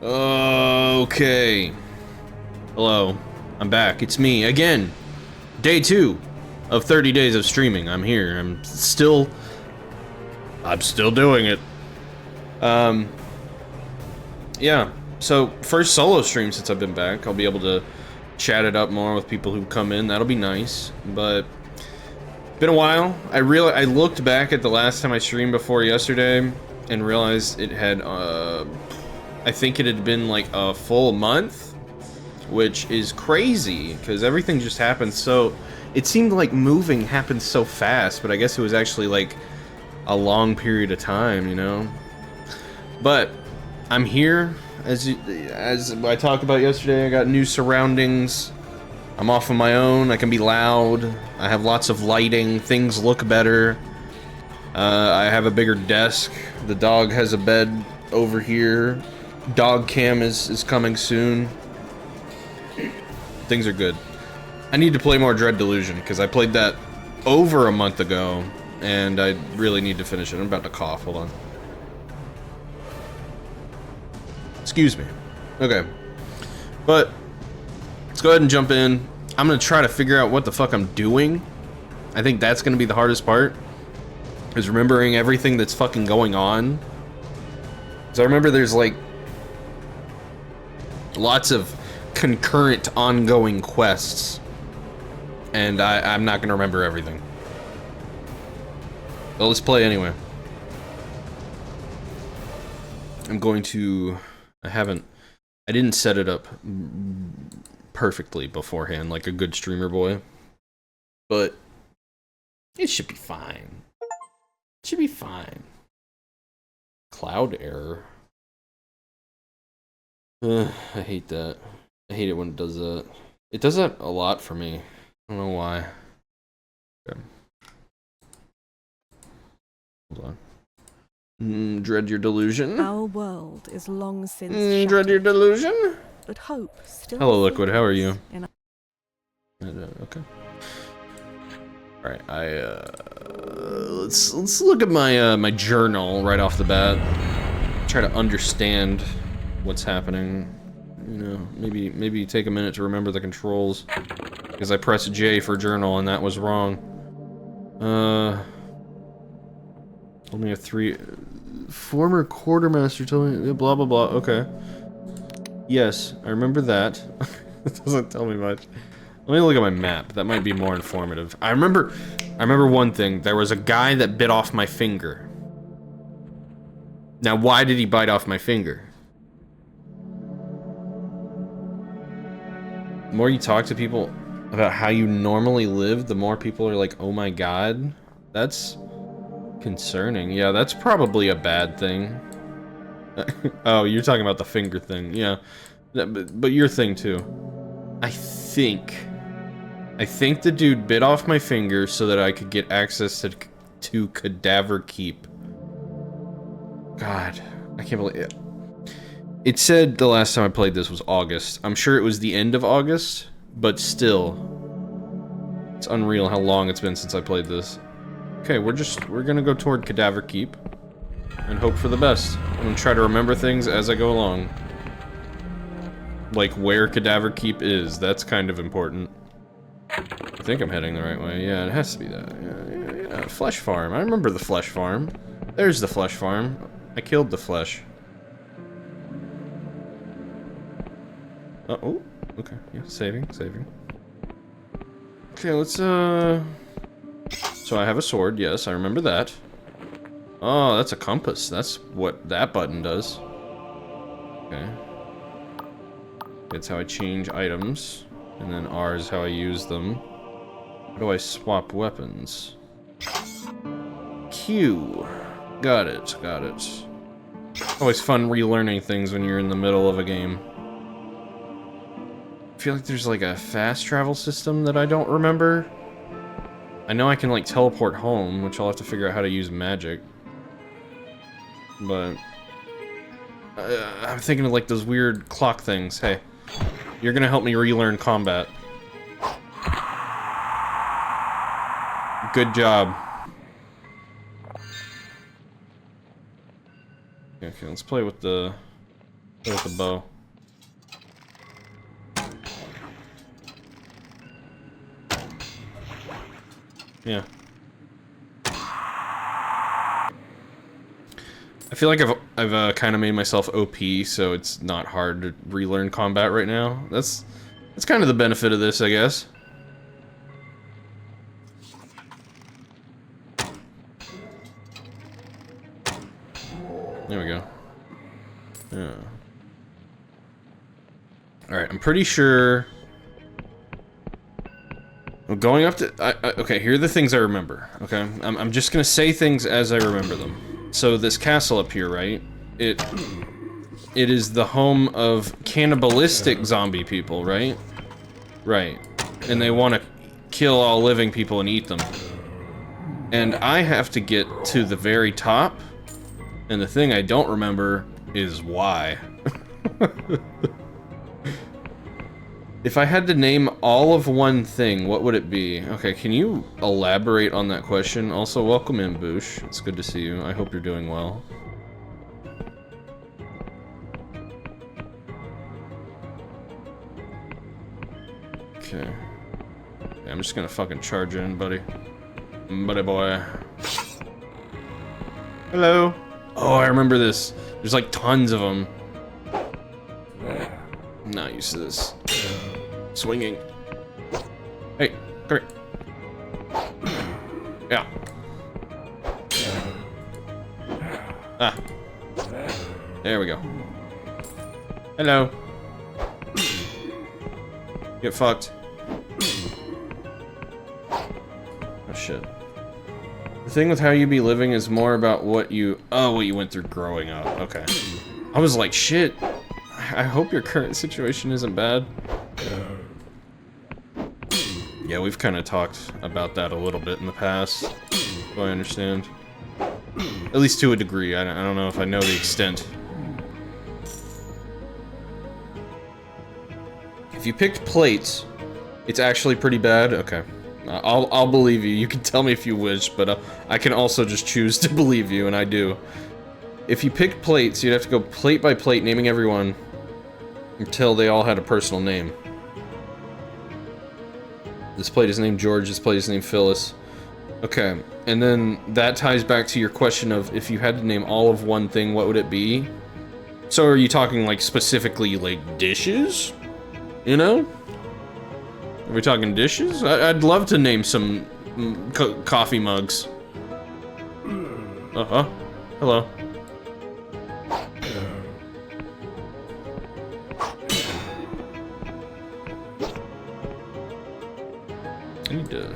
Okay. Hello. I'm back. It's me again. Day 2 of 30 days of streaming. I'm here. I'm still doing it. Yeah. So, first solo stream since I've been back. I'll be able to chat it up more with people who come in. That'll be nice. But been a while. I looked back at the last time I streamed before yesterday and realized it had I think it had been like a full month, which is crazy because everything just happened so. It seemed like moving happened so fast, but I guess it was actually like a long period of time, you know. But I'm here, as I talked about yesterday. I got new surroundings. I'm off on my own. I can be loud. I have lots of lighting. Things look better. I have a bigger desk. The dog has a bed over here. Dog cam is coming soon. Things are good. I need to play more Dread Delusion because I played that over a month ago and I really need to finish it. I'm about to cough. Hold on. Excuse me. Okay. But let's go ahead and jump in. I'm gonna try to figure out what the fuck I'm doing. I think that's gonna be the hardest part, is remembering everything that's fucking going on. So I remember there's like lots of concurrent ongoing quests, and I'm not gonna remember everything. But let's play anyway. I'm going to... I didn't set it up perfectly beforehand like a good streamer boy, but it should be fine. It should be fine. Cloud error. I hate that. I hate it when it does that. It does that a lot for me. I don't know why. Okay. Hold on. Dread your delusion. Our world is long since dread your delusion. but hope still. Hello, Liquid. How are you? Okay. All right. Let's look at my my journal right off the bat. Try to understand what's happening. You know, maybe take a minute to remember the controls, because I pressed J for journal and that was wrong. Only have 3. Former quartermaster told me blah blah blah. Okay. Yes, I remember that. It doesn't tell me much. Let me look at my map. That might be more informative. I remember one thing. There was a guy that bit off my finger. Now, why did he bite off my finger? The more you talk to people about how you normally live, the more people are like, oh my god, that's concerning. Yeah, that's probably a bad thing. Oh, you're talking about the finger thing. Yeah, but your thing too. I think the dude bit off my finger so that I could get access to Cadaver Keep. God, I can't believe it. It said the last time I played this was August. I'm sure it was the end of August, but still. It's unreal how long it's been since I played this. Okay, we're gonna go toward Cadaver Keep and hope for the best. I'm gonna try to remember things as I go along. Like where Cadaver Keep is, that's kind of important. I think I'm heading the right way. Yeah, it has to be that. Yeah. Flesh Farm. I remember the Flesh Farm. There's the Flesh Farm. I killed the flesh. Oh, okay. Yeah, saving. Okay, let's, So I have a sword, yes, I remember that. Oh, that's a compass. That's what that button does. Okay. That's how I change items. And then R is how I use them. How do I swap weapons? Q. Got it. Always fun relearning things when you're in the middle of a game. I feel like there's like a fast travel system that I don't remember. I know I can like teleport home, which I'll have to figure out how to use magic. But I'm thinking of like those weird clock things. Hey, you're gonna help me relearn combat. Good job. Okay, let's play with the Go with the bow. Yeah. I feel like I've kind of made myself OP, so it's not hard to relearn combat right now. That's kind of the benefit of this, I guess. There we go. Yeah. Alright, I'm pretty sure... I'm going up to... okay, here are the things I remember, okay? I'm just gonna say things as I remember them. So this castle up here, right? It is the home of cannibalistic zombie people, right? Right. And they want to kill all living people and eat them. And I have to get to the very top, and the thing I don't remember is why. If I had to name all of one thing, what would it be? Okay, can you elaborate on that question? Also, welcome in, Boosh. It's good to see you. I hope you're doing well. Okay. I'm just gonna fucking charge in, buddy. Buddy boy. Hello. Oh, I remember this. There's like tons of them. I'm not used to this. Swinging. Hey, come here. Yeah. Ah. There we go. Hello. Get fucked. Oh shit. The thing with how you be living is more about what you went through growing up. Okay. I was like, shit. I hope your current situation isn't bad. Yeah, we've kind of talked about that a little bit in the past. So I understand. At least to a degree. I don't know if I know the extent. If you picked plates, it's actually pretty bad. Okay. I'll believe you. You can tell me if you wish, but I can also just choose to believe you, and I do. If you picked plates, you'd have to go plate by plate, naming everyone until they all had a personal name. This plate is named George, this plate is named Phyllis. Okay, and then that ties back to your question of if you had to name all of one thing, what would it be? So are you talking like specifically like dishes? You know? Are we talking dishes? I'd love to name some coffee mugs. Uh-huh. Hello. I need to...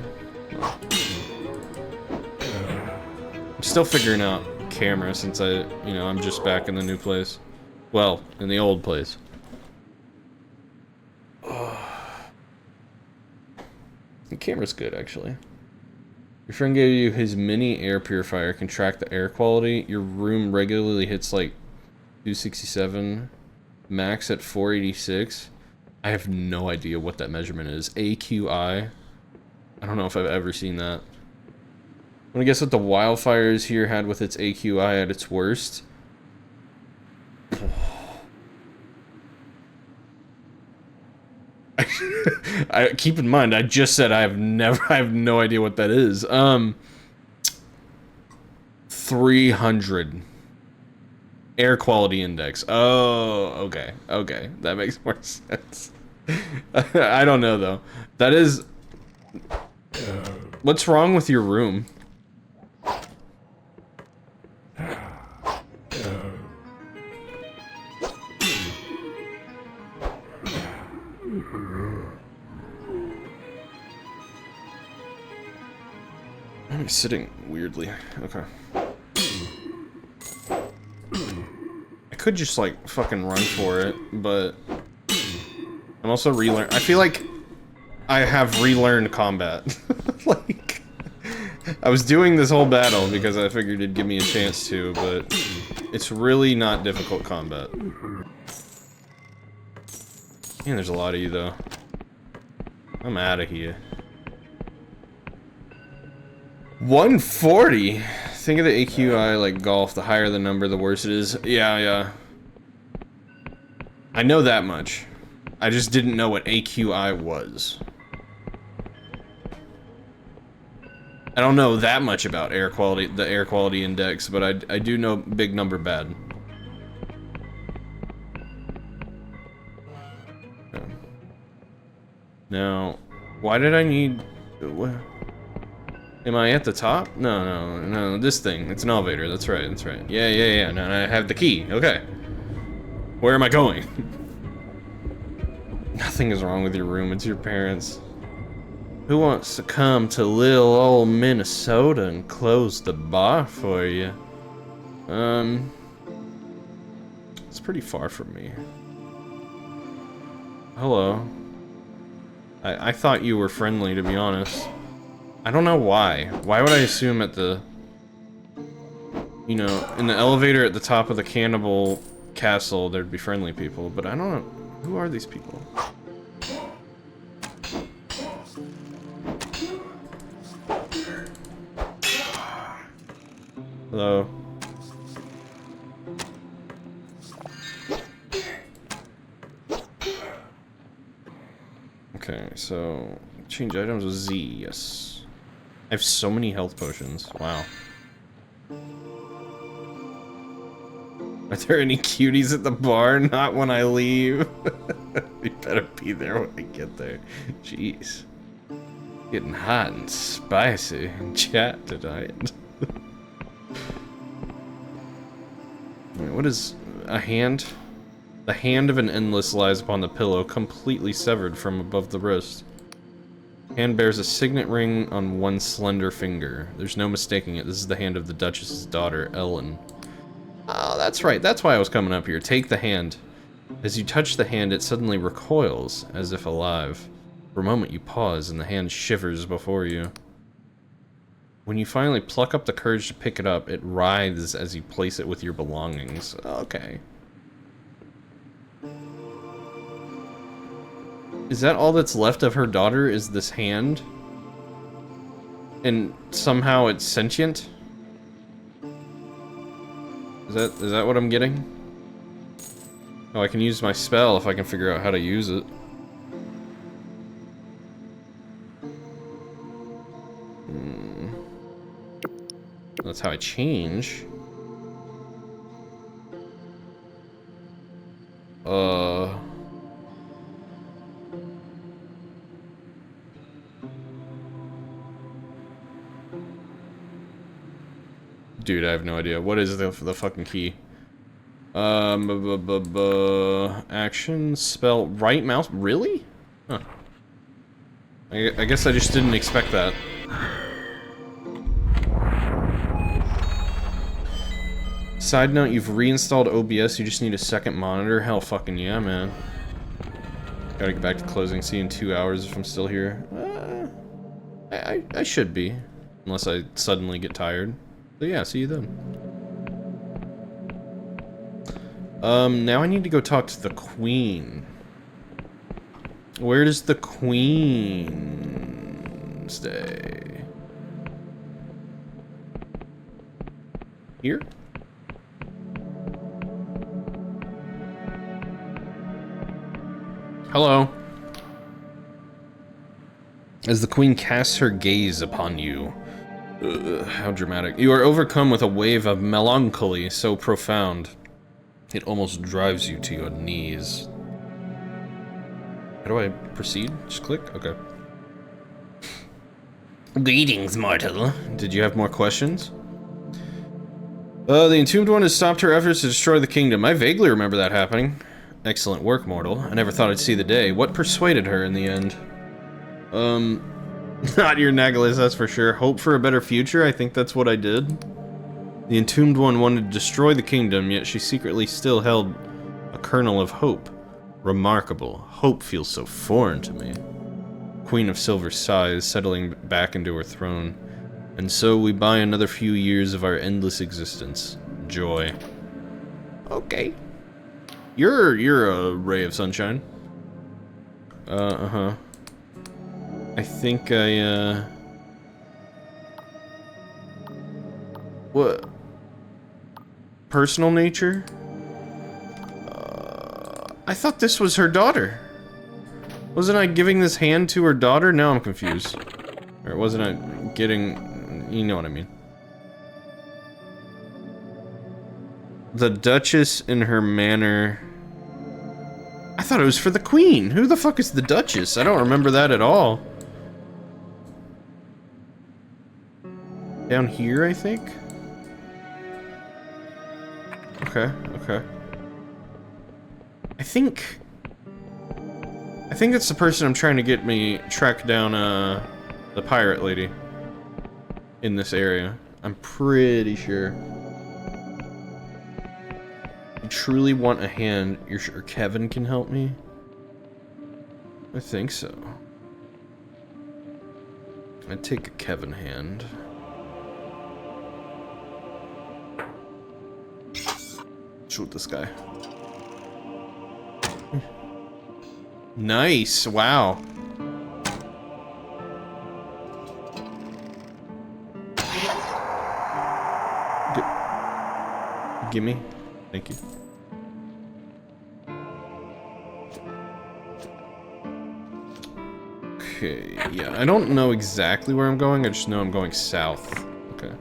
I'm still figuring out camera since I'm just back in the new place. Well, in the old place. The camera's good, actually. Your friend gave you his mini air purifier. Can track the air quality. Your room regularly hits like 267, max at 486. I have no idea what that measurement is. AQI. I don't know if I've ever seen that. I'm gonna guess what the wildfires here had with its AQI at its worst. I keep in mind, I just said I have no idea what that is. 300 air quality index. Oh, okay, that makes more sense. I don't know though. That is. What's wrong with your room? I'm sitting weirdly. Okay. I could just like fucking run for it, but I'm also I feel like I have relearned combat. Like, I was doing this whole battle because I figured it'd give me a chance to, but it's really not difficult combat. Man, there's a lot of you though. I'm out of here. 140? Think of the AQI like golf. The higher the number, the worse it is. Yeah. I know that much. I just didn't know what AQI was. I don't know that much about air quality, the air quality index, but I do know big number bad. Okay. Now, why did I need... What? Am I at the top? No, this thing. It's an elevator, that's right. Yeah, no, I have the key, okay. Where am I going? Nothing is wrong with your room, it's your parents. Who wants to come to little old Minnesota and close the bar for you? It's pretty far from me. Hello. I thought you were friendly, to be honest. I don't know why. Why would I assume at the... You know, in the elevator at the top of the cannibal castle, there'd be friendly people, but I don't know. Who are these people? Hello. Okay, so change items with Z, yes. I have so many health potions. Wow. Are there any cuties at the bar? Not when I leave. You better be there when I get there. Jeez. Getting hot and spicy in chat tonight. What is a hand? The hand of an endless lies upon the pillow, completely severed from above the wrist. Hand bears a signet ring on one slender finger. There's no mistaking it. This is the hand of the Duchess's daughter, Ellen. Oh, that's right. That's why I was coming up here. Take the hand. As you touch the hand, it suddenly recoils, as if alive. For a moment, you pause, and the hand shivers before you. When you finally pluck up the courage to pick it up, it writhes as you place it with your belongings. Okay. Is that all that's left of her daughter, is this hand? And somehow it's sentient? Is that what I'm getting? Oh, I can use my spell if I can figure out how to use it. That's how I change. Dude, I have no idea. What is the fucking key? Action, spell, right mouse? Really? Huh. I guess I just didn't expect that. Side note, you've reinstalled OBS, you just need a second monitor? Hell fucking yeah, man. Gotta get back to closing. See you in 2 hours if I'm still here. I should be. Unless I suddenly get tired. But yeah, see you then. Now I need to go talk to the Queen. Where does the Queen stay? Here? Hello. As the Queen casts her gaze upon you. How dramatic. You are overcome with a wave of melancholy so profound, it almost drives you to your knees. How do I proceed? Just click? Okay. Greetings, mortal. Did you have more questions? The Entombed One has stopped her efforts to destroy the kingdom. I vaguely remember that happening. Excellent work, mortal. I never thought I'd see the day. What persuaded her in the end? Not your Nagalis, that's for sure. Hope for a better future, I think that's what I did. The Entombed One wanted to destroy the kingdom, yet she secretly still held a kernel of hope. Remarkable. Hope feels so foreign to me. Queen of Silver sighs, settling back into her throne. And so we buy another few years of our endless existence. Joy. Okay. You're a ray of sunshine. Uh-huh. I think what? Personal nature? I thought this was her daughter. Wasn't I giving this hand to her daughter? Now I'm confused. Or wasn't I getting... You know what I mean. The Duchess in her manor... I thought it was for the Queen. Who the fuck is the Duchess? I don't remember that at all. Down here, I think? Okay, okay. I think it's the person I'm trying to get me track down the pirate lady in this area. I'm pretty sure. You truly want a hand? You're sure Kevin can help me? I think so. I'd take a Kevin hand. Shoot this guy. Nice, wow. Gimme. Thank you. Okay, yeah, I don't know exactly where I'm going, I just know I'm going south. Okay.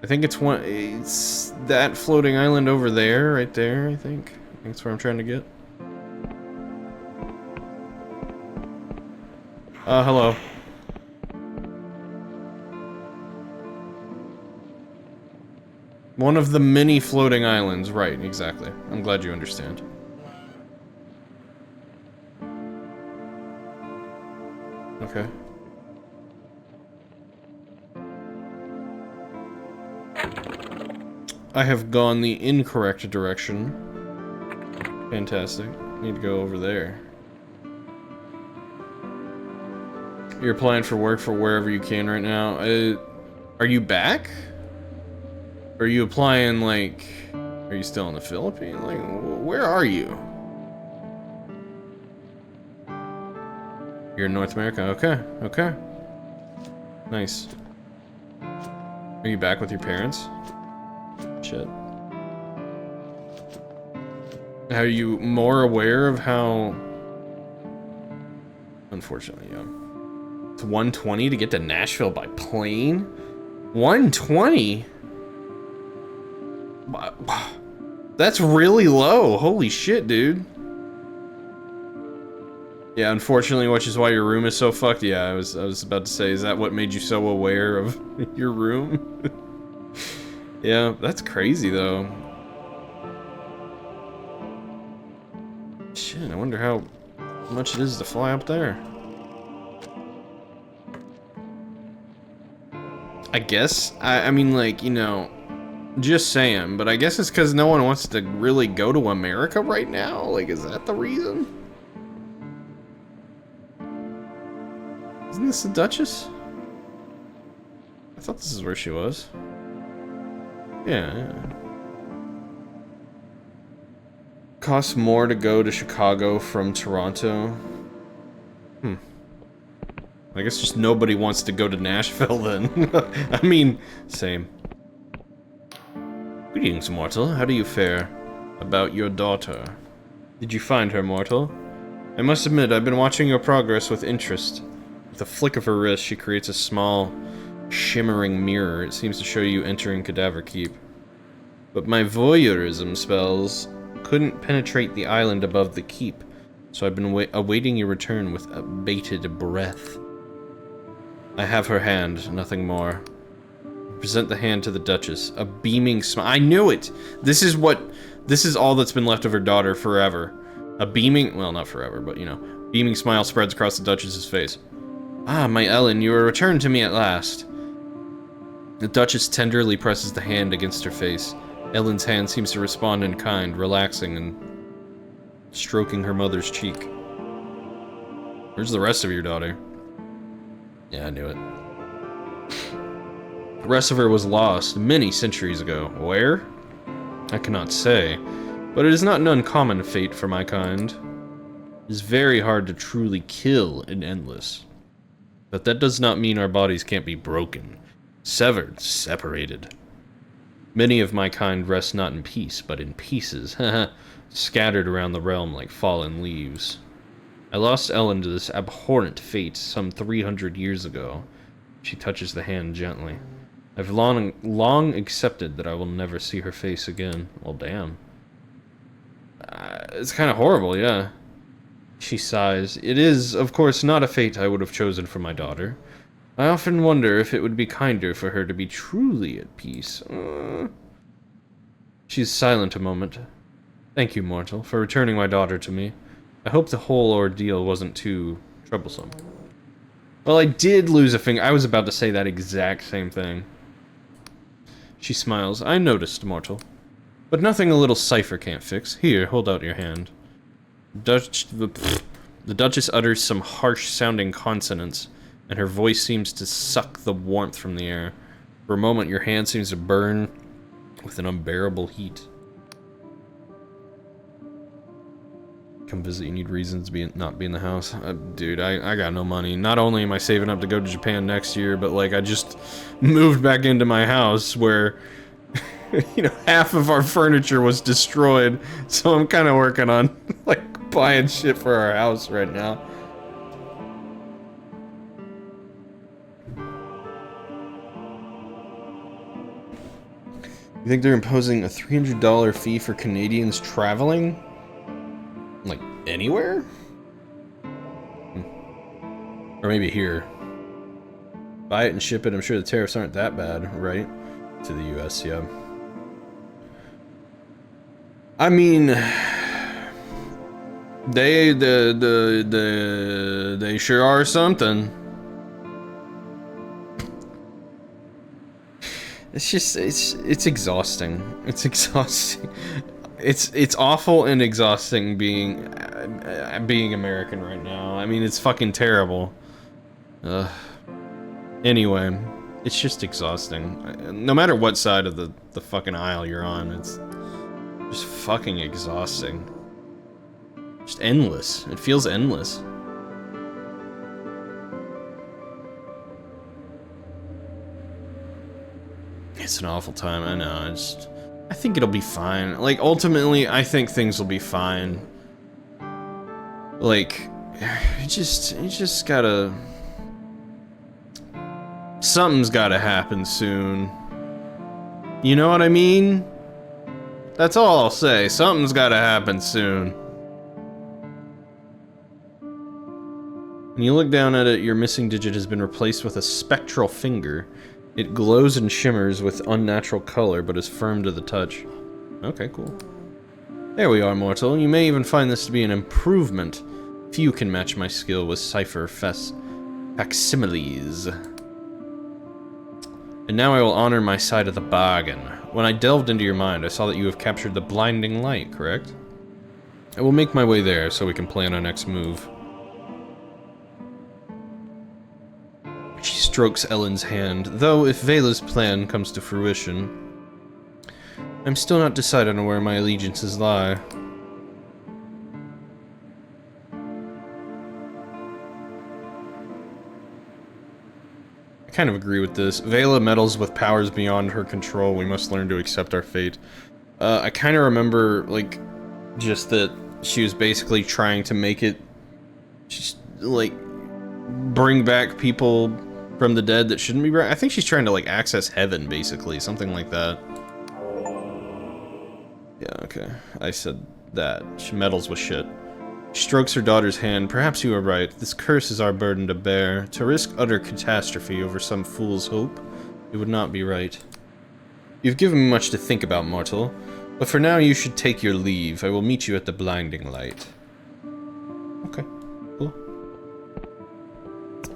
I think it's that floating island over there, right there, I think. That's where I'm trying to get. Hello. One of the many floating islands, right, exactly. I'm glad you understand. Okay. I have gone the incorrect direction. Fantastic. Need to go over there. You're applying for work for wherever you can right now. Are you back? Are you applying, like... Are you still in the Philippines? Like, where are you? You're in North America? Okay, okay. Nice. Are you back with your parents? Shit. Are you more aware of how... Unfortunately, yeah. It's 120 to get to Nashville by plane? 120? That's really low. Holy shit, dude. Yeah, unfortunately, which is why your room is so fucked. Yeah, I was about to say, is that what made you so aware of your room? Yeah, that's crazy though. Shit, I wonder how much it is to fly up there. I guess, I mean, like, you know, just saying, but I guess it's because no one wants to really go to America right now? Like, is that the reason? Isn't this the Duchess? I thought this is where she was. Yeah. Costs more to go to Chicago from Toronto. I guess just nobody wants to go to Nashville then. I mean, same. Greetings, mortal. How do you fare? About your daughter. Did you find her, mortal? I must admit, I've been watching your progress with interest. With a flick of her wrist, she creates a small, shimmering mirror. It seems to show you entering Cadaver Keep. But my voyeurism spells couldn't penetrate the island above the keep, so I've been awaiting your return with bated breath. I have her hand, nothing more. Present the hand to the Duchess. A beaming smile. I knew it! This is all that's been left of her daughter forever. A beaming, well, not forever, but you know, beaming smile spreads across the Duchess's face. Ah, my Ellen, you are returned to me at last. The Duchess tenderly presses the hand against her face. Ellen's hand seems to respond in kind, relaxing and stroking her mother's cheek. Where's the rest of your daughter? Yeah, I knew it. The rest of her was lost many centuries ago. Where? I cannot say, but it is not an uncommon fate for my kind. It is very hard to truly kill an endless. But that does not mean our bodies can't be broken, severed, separated. Many of my kind rest not in peace, but in pieces. scattered around the realm like fallen leaves. I lost Ellen to this abhorrent fate some 300 years ago. She touches the hand gently. I've long accepted that I will never see her face again. Well, damn. It's kind of horrible, yeah. She sighs. It is, of course, not a fate I would have chosen for my daughter. I often wonder if it would be kinder for her to be truly at peace. She's silent a moment. Thank you, mortal, for returning my daughter to me. I hope the whole ordeal wasn't too troublesome. Well, I did lose a finger. I was about to say that exact same thing. She smiles. I noticed, mortal. But nothing a little cipher can't fix. Here, hold out your hand. The Duchess utters some harsh-sounding consonants, and her voice seems to suck the warmth from the air. For a moment, your hand seems to burn with an unbearable heat. Come visit, you need reasons to not be in the house. Dude, I got no money. Not only am I saving up to go to Japan next year, but like I just moved back into my house where, you know, half of our furniture was destroyed. So I'm kind of working on like buying shit for our house right now. You think they're imposing a $300 fee for Canadians traveling? Like, anywhere? Or maybe here. Buy it and ship it. I'm sure the tariffs aren't that bad, right? To the US, yeah. I mean, they sure are something. It's just, it's exhausting. It's exhausting. It's awful and exhausting being American right now. I mean, it's fucking terrible. Anyway, it's just exhausting. No matter what side of the fucking aisle you're on, it's just fucking exhausting. Just endless. It feels endless. It's an awful time, I know. I think it'll be fine. Like, ultimately, I think things will be fine. Like, you just gotta... Something's gotta happen soon. You know what I mean? That's all I'll say. Something's gotta happen soon. When you look down at it, your missing digit has been replaced with a spectral finger. It glows and shimmers with unnatural color, but is firm to the touch. Okay, cool. There we are, mortal. You may even find this to be an improvement. Few can match my skill with cipher facsimiles. And now I will honor my side of the bargain. When I delved into your mind, I saw that you have captured the blinding light, correct? I will make my way there so we can plan our next move. She strokes Ellen's hand, though if Vela's plan comes to fruition, I'm still not decided on where my allegiances lie. I kind of agree with this. Vela meddles with powers beyond her control. We must learn to accept our fate. I kind of remember, like, just that she was basically trying to make it, just, like, bring back people from the dead that shouldn't be. I think she's trying to like access heaven, basically, something like that. Yeah, okay. I said that. She meddles with shit. She strokes her daughter's hand. Perhaps you are right. This curse is our burden to bear. To risk utter catastrophe over some fool's hope, it would not be right. You've given me much to think about, mortal. But for now, you should take your leave. I will meet you at the blinding light. Okay, cool.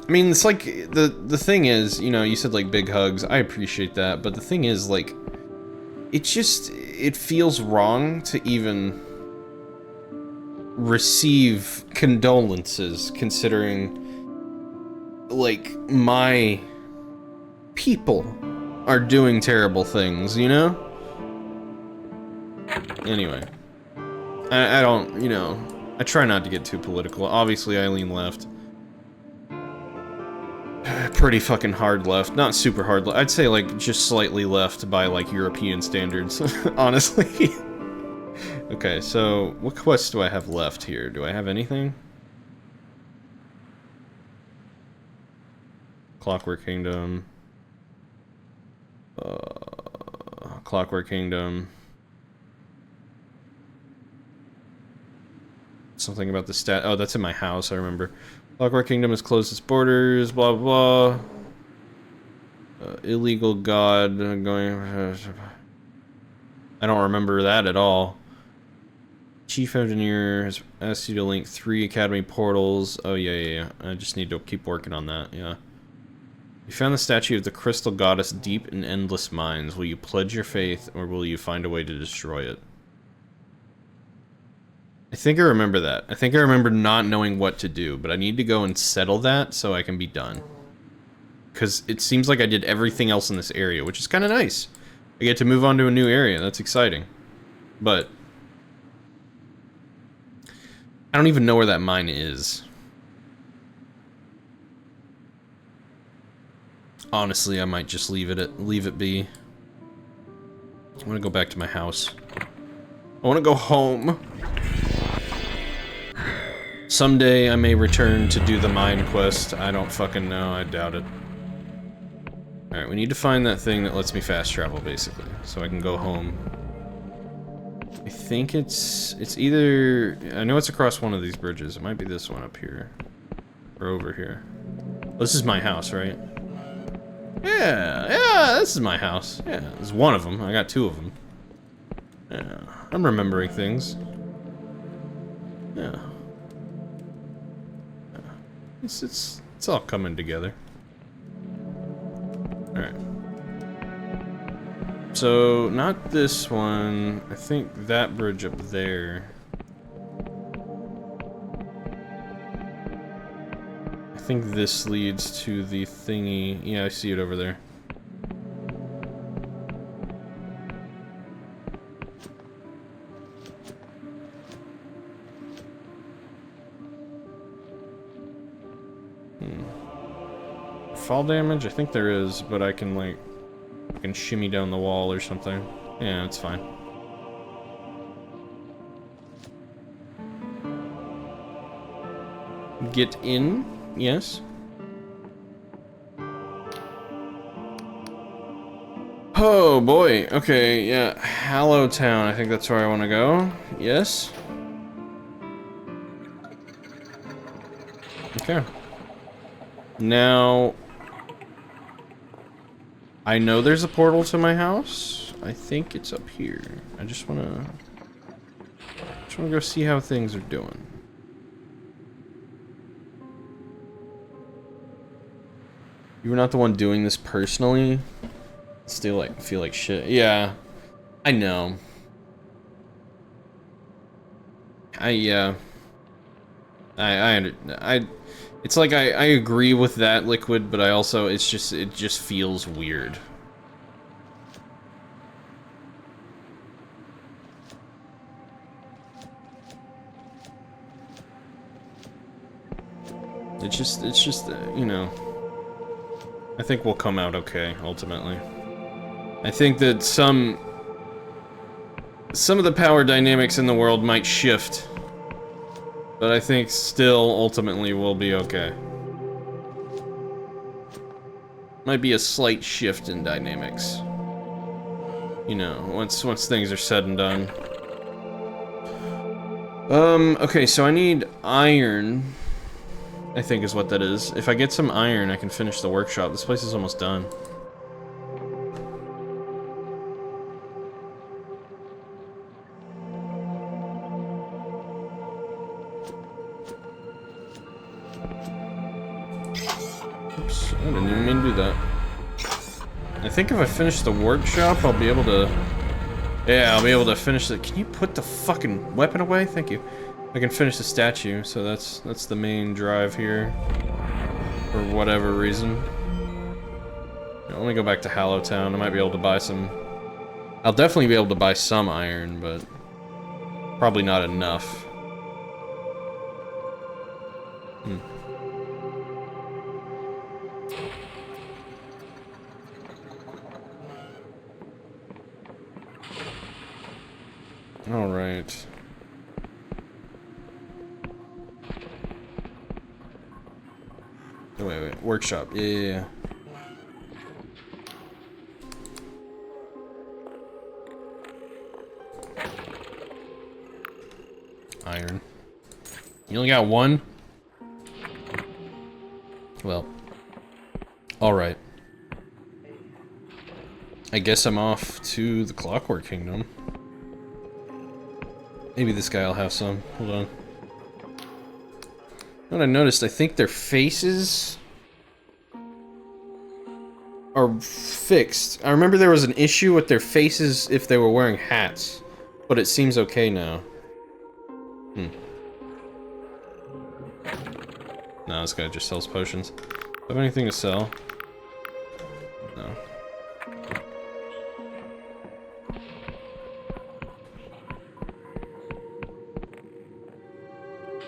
I mean, it's like, the thing is, you know, you said, like, big hugs. I appreciate that, but the thing is, like, it feels wrong to even receive condolences, considering, like, my people are doing terrible things, you know? Anyway. I don't, you know, I try not to get too political. Obviously, I lean left. Pretty fucking hard left. Not super hard left. I'd say, like, just slightly left by, like, European standards, honestly. Okay, so what quests do I have left here? Do I have anything? Clockwork Kingdom. Clockwork Kingdom. Something about the stat. Oh, that's in my house, I remember. Clockwork Kingdom has closed its borders, blah, blah, blah. Illegal god going... I don't remember that at all. Chief Engineer has asked you to link 3 Academy portals. Oh, yeah. I just need to keep working on that, yeah. You found the statue of the Crystal Goddess deep in endless mines. Will you pledge your faith, or will you find a way to destroy it? I think I remember that. I think I remember not knowing what to do, but I need to go and settle that so I can be done. Because it seems like I did everything else in this area, which is kind of nice. I get to move on to a new area. That's exciting. But I don't even know where that mine is. Honestly, I might just leave it be. I want to go back to my house. I want to go home. Someday I may return to do the mine quest. I don't fucking know. I doubt it. Alright, we need to find that thing that lets me fast travel, basically, so I can go home. I think it's either... I know it's across one of these bridges. It might be this one up here. Or over here. Well, this is my house, right? Yeah, this is my house. Yeah, this is one of them. I got 2 of them. Yeah, I'm remembering things. Yeah. It's all coming together. Alright. So, not this one. I think that bridge up there. I think this leads to the thingy. Yeah, I see it over there. Fall damage? I think there is, but I can, like, shimmy down the wall or something. Yeah, it's fine. Get in? Yes. Oh, boy. Okay, yeah. Hallow Town. I think that's where I want to go. Yes. Okay. Now... I know there's a portal to my house. I think it's up here. I just wanna go see how things are doing. You were not the one doing this personally? Still, like, feel like shit. Yeah, I know. It's like I agree with that, Liquid, but I also, it just feels weird. It's just, you know, I think we'll come out okay, ultimately. I think that some of the power dynamics in the world might shift. But I think still, ultimately, we'll be okay. Might be a slight shift in dynamics. You know, once things are said and done. Okay, so I need iron. I think is what that is. If I get some iron, I can finish the workshop. This place is almost done. Oops, I didn't even mean to do that. I think if I finish the workshop, I'll be able to... Yeah, I'll be able to finish the... Can you put the fucking weapon away? Thank you. I can finish the statue, so that's the main drive here. For whatever reason. Let me go back to Hallow Town. I might be able to buy some... I'll definitely be able to buy some iron, but... probably not enough. Alright. Oh, wait. Workshop. Yeah. Iron. You only got one? Well. Alright. I guess I'm off to the Clockwork Kingdom. Maybe this guy will have some. Hold on. What I noticed, I think their faces are fixed. I remember there was an issue with their faces if they were wearing hats, but it seems okay now. No, this guy just sells potions. Do I have anything to sell? No.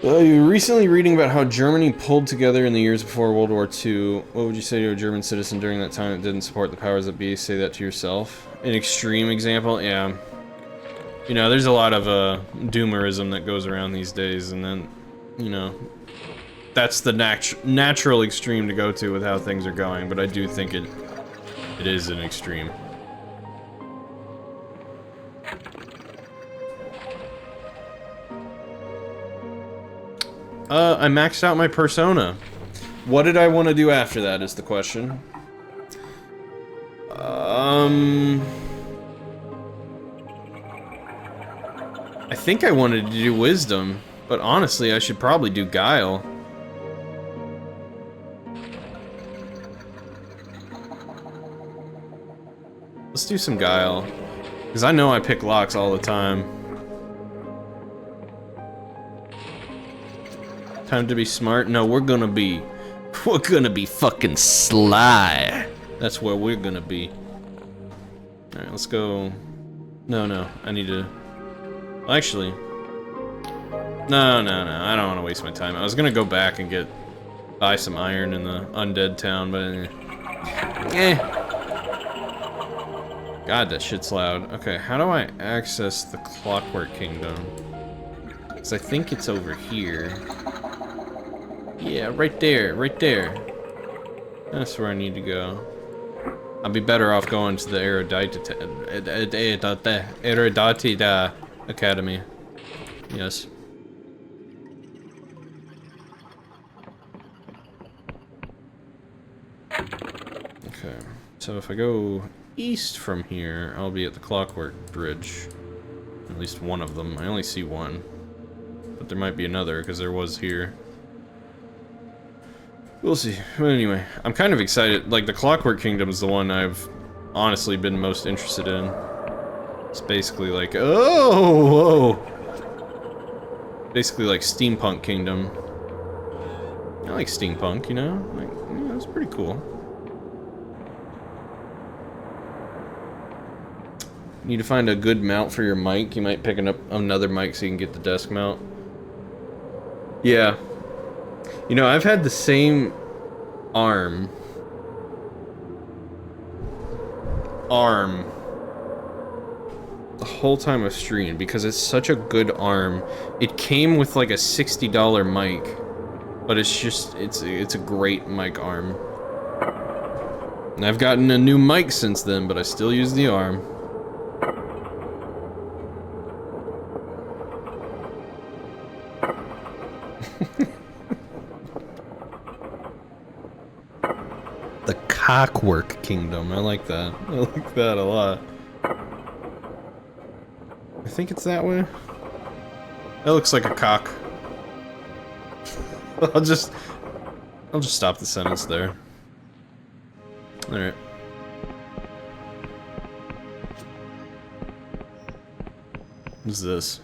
You were recently reading about how Germany pulled together in the years before World War II. What would you say to a German citizen during that time that didn't support the powers that be? Say that to yourself. An extreme example? Yeah. You know, there's a lot of doomerism that goes around these days, and then, you know, that's the natural extreme to go to with how things are going, but I do think it is an extreme. I maxed out my persona. What did I want to do after that is the question. I think I wanted to do wisdom, but honestly, I should probably do guile. Let's do some guile, because I know I pick locks all the time. Time to be smart? No, we're gonna be fucking sly. That's where we're gonna be. Alright, let's go. No, I need to... Actually... No, I don't want to waste my time. I was gonna go back and buy some iron in the undead town, but... God, that shit's loud. Okay, how do I access the Clockwork Kingdom? Because I think it's over here. Yeah, right there. That's where I need to go. I'll be better off going to the Erudite Academy. Yes. Okay, so if I go east from here, I'll be at the Clockwork Bridge. At least one of them. I only see one. But there might be another, because there was here. We'll see. But anyway, I'm kind of excited. Like, the Clockwork Kingdom is the one I've honestly been most interested in. It's basically like, oh, whoa! Basically like Steampunk Kingdom. I like steampunk, you know? Like, yeah, it's pretty cool. Need to find a good mount for your mic. You might pick up another mic so you can get the desk mount. Yeah. You know, I've had the same arm the whole time I've streamed because it's such a good arm. It came with like a $60 mic, but it's a great mic arm. And I've gotten a new mic since then, but I still use the arm. The Cockwork Kingdom. I like that. I like that a lot. I think it's that way. That looks like a cock. I'll just stop the sentence there. Alright. What's this?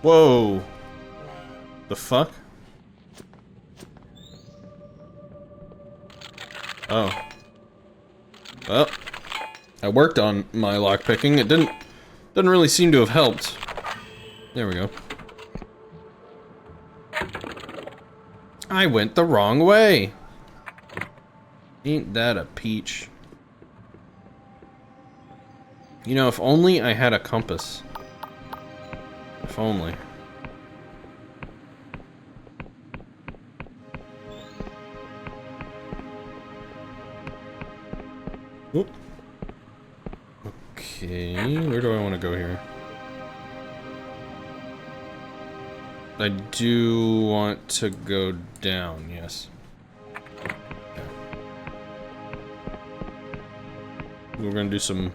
Whoa! The fuck? Oh. Well, I worked on my lockpicking. It didn't really seem to have helped. There we go. I went the wrong way. Ain't that a peach? You know, if only I had a compass. If only. Oop. Okay, where do I want to go here? I do want to go down, yes. Okay. We're gonna do some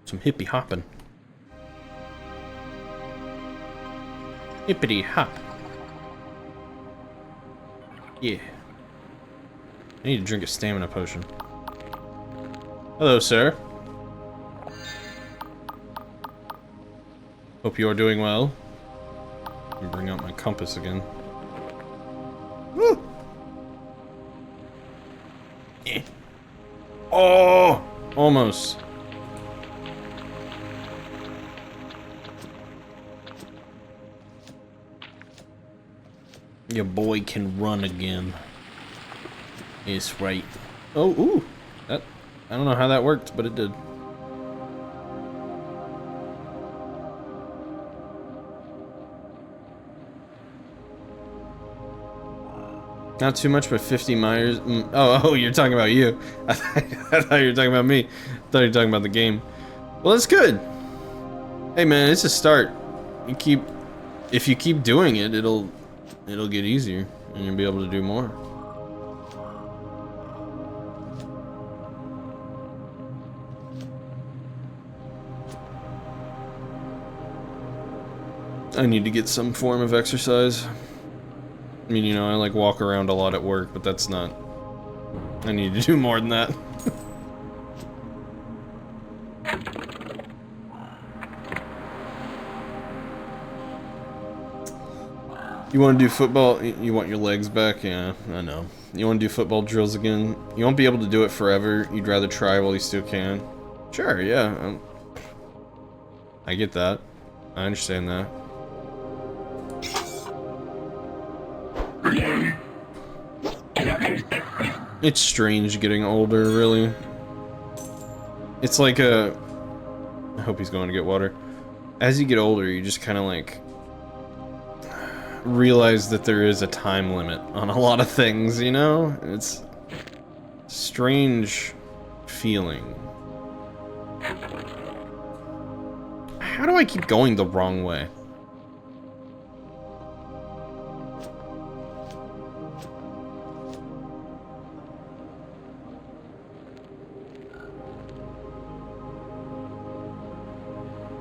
hippie hopping. Hippity hop. Yeah. I need to drink a stamina potion. Hello, sir. Hope you are doing well. Let me bring out my compass again. Woo! Yeah. Oh! Almost. Your boy can run again. It's right. Oh, ooh! That, I don't know how that worked, but it did. Not too much, but 50 miles. Oh, you're talking about you. I thought you were talking about me. I thought you were talking about the game. Well, that's good. Hey, man, it's a start. If you keep doing it, it'll get easier, and you'll be able to do more. I need to get some form of exercise. I mean, you know, I like walk around a lot at work, but that's not... I need to do more than that. You want to do football? You want your legs back? Yeah, I know. You want to do football drills again? You won't be able to do it forever. You'd rather try while you still can. Sure, yeah. I get that. I understand that. It's strange getting older, really. It's like a... I hope he's going to get water. As you get older, you just kind of like... realize that there is a time limit on a lot of things, you know? It's... a strange feeling. How do I keep going the wrong way?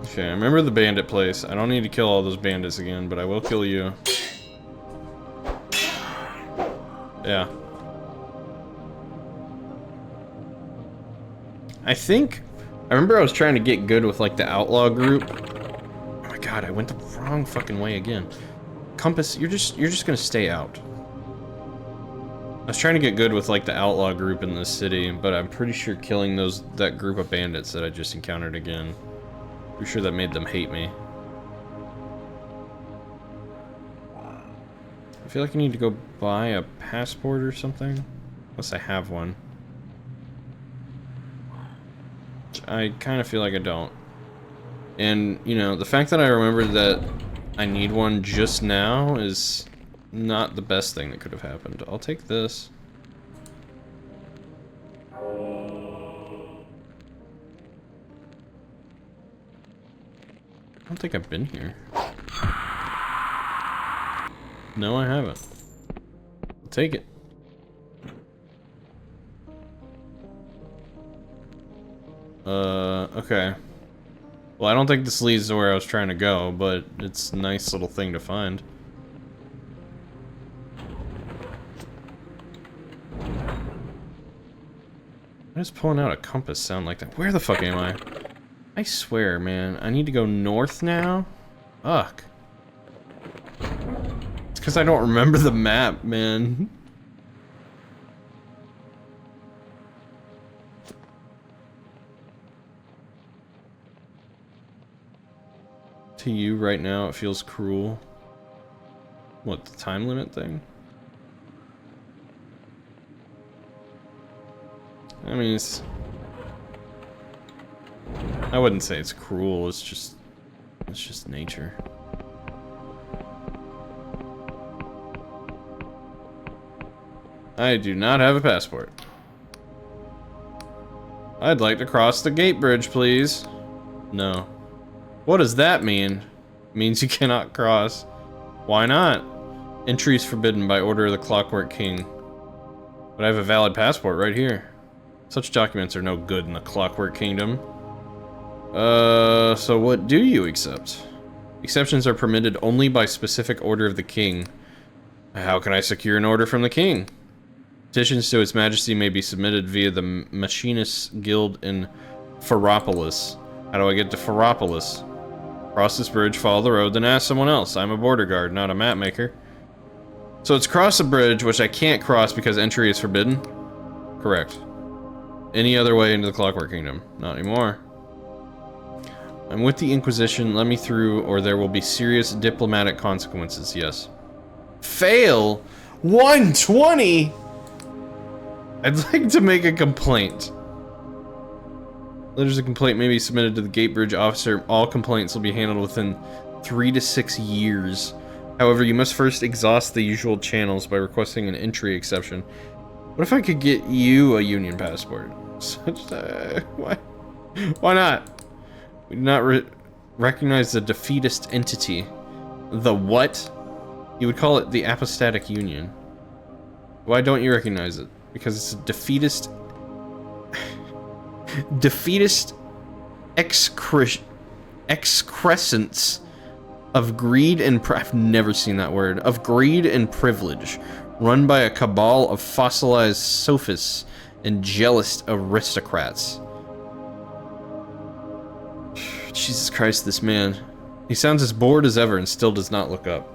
Okay, I remember the bandit place. I don't need to kill all those bandits again, but I will kill you. Yeah. I remember I was trying to get good with like the outlaw group. Oh my god, I went the wrong fucking way again. Compass, you're just gonna stay out. I was trying to get good with like the outlaw group in this city, but I'm pretty sure killing that group of bandits that I just encountered again. Pretty sure that made them hate me. I feel like I need to go buy a passport or something. Unless I have one. I kind of feel like I don't. And, you know, the fact that I remembered that I need one just now is not the best thing that could have happened. I'll take this. I don't think I've been here. No, I haven't. I'll take it. Okay. Well, I don't think this leads to where I was trying to go, but it's a nice little thing to find. Why does pulling out a compass sound like that? Where the fuck am I? I swear, man. I need to go north now? Fuck. It's because I don't remember the map, man. To you right now, it feels cruel. What, the time limit thing? I mean, I wouldn't say it's cruel, it's just nature. I do not have a passport. I'd like to cross the gate bridge, please. No. What does that mean? It means you cannot cross. Why not? Entry is forbidden by order of the Clockwork King. But I have a valid passport right here. Such documents are no good in the Clockwork Kingdom. So what do you accept? Exceptions are permitted only by specific order of the king. How can I secure an order from the king? Petitions to His Majesty may be submitted via the Machinists Guild in Ferropolis. How do I get to Ferropolis? Cross this bridge, follow the road, then ask someone else. I'm a border guard, not a map maker. So it's cross a bridge, which I can't cross because entry is forbidden? Correct. Any other way into the Clockwork Kingdom? Not anymore. I'm with the Inquisition, let me through, or there will be serious diplomatic consequences, yes. Fail? 120? I'd like to make a complaint. Letters of complaint may be submitted to the gate bridge officer. All complaints will be handled within 3 to 6 years. However, you must first exhaust the usual channels by requesting an entry exception. What if I could get you a Union passport? Why not? We do not recognize the defeatist entity. The what? You would call it the Apostatic Union. Why don't you recognize it? Because it's a defeatist... defeatist excrescence of greed and... I've never seen that word. Of greed and privilege. Run by a cabal of fossilized sophists and jealous aristocrats. Jesus Christ, this man. He sounds as bored as ever and still does not look up.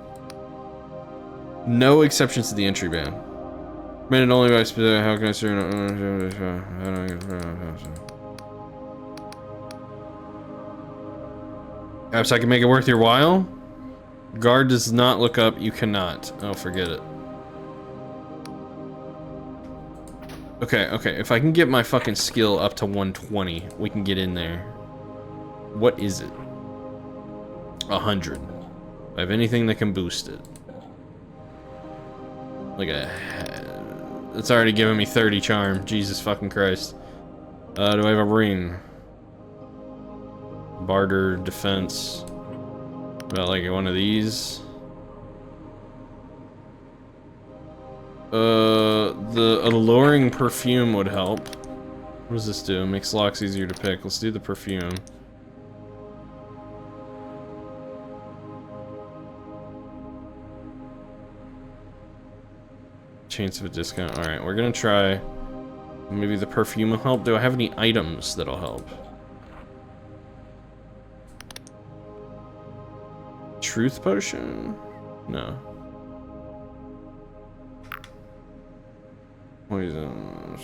No exceptions to the entry ban. Permitted only by specific. How can I serve? Perhaps I can make it worth your while? Guard does not look up. You cannot. Oh, forget it. Okay. If I can get my fucking skill up to 120, we can get in there. What is it? 100. I have anything that can boost it. Like it's already giving me 30 charm. Jesus fucking Christ. Do I have a ring? Barter, defense. About like one of these. The alluring perfume would help. What does this do? It makes locks easier to pick. Let's do the perfume. Chance of a discount. Alright, we're gonna try. Maybe the perfume will help. Do I have any items that'll help? Truth potion? No. Poison.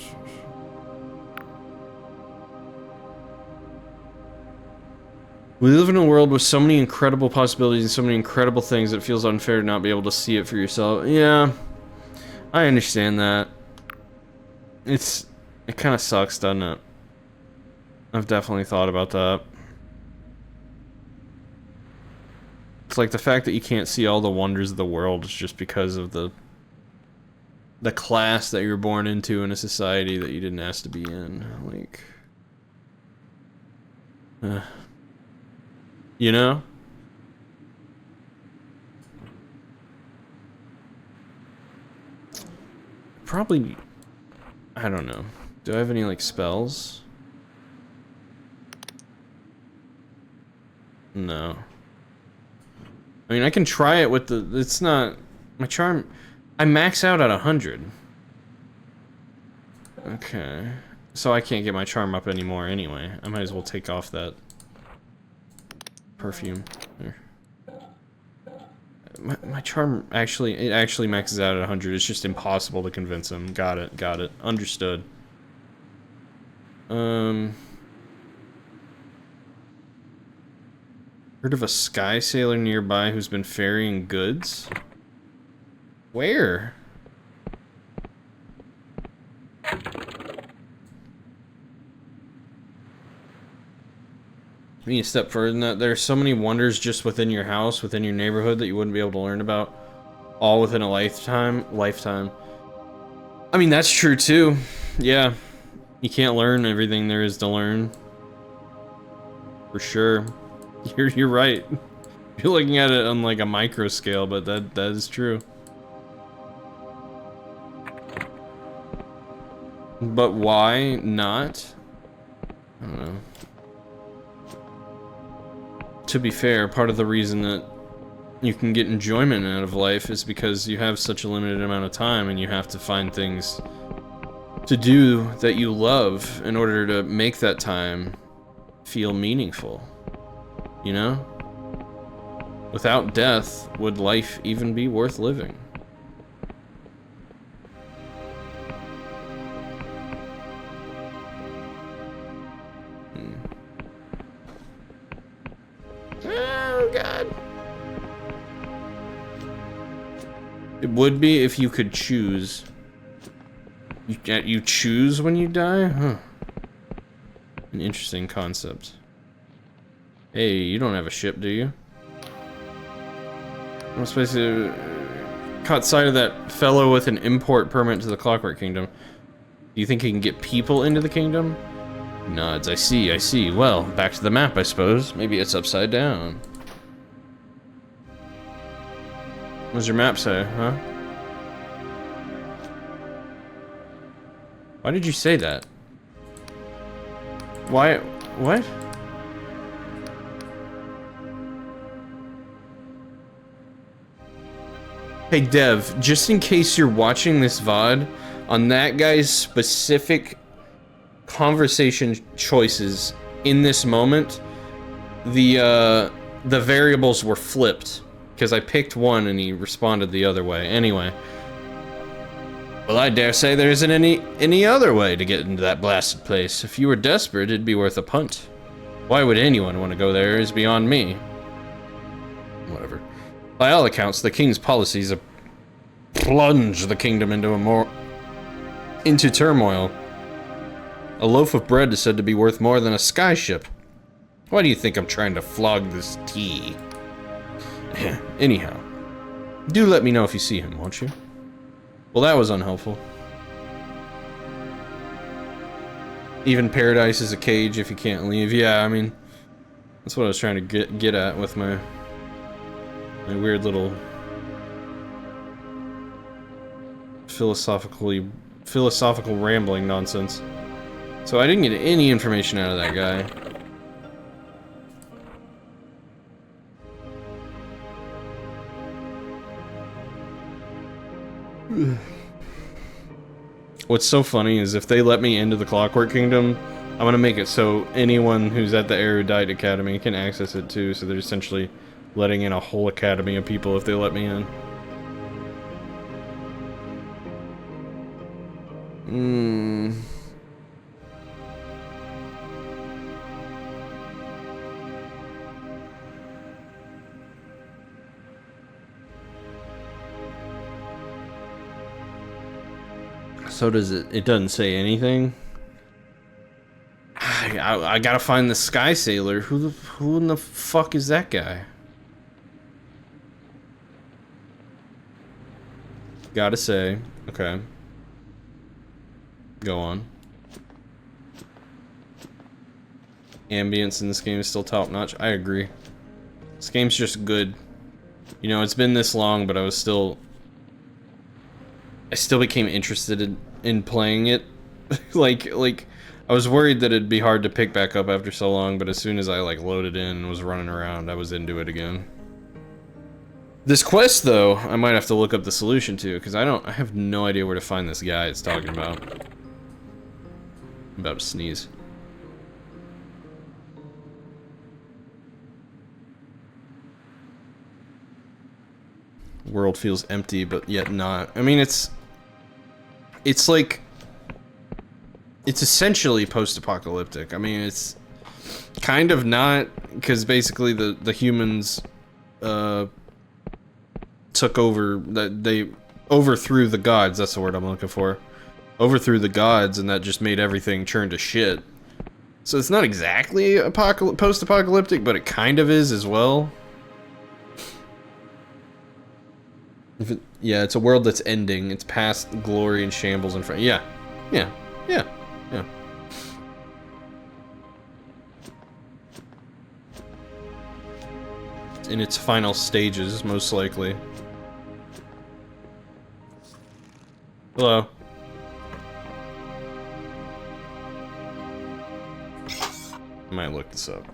We live in a world with so many incredible possibilities and so many incredible things that it feels unfair to not be able to see it for yourself. Yeah. I understand that. It kind of sucks, doesn't it? I've definitely thought about that. It's like the fact that you can't see all the wonders of the world is just because of the class that you're born into in a society that you didn't ask to be in. Like, you know? Probably, I don't know. Do I have any like spells? No. I mean, I can try it with the, it's not, my charm, I max out at 100. Okay. So I can't get my charm up anymore anyway. I might as well take off that perfume. There. My charm actually, it actually maxes out at 100. It's just impossible to convince him. Got it. Understood. Heard of a sky sailor nearby who's been ferrying goods? Where? I mean, a step further than that, there are so many wonders just within your house, within your neighborhood, that you wouldn't be able to learn about, all within a lifetime. I mean, that's true too. Yeah. You can't learn everything there is to learn. For sure. You're right. You're looking at it on like a micro scale, but that is true. But why not? I don't know. To be fair, part of the reason that you can get enjoyment out of life is because you have such a limited amount of time and you have to find things to do that you love in order to make that time feel meaningful. You know? Without death, would life even be worth living? Oh, God. It would be if you could choose. You choose when you die? Huh. An interesting concept. Hey, you don't have a ship, do you? I'm supposed to caught sight of that fellow with an import permit to the Clockwork Kingdom. Do you think he can get people into the kingdom? Nods. I see. Well, back to the map, I suppose. Maybe it's upside down. What does your map say, huh? Why did you say that? Why? What? Hey Dev, just in case you're watching this VOD, on that guy's specific conversation choices in this moment, the variables were flipped. Because I picked one and he responded the other way. Anyway. Well, I dare say there isn't any other way to get into that blasted place. If you were desperate, it'd be worth a punt. Why would anyone want to go there is beyond me. Whatever. By all accounts, the king's policies have plunged the kingdom into turmoil. A loaf of bread is said to be worth more than a skyship. Why do you think I'm trying to flog this tea? Anyhow, do let me know if you see him, won't you? Well, that was unhelpful. Even paradise is a cage if you can't leave. Yeah, I mean, that's what I was trying to get at with my weird little philosophical rambling nonsense. So I didn't get any information out of that guy. What's so funny is if they let me into the Clockwork Kingdom, I'm gonna make it so anyone who's at the Erudite Academy can access it too, so they're essentially letting in a whole academy of people if they let me in. So does it? It doesn't say anything. I gotta find the Sky Sailor. Who in the fuck is that guy? Gotta say, okay. Go on. Ambience in this game is still top notch. I agree. This game's just good. You know, it's been this long, but I still became interested in playing it. like I was worried that it'd be hard to pick back up after so long, but as soon as I like loaded in and was running around, I was into it again. This quest though, I might have to look up the solution to, because I have no idea where to find this guy it's talking about. I'm about to sneeze. World feels empty, but yet not. I mean, it's like, it's essentially post-apocalyptic. I mean, it's kind of not, because basically the humans took over, that they overthrew the gods, that's the word I'm looking for. Overthrew the gods, and that just made everything turn to shit. So it's not exactly post-apocalyptic, but it kind of is as well. Yeah, it's a world that's ending. It's past glory and shambles in front. Yeah. in its final stages, most likely. Hello. I might look this up.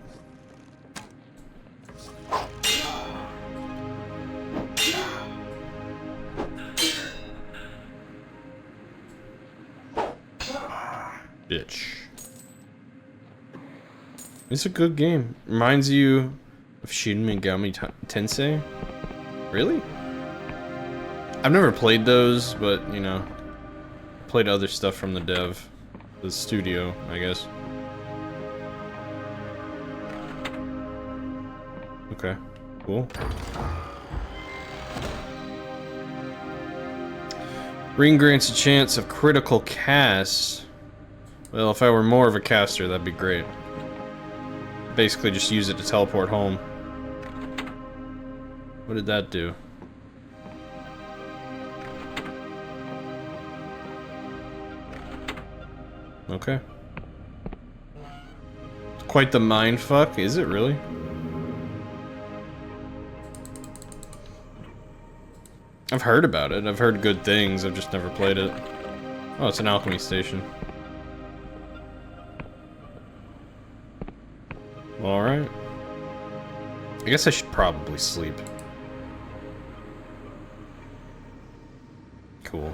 Bitch. It's a good game. Reminds you of Shin Megami Tensei? Really? I've never played those, but, you know, played other stuff from the dev. The studio, I guess. Okay, cool. Ring grants a chance of critical cast. Well, if I were more of a caster, that'd be great. Basically just use it to teleport home. What did that do? Okay. It's quite the mindfuck, is it really? I've heard about it. I've heard good things. I've just never played it. Oh, it's an alchemy station. Alright. I guess I should probably sleep. Cool.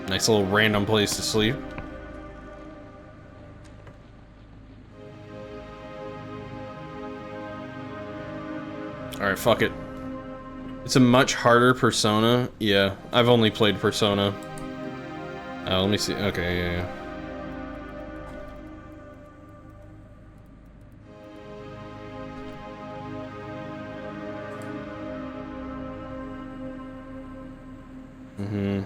Nice little random place to sleep. Alright, fuck it. It's a much harder Persona. Yeah, I've only played Persona. Let me see. Okay, yeah. Mm-hmm.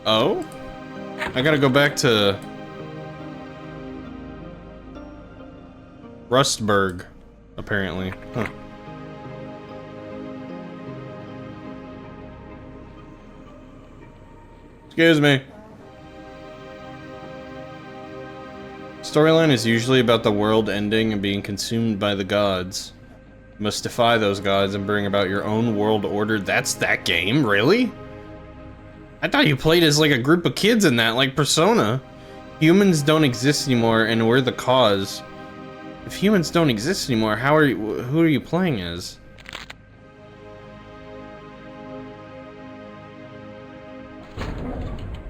Oh? I gotta go back to Rustburg, apparently. Huh. Excuse me. Storyline is usually about the world ending and being consumed by the gods. You must defy those gods and bring about your own world order. That's that game? Really? I thought you played as like a group of kids in that, like Persona. Humans don't exist anymore and we're the cause. If humans don't exist anymore, who are you playing as?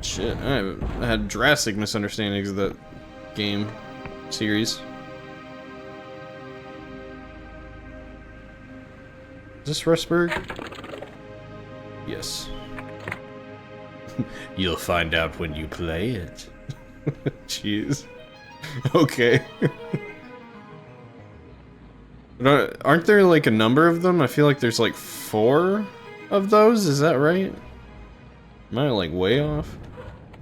Shit, I had drastic misunderstandings of that game series. Is this Rustburg? Yes. You'll find out when you play it. Jeez. Okay. Aren't there like a number of them? I feel like there's like 4 of those, is that right? Am I like way off?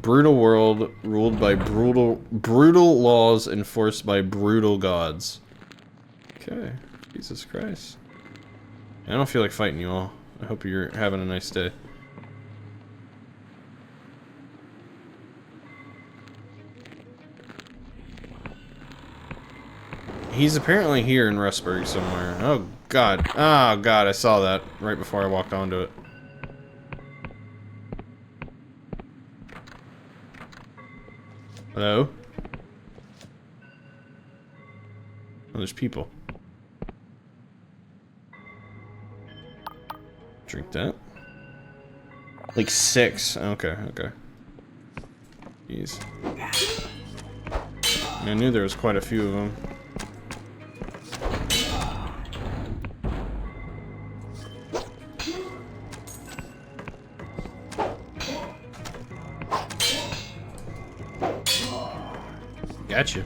Brutal world ruled by brutal laws enforced by brutal gods. Okay. Jesus Christ. I don't feel like fighting you all. I hope you're having a nice day. He's apparently here in Rustburg somewhere. Oh god. Oh god, I saw that right before I walked onto it. Hello? Oh, there's people. Drink that. Like 6. Okay, okay. Jeez. I knew there was quite a few of them. Gotcha.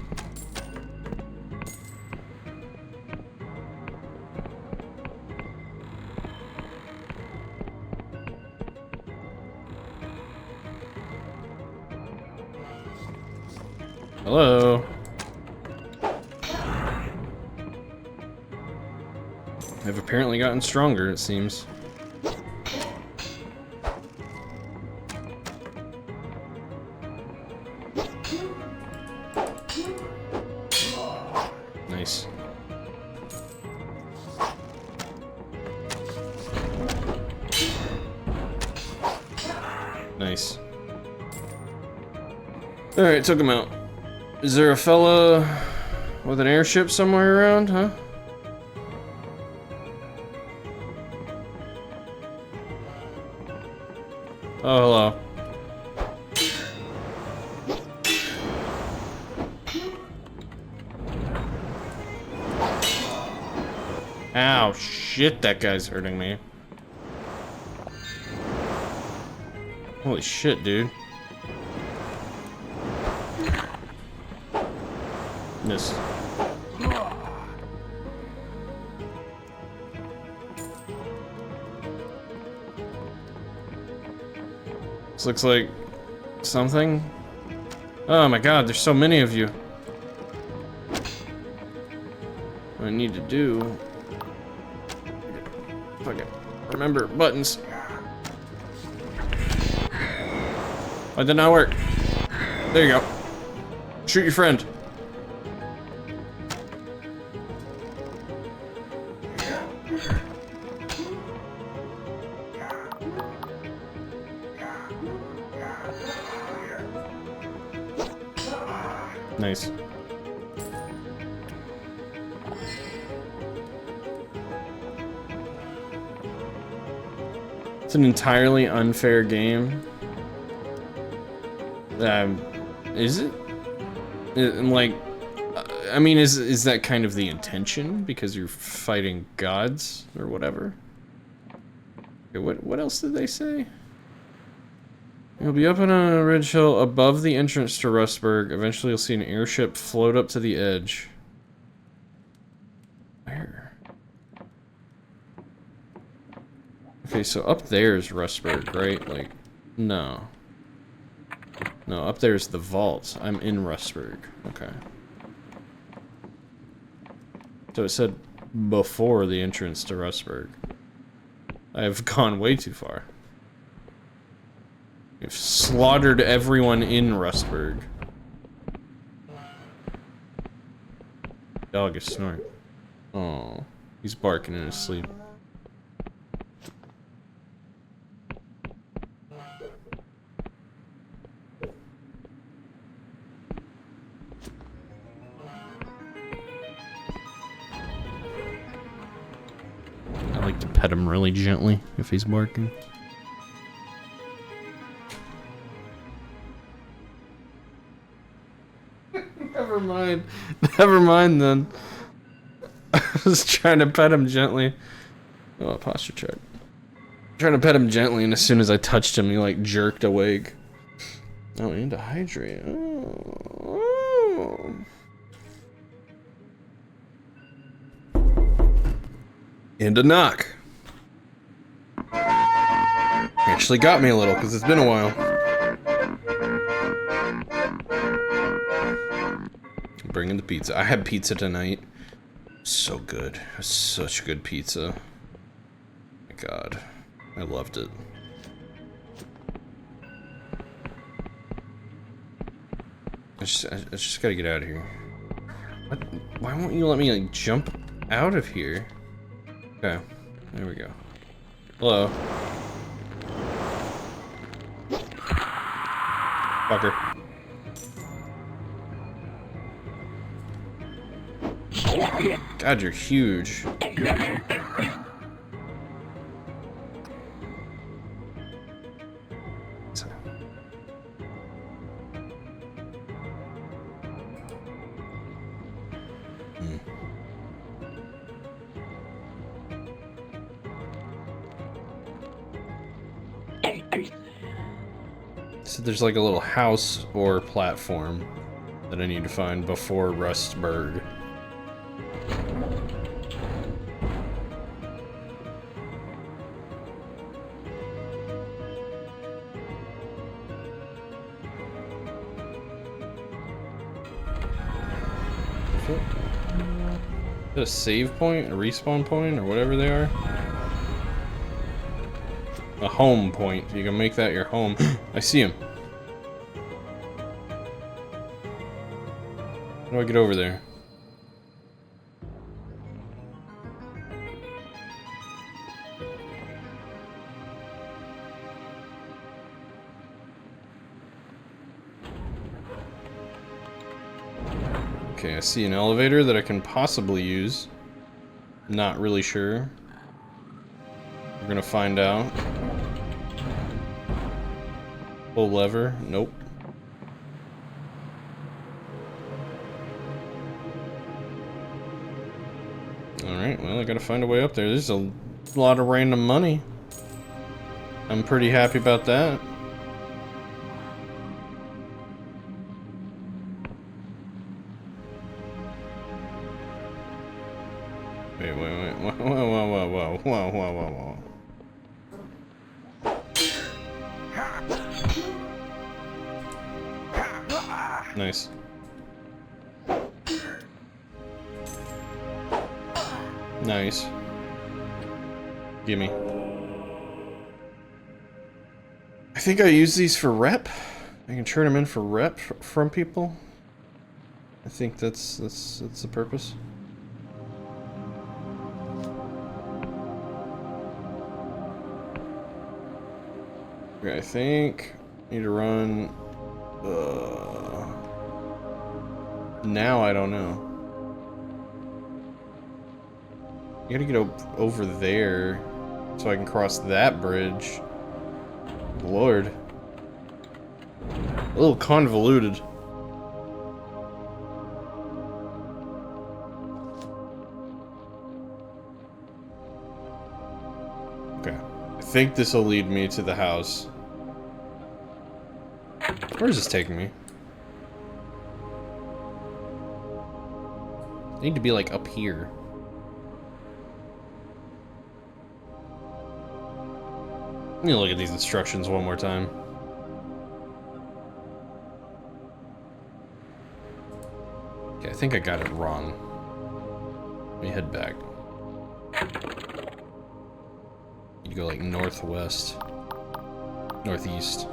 Hello. have apparently gotten stronger, it seems. Nice. Nice. Alright, took him out. Is there a fella with an airship somewhere around, huh? Oh, hello. Ow, shit, that guy's hurting me. Holy shit, dude. Miss. This looks like something. Oh my god, there's so many of you. What I need to do. Fuck it. Remember buttons. That did not work. There you go. Shoot your friend. Nice. It's an entirely unfair game. Is it? Like, I mean, is that kind of the intention? Because you're fighting gods or whatever? Okay, what else did they say? You'll be up on a ridge hill above the entrance to Rustburg. Eventually you'll see an airship float up to the edge. Where? Okay, so up there's Rustburg, right? Like, no. No, up there's the vault. I'm in Rustburg. Okay. So it said before the entrance to Rustburg. I have gone way too far. We've slaughtered everyone in Rustburg. Dog is snoring. Oh, he's barking in his sleep. I like to pet him really gently if he's barking. Never mind then. I was trying to pet him gently. Oh, posture check. Trying to pet him gently, and as soon as I touched him, he like jerked awake. Oh, and to hydrate. Oh. And a knock. Actually got me a little, because it's been a while. Bringing the pizza. I had pizza tonight. So good. Such good pizza. My god. I loved it. I just gotta get out of here. What? Why won't you let me like jump out of here? Okay. There we go. Hello. Fucker. God, you're huge. So there's like a little house or platform that I need to find before Rustburg. Is that a save point, a respawn point, or whatever they are? A home point. You can make that your home. I see him. How do I get over there? Okay, I see an elevator that I can possibly use. Not really sure. We're gonna find out. Pull lever. Nope. Alright, well, I gotta find a way up there. There's a lot of random money. I'm pretty happy about that. Wait. Whoa. Nice. Nice. Gimme. I think I use these for rep. I can turn them in for rep from people. I think that's the purpose. Okay, I think I need to run. Now I don't know. You gotta get over there so I can cross that bridge. Lord. A little convoluted. Okay. I think this will lead me to the house. Where is this taking me? I need to be like up here. Let me look at these instructions one more time. Okay, I think I got it wrong. Let me head back. You go like northwest, northeast.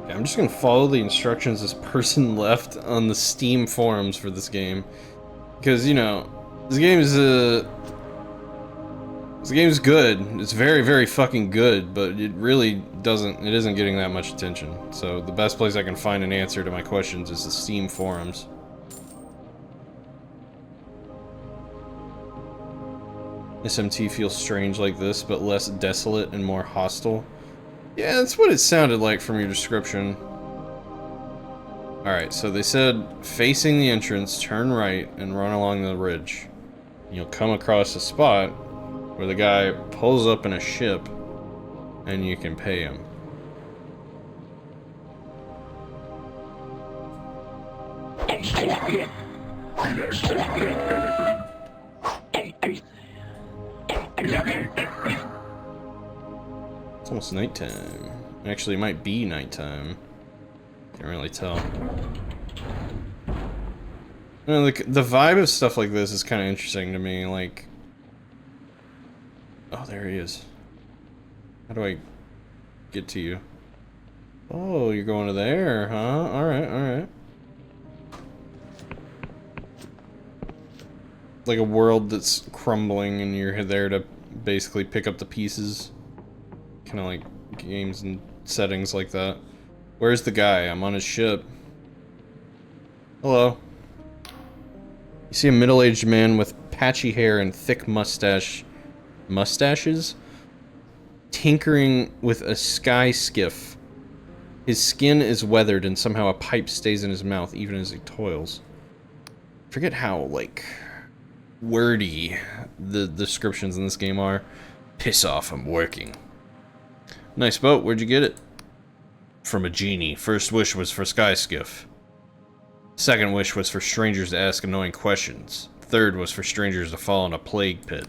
I'm just gonna follow the instructions this person left on the Steam forums for this game, because you know this game is good. It's very fucking good, but it really isn't getting that much attention. So the best place I can find an answer to my questions is the Steam forums. SMT feels strange like this, but less desolate and more hostile. Yeah, that's what it sounded like from your description. Alright, so they said, facing the entrance, turn right, and run along the ridge. You'll come across a spot where the guy pulls up in a ship, and you can pay him. It's almost nighttime. Actually, it might be nighttime. Can't really tell. You know, the vibe of stuff like this is kind of interesting to me. Like, oh, there he is. How do I get to you? Oh, you're going to there, huh? All right. Like a world that's crumbling, and you're there to basically pick up the pieces. Kind of like games and settings like that. Where's the guy? I'm on his ship. Hello. You see a middle-aged man with patchy hair and thick mustaches tinkering with a sky skiff. His skin is weathered and somehow a pipe stays in his mouth even as he toils. Forget how, like, wordy the descriptions in this game are. Piss off, I'm working. Nice boat, where'd you get it? From a genie. First wish was for sky skiff. Second wish was for strangers to ask annoying questions. third was for strangers to fall in a plague pit.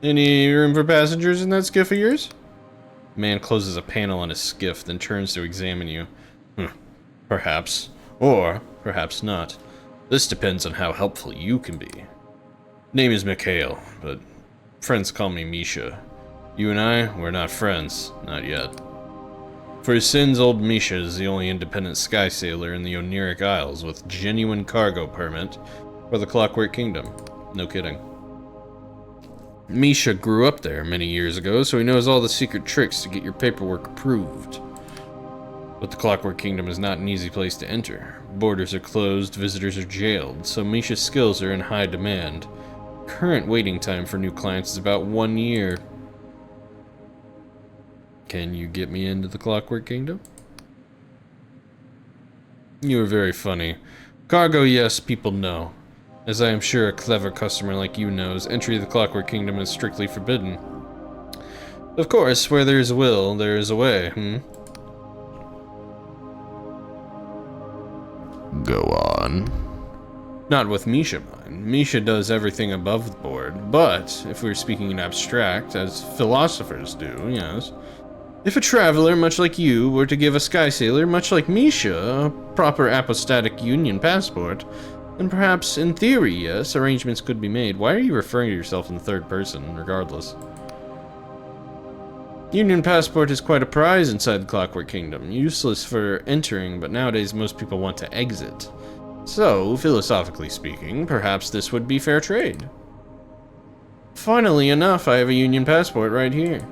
Any room for passengers in that skiff of yours? Man closes a panel on his skiff, then turns to examine you. Perhaps. Or perhaps not. This depends on how helpful you can be. Name is Mikhail, but friends call me Misha. You and I, we're not friends. Not yet. For his sins, old Misha is the only independent sky sailor in the Oniric Isles with genuine cargo permit for the Clockwork Kingdom. No kidding. Misha grew up there many years ago, so he knows all the secret tricks to get your paperwork approved. But the Clockwork Kingdom is not an easy place to enter. Borders are closed, visitors are jailed, so Misha's skills are in high demand. Current waiting time for new clients is about 1 year. Can you get me into the Clockwork Kingdom? You are very funny. Cargo, yes, people know. As I am sure a clever customer like you knows, entry to the Clockwork Kingdom is strictly forbidden. Of course, where there is a will, there is a way, Go on. Not with Misha, mind. Misha does everything above board, but if we're speaking in abstract, as philosophers do, yes. If a traveler, much like you, were to give a sky sailor, much like Misha, a proper apostatic union passport, then perhaps, in theory, yes, arrangements could be made. Why are you referring to yourself in the third person, regardless? Union passport is quite a prize inside the Clockwork Kingdom. Useless for entering, but nowadays most people want to exit. So, philosophically speaking, perhaps this would be fair trade. Funnily enough, I have a Union passport right here.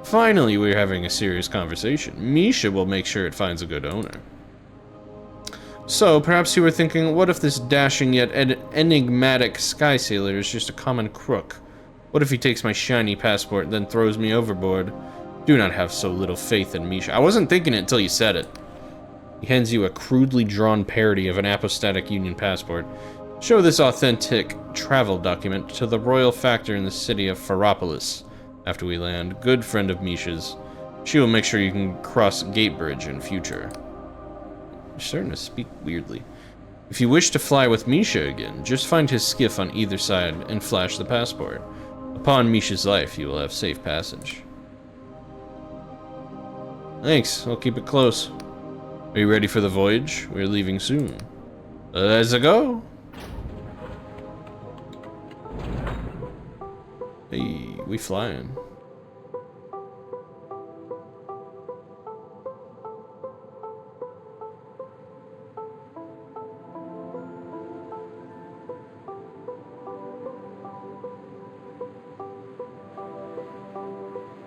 Finally, we're having a serious conversation. Misha will make sure it finds a good owner. So, perhaps you were thinking, what if this dashing yet enigmatic sky sailor is just a common crook? What if he takes my shiny passport and then throws me overboard? Do not have so little faith in Misha. I wasn't thinking it until you said it. He hands you a crudely drawn parody of an apostatic Union passport. Show this authentic travel document to the royal factor in the city of Pharopolis after we land. Good friend of Misha's. She will make sure you can cross Gate Bridge in future. You're starting to speak weirdly. If you wish to fly with Misha again, just find his skiff on either side and flash the passport. Upon Misha's life, you will have safe passage. Thanks, I'll keep it close. Are you ready for the voyage? We're leaving soon. Let's go! Hey, we flying.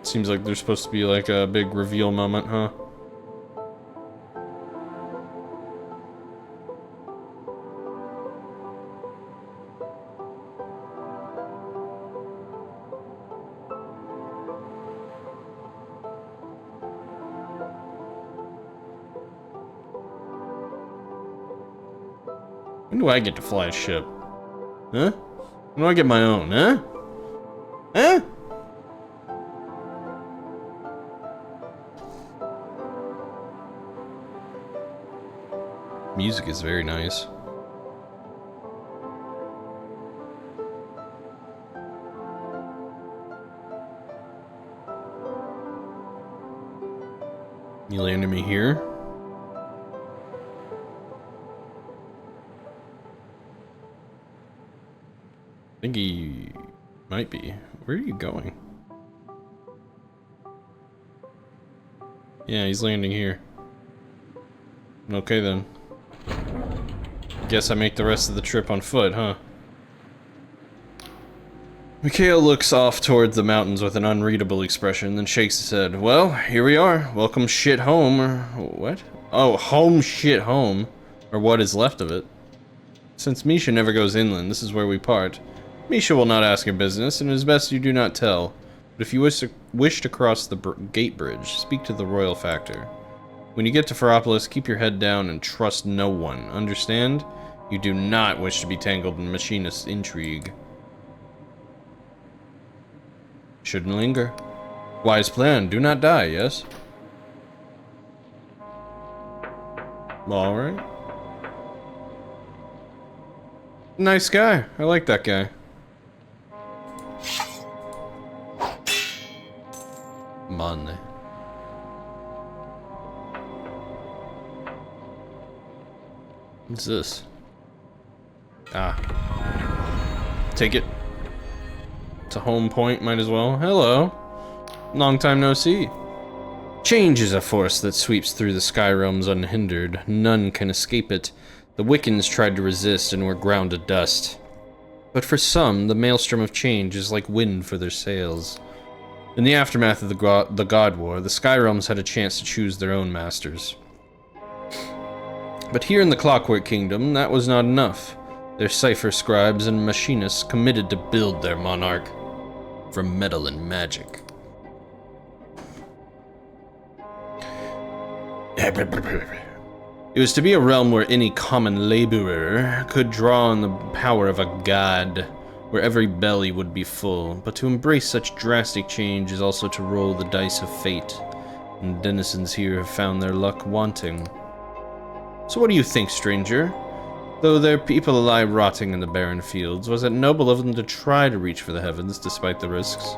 Seems like there's supposed to be like a big reveal moment, huh? When do I get to fly a ship? Huh? When do I get my own, huh? Huh? Music is very nice. You landed me here? I think he might be. Where are you going? Yeah, he's landing here. Okay then. Guess I make the rest of the trip on foot, huh? Mikhail looks off towards the mountains with an unreadable expression, then shakes his head. Well, here we are. Welcome shit home, or what? Oh, home shit home. Or what is left of it. Since Misha never goes inland, this is where we part. Misha will not ask your business, and it is best you do not tell. But if you wish to cross the gate bridge, speak to the royal factor. When you get to Pharopolis, keep your head down and trust no one. Understand? You do not wish to be tangled in machinist intrigue. Shouldn't linger. Wise plan. Do not die, yes? Alright. Nice guy. I like that guy. Money. What's this? Ah. Take it. It's a home point, might as well. Hello. Long time no see. Change is a force that sweeps through the sky realms unhindered. None can escape it. The Wiccans tried to resist and were ground to dust. But for some, the maelstrom of change is like wind for their sails. In the aftermath of the God War, the Sky Realms had a chance to choose their own masters. But here in the Clockwork Kingdom, that was not enough. Their cipher scribes and machinists committed to build their monarch from metal and magic. It was to be a realm where any common laborer could draw on the power of a god, where every belly would be full. But to embrace such drastic change is also to roll the dice of fate, and denizens here have found their luck wanting. So what do you think, stranger? Though their people lie rotting in the barren fields, was it noble of them to try to reach for the heavens despite the risks?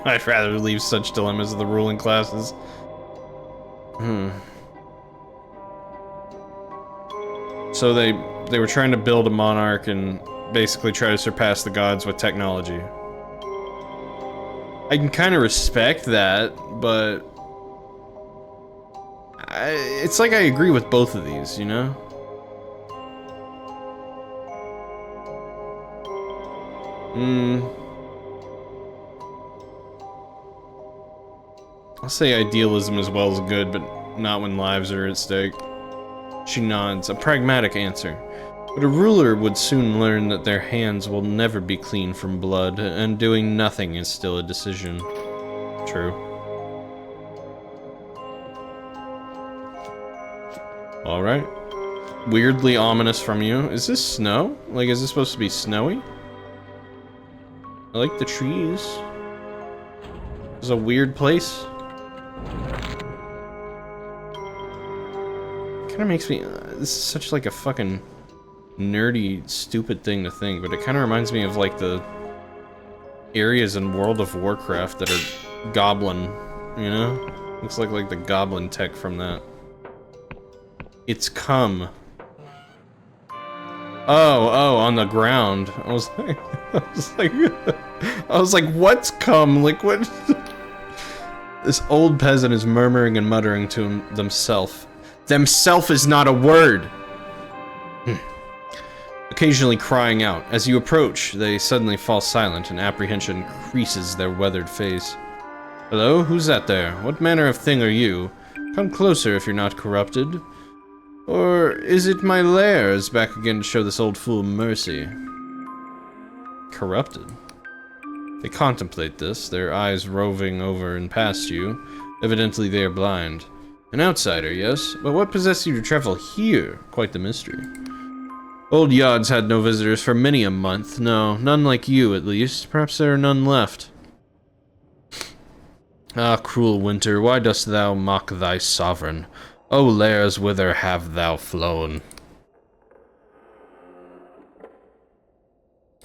I'd rather leave such dilemmas to the ruling classes. So they were trying to build a monarch and basically try to surpass the gods with technology. I can kind of respect that, but it's like I agree with both of these, you know? I'll say idealism as well as good, but not when lives are at stake. She nods, a pragmatic answer. But a ruler would soon learn that their hands will never be clean from blood, and doing nothing is still a decision. True. Alright. Weirdly ominous from you. Is this snow? Like, is this supposed to be snowy? I like the trees. It's a weird place. Kinda makes me... this is such like a fucking nerdy, stupid thing to think, but it kinda reminds me of like the areas in World of Warcraft that are goblin, you know? Looks like the goblin tech from that. It's cum. Oh, on the ground. I was like, what's cum? Like, what? This old peasant is murmuring and muttering to themself. Themself is not a word! Occasionally crying out. As you approach, they suddenly fall silent, and apprehension creases their weathered face. Hello? Who's that there? What manner of thing are you? Come closer if you're not corrupted. Or is it my lairs back again to show this old fool mercy? Corrupted? They contemplate this, their eyes roving over and past you. Evidently they are blind. An outsider, yes, but what possessed you to travel here? Quite the mystery. Old Yod's had no visitors for many a month. No, none like you, at least. Perhaps there are none left. Ah, cruel winter, why dost thou mock thy sovereign? O lairs, whither have thou flown?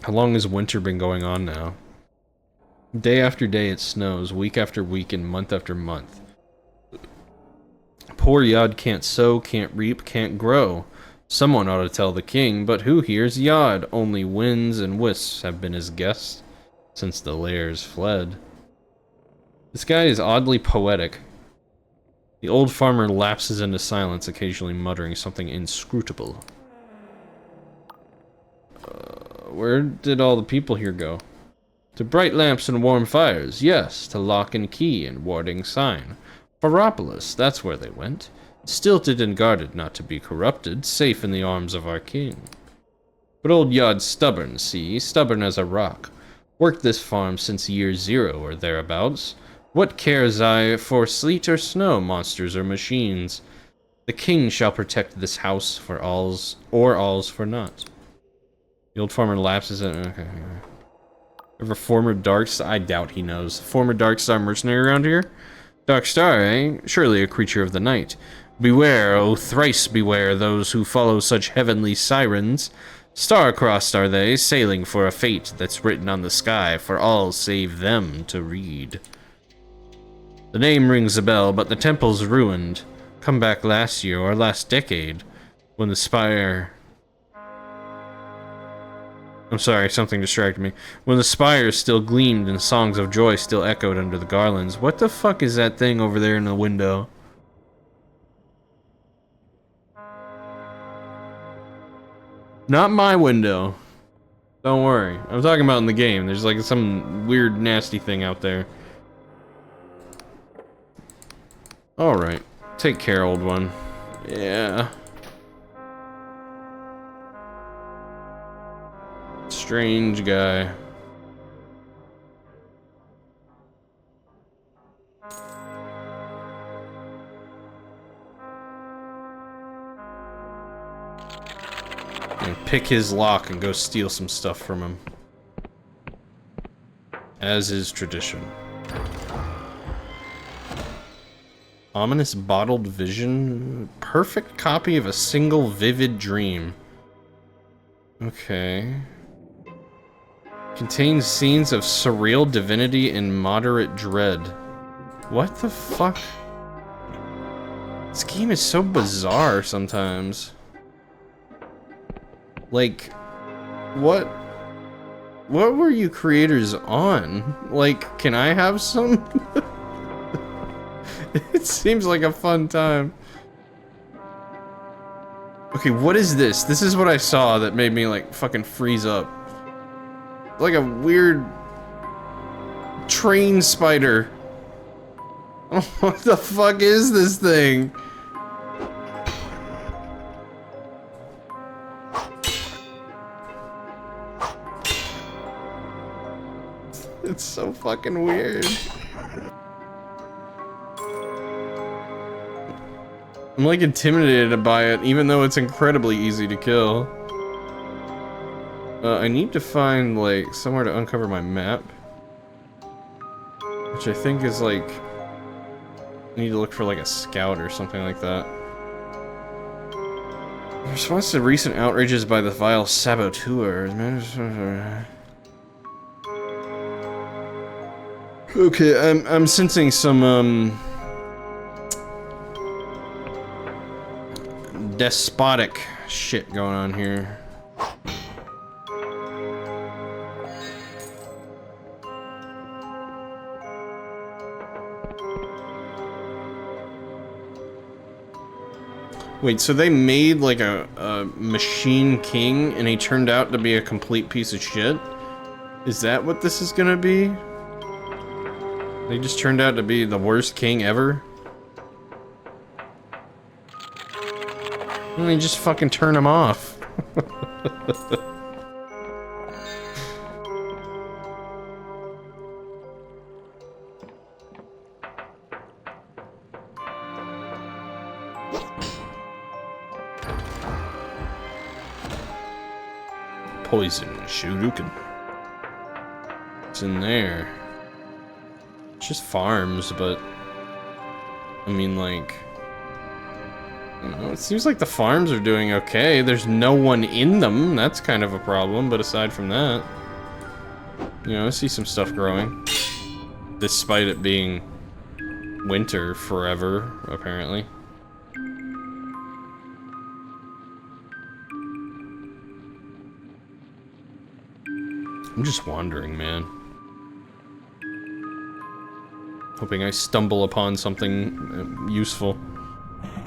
How long has winter been going on now? Day after day it snows, week after week, and month after month. Poor Yod can't sow, can't reap, can't grow. Someone ought to tell the king, but who hears Yod? Only winds and wisps have been his guests since the lairs fled. This guy is oddly poetic. The old farmer lapses into silence, occasionally muttering something inscrutable. Where did all the people here go? To bright lamps and warm fires, yes, to lock and key and warding sign. Pharopolis, that's where they went. Stilted and guarded not to be corrupted, safe in the arms of our king. But old Yod's stubborn, see, stubborn as a rock. Worked this farm since year 0 or thereabouts. What cares I for sleet or snow, monsters or machines? The king shall protect this house for alls, or alls for naught. The old farmer lapses in. Okay. Ever former Darkstar? I doubt he knows. Former Darkstar mercenary around here? Darkstar, eh? Surely a creature of the night. Beware, oh thrice beware, those who follow such heavenly sirens. Star-crossed are they, sailing for a fate that's written on the sky for all save them to read. The name rings a bell, but the temple's ruined. Come back last year or last decade, when the spire... I'm sorry, something distracted me. When the spires still gleamed and songs of joy still echoed under the garlands. What the fuck is that thing over there in the window? Not my window. Don't worry. I'm talking about in the game. There's like some weird nasty thing out there. Alright. Take care, old one. Yeah. Strange guy. And pick his lock and go steal some stuff from him. As is tradition. Ominous bottled vision. Perfect copy of a single vivid dream. Okay. Contains scenes of surreal divinity and moderate dread. What the fuck? This game is so bizarre sometimes. Like, what were you creators on? Like, can I have some? It seems like a fun time. Okay, what is this? This is what I saw that made me like fucking freeze up. Like a weird train spider. What the fuck is this thing? It's so fucking weird. I'm like intimidated by it, even though it's incredibly easy to kill. I need to find like somewhere to uncover my map, which I think is like I need to look for like a scout or something like that. In response to recent outrages by the vile saboteurs, man. Okay, I'm sensing some despotic shit going on here. Wait, so they made like a machine king and he turned out to be a complete piece of shit? Is that what this is gonna be? They just turned out to be the worst king ever? Why don't they just fucking turn him off? Poison Shuriken. It's in there. It's just farms, but I mean, like, you know, it seems like the farms are doing okay. There's no one in them. That's kind of a problem, but aside from that, you know, I see some stuff growing. Despite it being winter forever, apparently. I'm just wandering, man. Hoping I stumble upon something useful.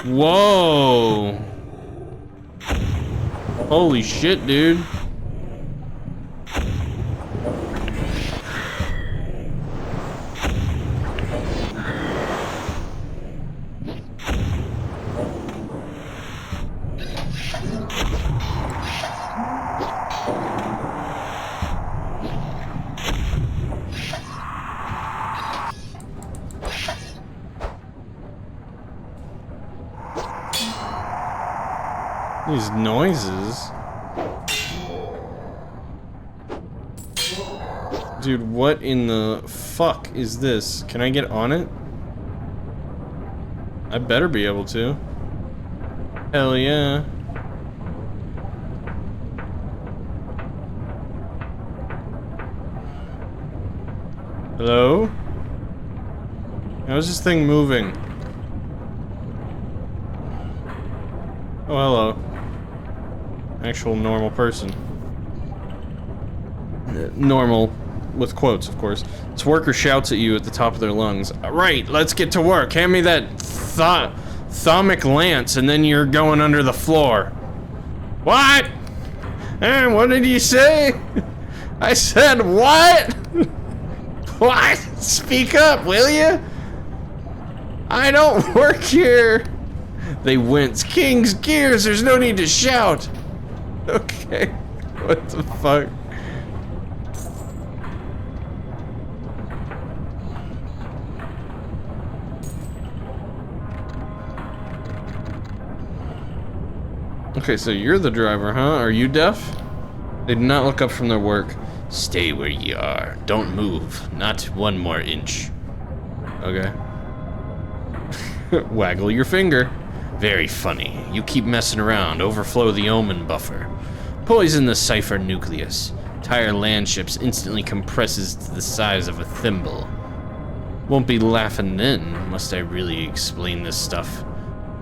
Whoa! Holy shit, dude. These noises. Dude, what in the fuck is this? Can I get on it? I better be able to. Hell yeah. Hello? How's this thing moving? Oh, hello. Actual normal person. Normal, with quotes, of course. This worker shouts at you at the top of their lungs. Right, let's get to work. Hand me that thermic lance, and then you're going under the floor. What? And what did you say? I said what? What? Speak up, will you? I don't work here. They wince. King's gears, there's no need to shout. Okay. What the fuck? Okay, so you're the driver, huh? Are you deaf? They did not look up from their work. Stay where you are. Don't move. Not one more inch. Okay. Waggle your finger. Very funny. You keep messing around. Overflow the omen buffer. Poison the cipher nucleus. Entire land ships instantly compresses to the size of a thimble. Won't be laughing then. Must I really explain this stuff?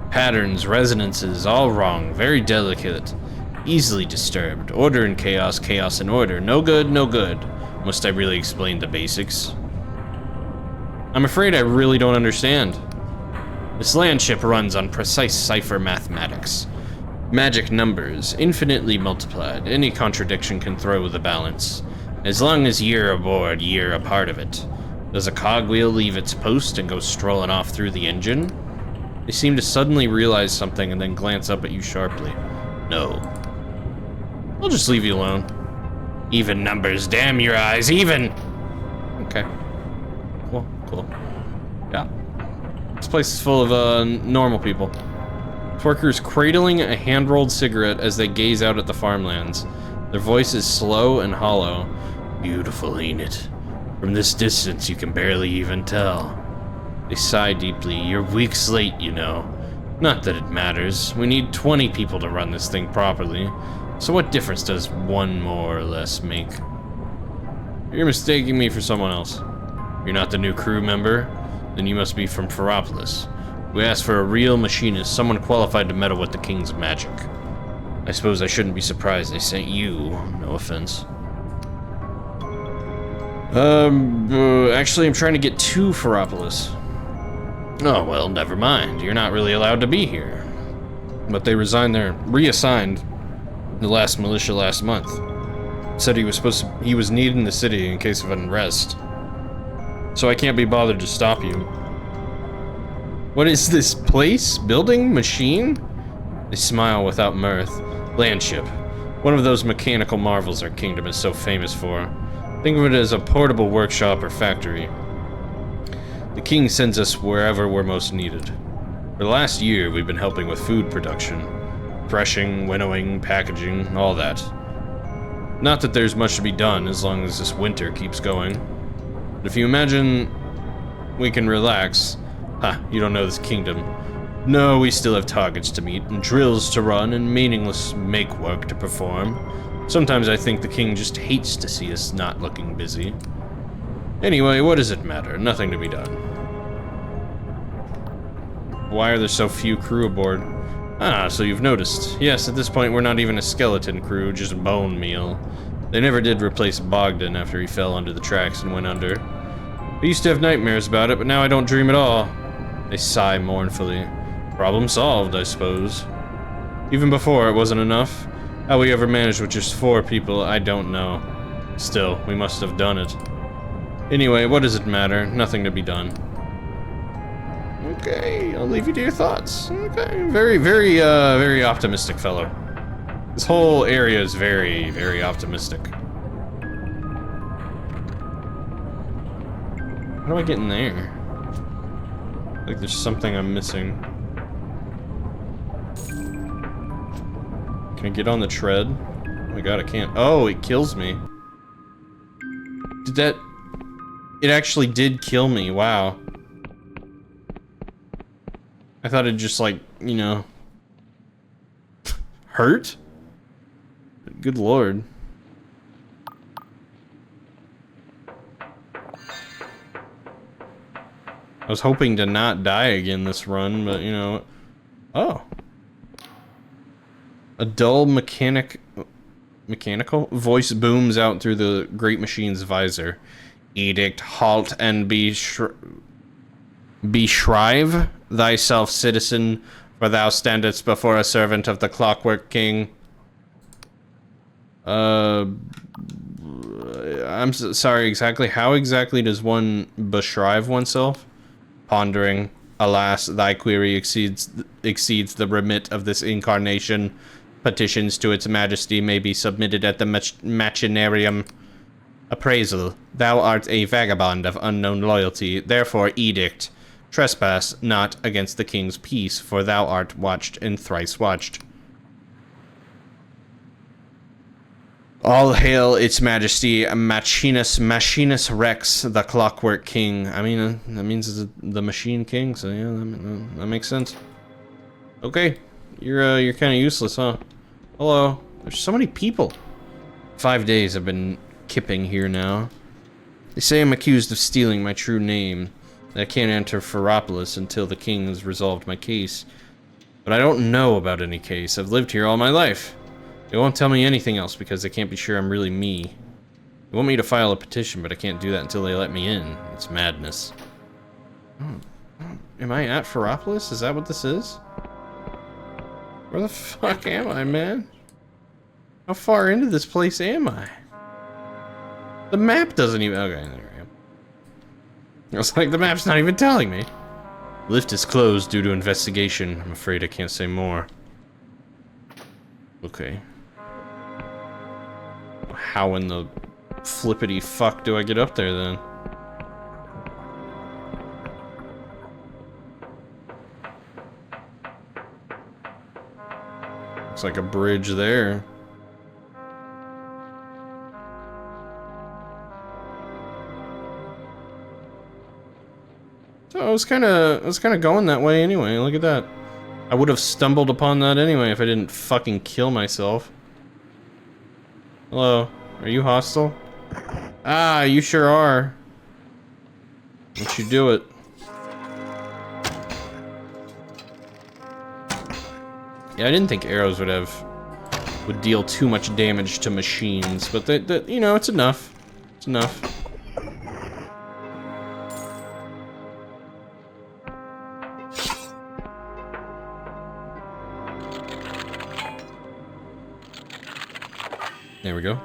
Patterns, resonances, all wrong. Very delicate. Easily disturbed. Order and chaos, chaos and order. No good, no good. Must I really explain the basics? I'm afraid I really don't understand. This land ship runs on precise cipher mathematics. Magic numbers, infinitely multiplied. Any contradiction can throw the balance. As long as you're aboard, you're a part of it. Does a cogwheel leave its post and go strolling off through the engine? They seem to suddenly realize something and then glance up at you sharply. No. I'll just leave you alone. Even numbers, damn your eyes, even! Okay. Cool, cool. Yeah. This place is full of, normal people. Workers cradling a hand-rolled cigarette as they gaze out at the farmlands. Their voice is slow and hollow. Beautiful, ain't it? From this distance, you can barely even tell. They sigh deeply. You're weeks late, you know. Not that it matters. We need 20 people to run this thing properly. So what difference does one more or less make? You're mistaking me for someone else. You're not the new crew member? Then you must be from Ferropolis. We asked for a real machinist, someone qualified to meddle with the king's magic. I suppose I shouldn't be surprised they sent you. No offense. Actually, I'm trying to get to Ferropolis. Oh, well, never mind. You're not really allowed to be here. But they reassigned the last militia last month. Said he was needed in the city in case of unrest. So I can't be bothered to stop you. What is this place? Building? Machine? They smile without mirth. Landship. One of those mechanical marvels our kingdom is so famous for. Think of it as a portable workshop or factory. The king sends us wherever we're most needed. For the last year, we've been helping with food production. Threshing, winnowing, packaging, all that. Not that there's much to be done as long as this winter keeps going. But if you imagine we can relax... you don't know this kingdom. No, we still have targets to meet, and drills to run, and meaningless make work to perform. Sometimes I think the king just hates to see us not looking busy. Anyway, what does it matter? Nothing to be done. Why are there so few crew aboard? Ah, so you've noticed. Yes, at this point we're not even a skeleton crew, just bone meal. They never did replace Bogdan after he fell under the tracks and went under. I used to have nightmares about it, but now I don't dream at all. They sigh mournfully. Problem solved, I suppose. Even before, it wasn't enough. How we ever managed with just 4 people, I don't know. Still, we must have done it. Anyway, what does it matter? Nothing to be done. Okay, I'll leave you to your thoughts. Okay, very optimistic fellow. This whole area is very, very optimistic. How do I get in there? Like there's something I'm missing. Can I get on the tread? Oh my god, I can't. Oh, it kills me. Did that... It actually did kill me, wow. I thought it just like, you know, Hurt? Good lord. I was hoping to not die again this run, but you know. Oh. A dull mechanical voice booms out through the great machine's visor. Edict, halt, and beshrive thyself, citizen, for thou standest before a servant of the Clockwork King. I'm sorry, exactly. How exactly does one beshrive oneself? Pondering, alas, thy query exceeds the remit of this incarnation. Petitions to its majesty may be submitted at the machinarium. Appraisal, thou art a vagabond of unknown loyalty, therefore edict. Trespass not against the king's peace, for thou art watched and thrice watched. All hail its majesty, Machinus Rex, the Clockwork King. I mean, that means it's the Machine King, so yeah, that makes sense. Okay, you're kind of useless, huh? Hello. There's so many people. 5 days I've been kipping here now. They say I'm accused of stealing my true name. That I can't enter Ferropolis until the king has resolved my case. But I don't know about any case. I've lived here all my life. They won't tell me anything else because they can't be sure I'm really me. They want me to file a petition, but I can't do that until they let me in. It's madness. Am I at Ferropolis? Is that what this is? Where the fuck am I, man? How far into this place am I? The map doesn't even... Okay, there I am. I was like, the map's not even telling me. Lift is closed due to investigation. I'm afraid I can't say more. Okay. How in the flippity fuck do I get up there then? Looks like a bridge there. So I was kind of going that way anyway. Look at that. I would have stumbled upon that anyway if I didn't fucking kill myself. Hello, are you hostile? Ah, you sure are. Don't you do it. Yeah, I didn't think arrows would deal too much damage to machines, but that you know, it's enough. It's enough. There we go.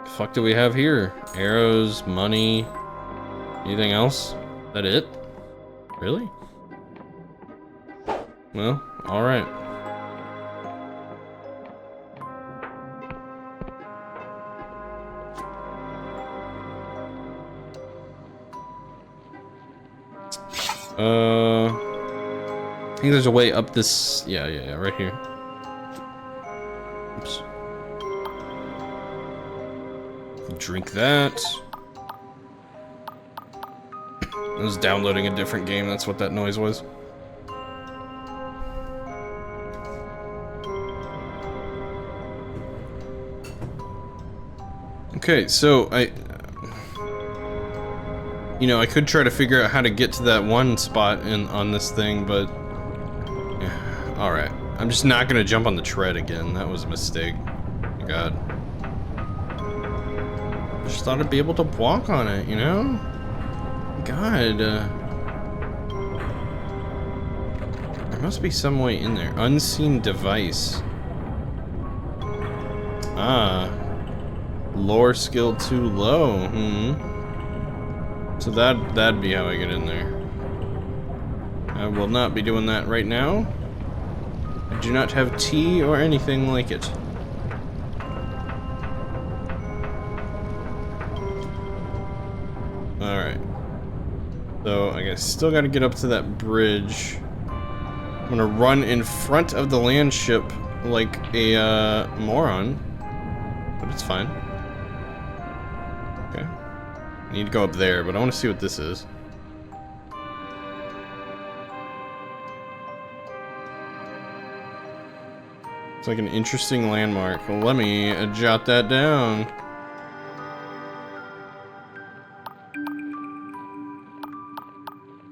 The fuck do we have here? Arrows, money, anything else? Is that it? Really? Well, alright. I think there's a way up this... Yeah, right here. Oops. Drink that. I was downloading a different game, that's what that noise was. Okay, so you know, I could try to figure out how to get to that one spot on this thing, but... Yeah, alright. I'm just not gonna jump on the tread again. That was a mistake. God. I just thought I'd be able to walk on it, you know? God, there must be some way in there. Unseen device. Ah. Lore skill too low. So that'd be how I get in there. I will not be doing that right now. I do not have tea or anything like it. Alright. So I still gotta get up to that bridge. I'm gonna run in front of the land ship like a moron. But it's fine. Okay. I need to go up there, but I want to see what this is. It's like an interesting landmark. Well, let me jot that down.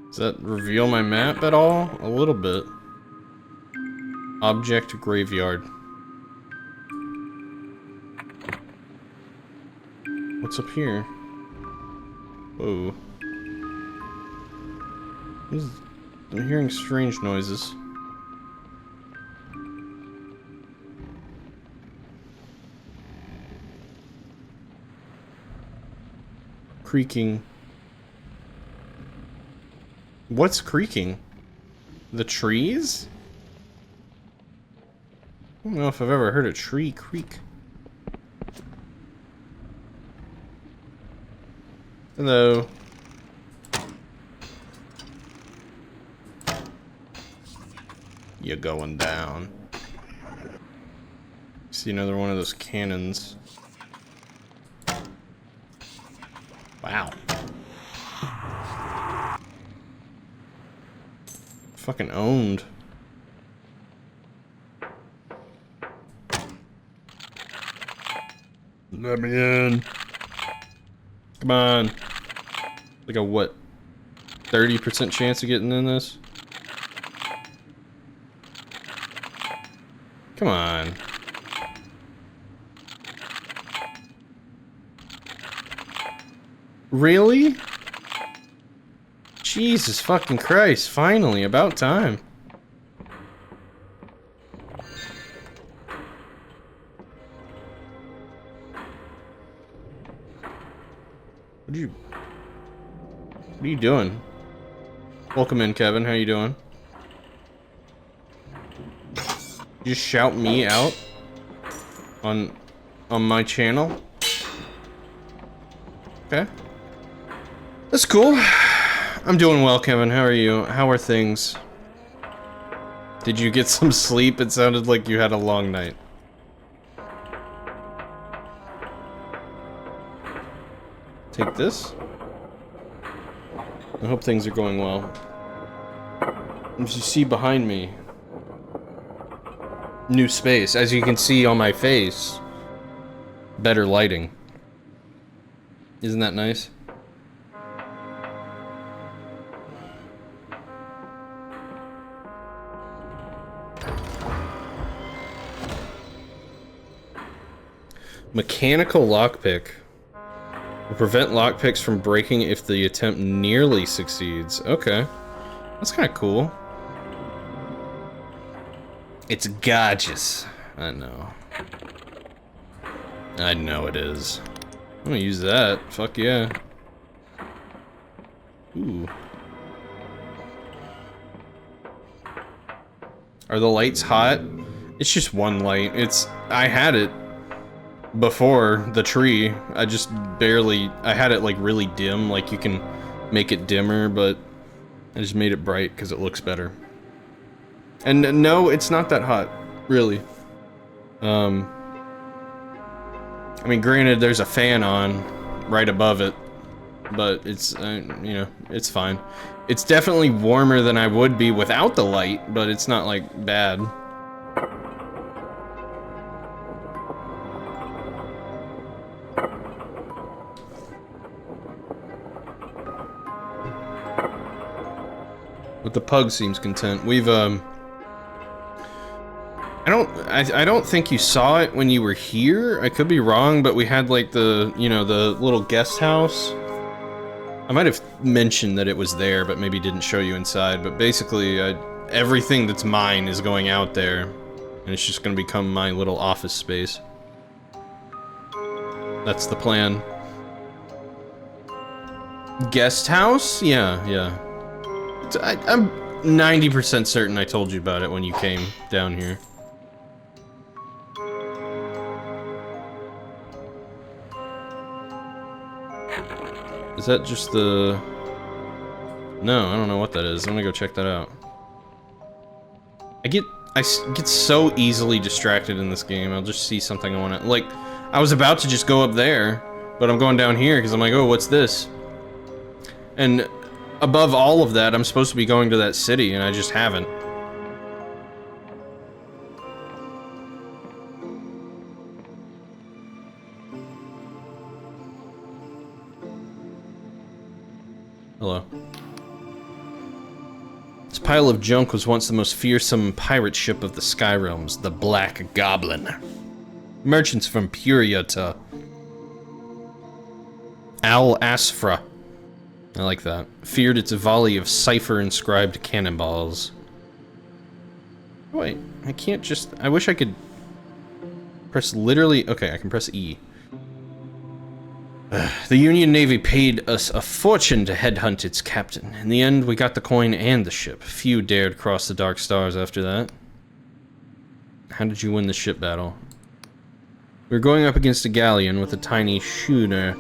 Does that reveal my map at all? A little bit. Object graveyard. What's up here? Whoa. I'm hearing strange noises. Creaking. What's creaking? The trees? I don't know if I've ever heard a tree creak. Hello. You're going down. See another one of those cannons. Wow. Fucking owned. Let me in. Come on. Like a what? 30% chance of getting in this? Come on. Really? Jesus fucking Christ, finally, about time. What are you doing? Welcome in, Kevin. How you doing? You just shout me out on my channel? Okay. That's cool. I'm doing well, Kevin. How are you? How are things? Did you get some sleep? It sounded like you had a long night. Take this. I hope things are going well. As you see behind me, new space. As you can see on my face, better lighting. Isn't that nice? Mechanical lockpick. Will prevent lockpicks from breaking if the attempt nearly succeeds. Okay. That's kind of cool. It's gorgeous. I know. I know it is. I'm gonna use that. Fuck yeah. Ooh. Are the lights hot? It's just one light. I had it before the tree. I just barely, I had it like really dim, like you can make it dimmer, but I just made it bright because it looks better. And no, it's not that hot, really. I mean, granted, there's a fan on right above it, but it's, you know, it's fine. It's definitely warmer than I would be without the light, but it's not, like, bad. But the pug seems content. We've, I don't think you saw it when you were here. I could be wrong, but we had like the, you know, the little guest house. I might have mentioned that it was there, but maybe didn't show you inside. But basically, everything that's mine is going out there, and it's just gonna become my little office space. That's the plan. Guest house? Yeah, yeah. I'm 90% certain I told you about it when you came down here. Is that just the... No, I don't know what that is. I'm gonna go check that out. I get so easily distracted in this game. I'll just see something I wanna... Like, I was about to just go up there, but I'm going down here because I'm like, oh, what's this? And above all of that, I'm supposed to be going to that city, and I just haven't. Hello. This pile of junk was once the most fearsome pirate ship of the Sky Realms, the Black Goblin. Merchants from Puria to Al Asfra, I like that, feared its volley of cipher-inscribed cannonballs. Wait, I can't just... I wish I could press literally... Okay, I can press E. The Union Navy paid us a fortune to headhunt its captain. In the end, we got the coin and the ship. Few dared cross the dark stars after that. How did you win the ship battle? We were going up against a galleon with a tiny schooner.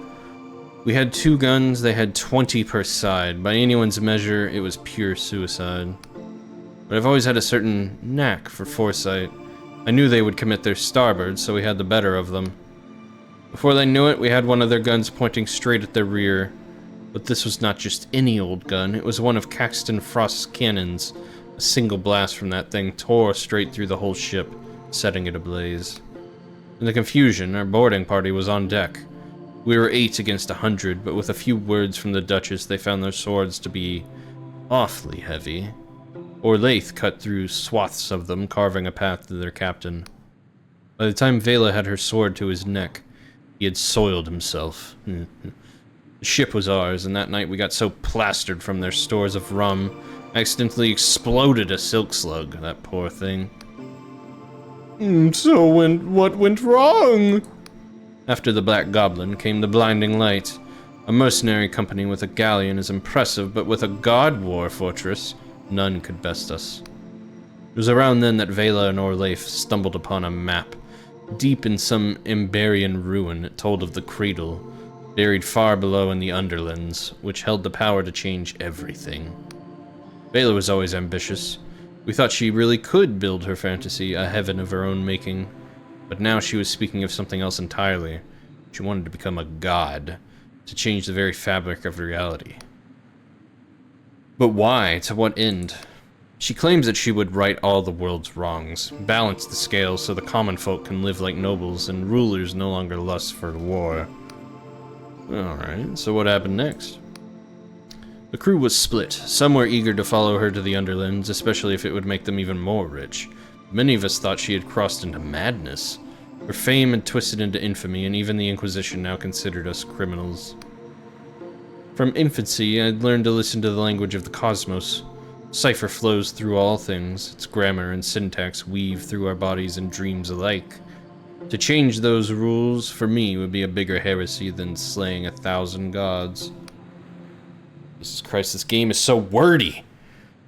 We had 2 guns, they had 20 per side. By anyone's measure, it was pure suicide. But I've always had a certain knack for foresight. I knew they would commit their starboard, so we had the better of them. Before they knew it, we had one of their guns pointing straight at their rear. But this was not just any old gun, it was one of Caxton Frost's cannons. A single blast from that thing tore straight through the whole ship, setting it ablaze. In the confusion, our boarding party was on deck. We were 8 against 100, but with a few words from the Duchess, they found their swords to be awfully heavy. Orlaith cut through swaths of them, carving a path to their captain. By the time Vela had her sword to his neck, he had soiled himself. The ship was ours, and that night we got so plastered from their stores of rum, I accidentally exploded a silk slug, that poor thing. So what went wrong? After the Black Goblin came the Blinding Light. A mercenary company with a galleon is impressive, but with a god war fortress, none could best us. It was around then that Vela and Orlaith stumbled upon a map. Deep in some Emberian ruin, it told of the Cradle, buried far below in the Underlands, which held the power to change everything. Vela was always ambitious. We thought she really could build her fantasy, a heaven of her own making. But now she was speaking of something else entirely. She wanted to become a god, to change the very fabric of reality. But why? To what end? She claims that she would right all the world's wrongs, balance the scales so the common folk can live like nobles and rulers no longer lust for war. Alright, so what happened next? The crew was split. Some were eager to follow her to the Underlands, especially if it would make them even more rich. Many of us thought she had crossed into madness. Her fame had twisted into infamy, and even the Inquisition now considered us criminals. From infancy, I'd learned to listen to the language of the cosmos. Cipher flows through all things. Its grammar and syntax weave through our bodies and dreams alike. To change those rules, for me, would be a bigger heresy than slaying 1,000 gods. Jesus Christ, this game is so wordy!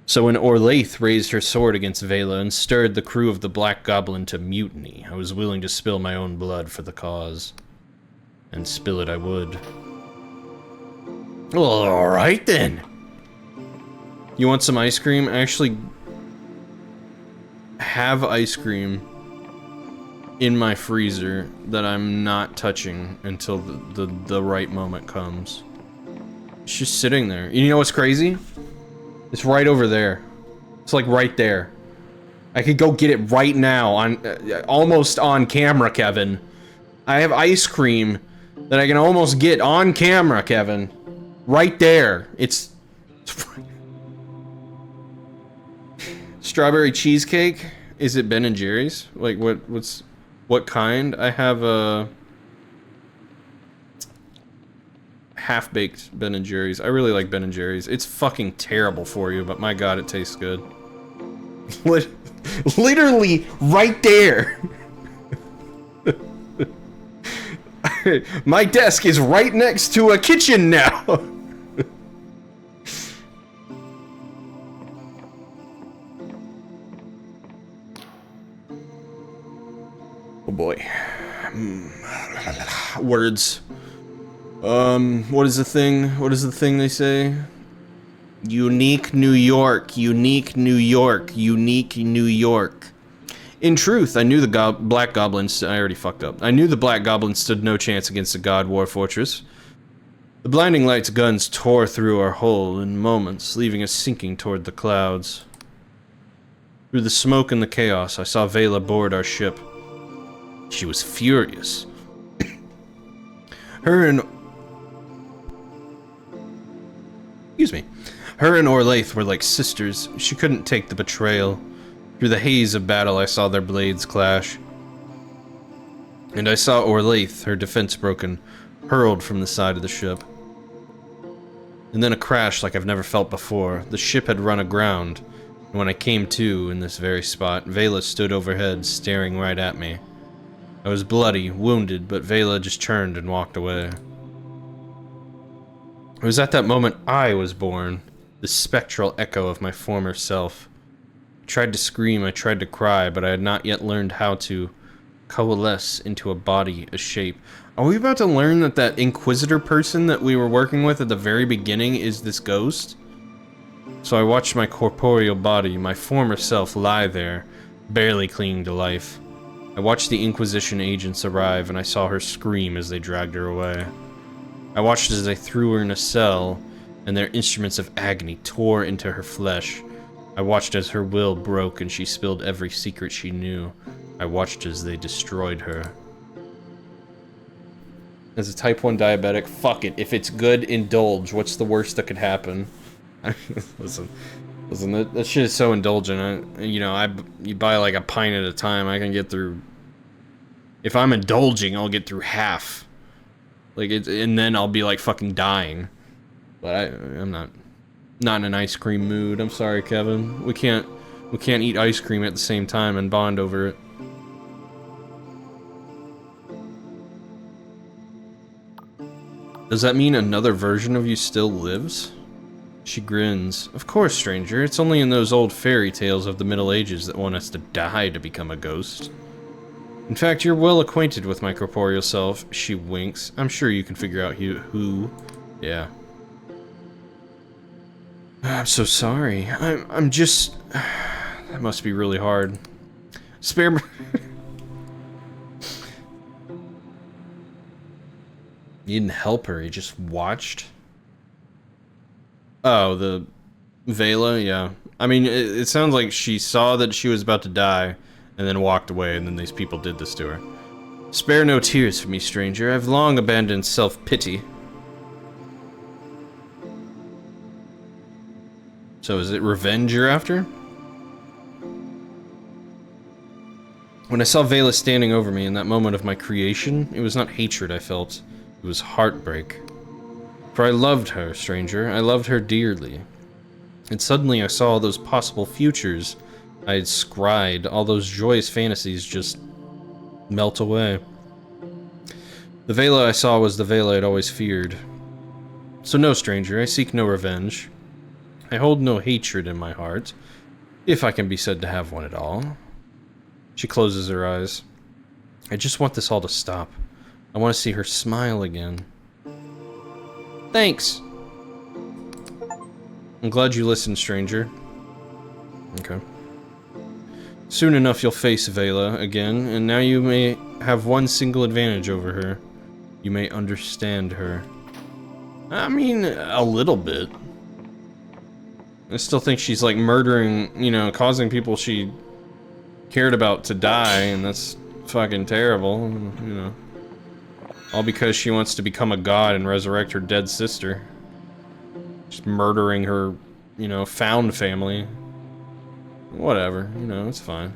So when Orlaith raised her sword against Vela and stirred the crew of the Black Goblin to mutiny, I was willing to spill my own blood for the cause. And spill it I would. Well, alright then! You want some ice cream? I actually have ice cream in my freezer that I'm not touching until the right moment comes. It's just sitting there. You know what's crazy? It's right over there. It's like right there. I could go get it right now on almost on camera, Kevin. I have ice cream that I can almost get on camera, Kevin. Right there. It's strawberry cheesecake. Is it Ben and Jerry's? Like what kind? I have a half-baked Ben and Jerry's. I really like Ben and Jerry's. It's fucking terrible for you, but my god, it tastes good. Literally right there. My desk is right next to a kitchen now. Oh boy. Words. What is the thing? What is the thing they say? Unique New York, unique New York, unique New York. In truth, I knew the Black Goblins. I already fucked up. I knew the Black Goblins stood no chance against the God War Fortress. The Blinding Light's guns tore through our hull in moments, leaving us sinking toward the clouds. Through the smoke and the chaos, I saw Vela board our ship. She was furious. Excuse me. Her and Orlaith were like sisters. She couldn't take the betrayal. Through the haze of battle, I saw their blades clash. And I saw Orlaith, her defense broken, hurled from the side of the ship. And then a crash like I've never felt before. The ship had run aground, and when I came to, in this very spot, Vela stood overhead, staring right at me. I was bloody, wounded, but Vela just turned and walked away. It was at that moment I was born, the spectral echo of my former self. I tried to scream, I tried to cry, but I had not yet learned how to coalesce into a body, a shape. Are we about to learn that that Inquisitor person that we were working with at the very beginning is this ghost? So I watched my corporeal body, my former self, lie there, barely clinging to life. I watched the Inquisition agents arrive, and I saw her scream as they dragged her away. I watched as they threw her in a cell, and their instruments of agony tore into her flesh. I watched as her will broke and she spilled every secret she knew. I watched as they destroyed her. As a type 1 diabetic, fuck it. If it's good, indulge. What's the worst that could happen? Listen, that shit is so indulgent. You buy like a pint at a time. I can get through. If I'm indulging, I'll get through half. And then I'll be like fucking dying. But I'm not in an ice cream mood. I'm sorry, Kevin. We can't eat ice cream at the same time and bond over it. Does that mean another version of you still lives? She grins. Of course, stranger. It's only in those old fairy tales of the Middle Ages that one has to die to become a ghost. In fact, you're well acquainted with my corporeal self. She winks. I'm sure you can figure out who. Yeah. I'm so sorry. I'm just... That must be really hard. Spare me... You didn't help her, you just watched? Oh, the... Vela? Yeah. I mean, it sounds like she saw that she was about to die, and then walked away, and then these people did this to her. Spare no tears for me, stranger. I've long abandoned self-pity. So is it revenge you're after? When I saw Vela standing over me in that moment of my creation, it was not hatred I felt. It was heartbreak. For I loved her, stranger. I loved her dearly. And suddenly I saw all those possible futures I had scried, all those joyous fantasies just melt away. The Vela I saw was the Vela I'd always feared. So no, stranger, I seek no revenge. I hold no hatred in my heart, if I can be said to have one at all. She closes her eyes. I just want this all to stop. I want to see her smile again. Thanks! I'm glad you listened, stranger. Okay. Soon enough you'll face Vela again, and now you may have one single advantage over her. You may understand her. I mean, a little bit. I still think she's like murdering, causing people she cared about to die, and that's fucking terrible, All because she wants to become a god and resurrect her dead sister. Just murdering her, found family. Whatever, it's fine.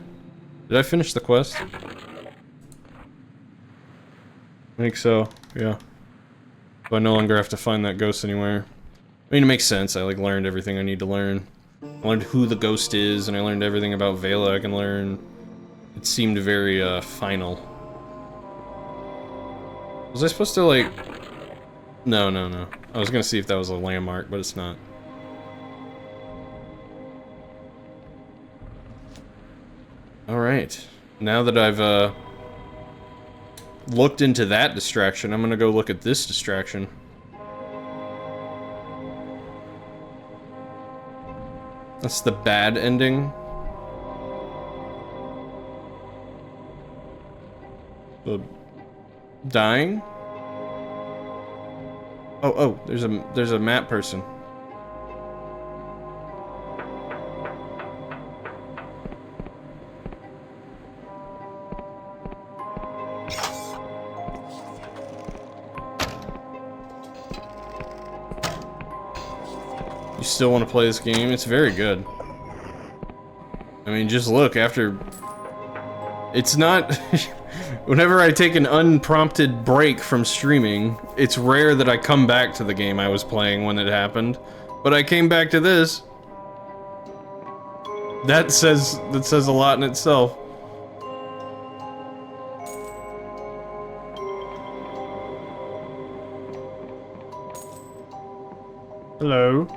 Did I finish the quest? I think so, yeah. So I no longer have to find that ghost anywhere. I mean, it makes sense. I, learned everything I need to learn. I learned who the ghost is, and I learned everything about Vela I can learn. It seemed very, final. Was I supposed to, No. I was gonna see if that was a landmark, but it's not. Alright. Now that I've, looked into that distraction, I'm gonna go look at this distraction. That's the bad ending. The dying? Oh, there's a map person. still want to play this game? It's very good. I mean, just look, after... It's not... Whenever I take an unprompted break from streaming, it's rare that I come back to the game I was playing when it happened. But I came back to this. That says a lot in itself. Hello.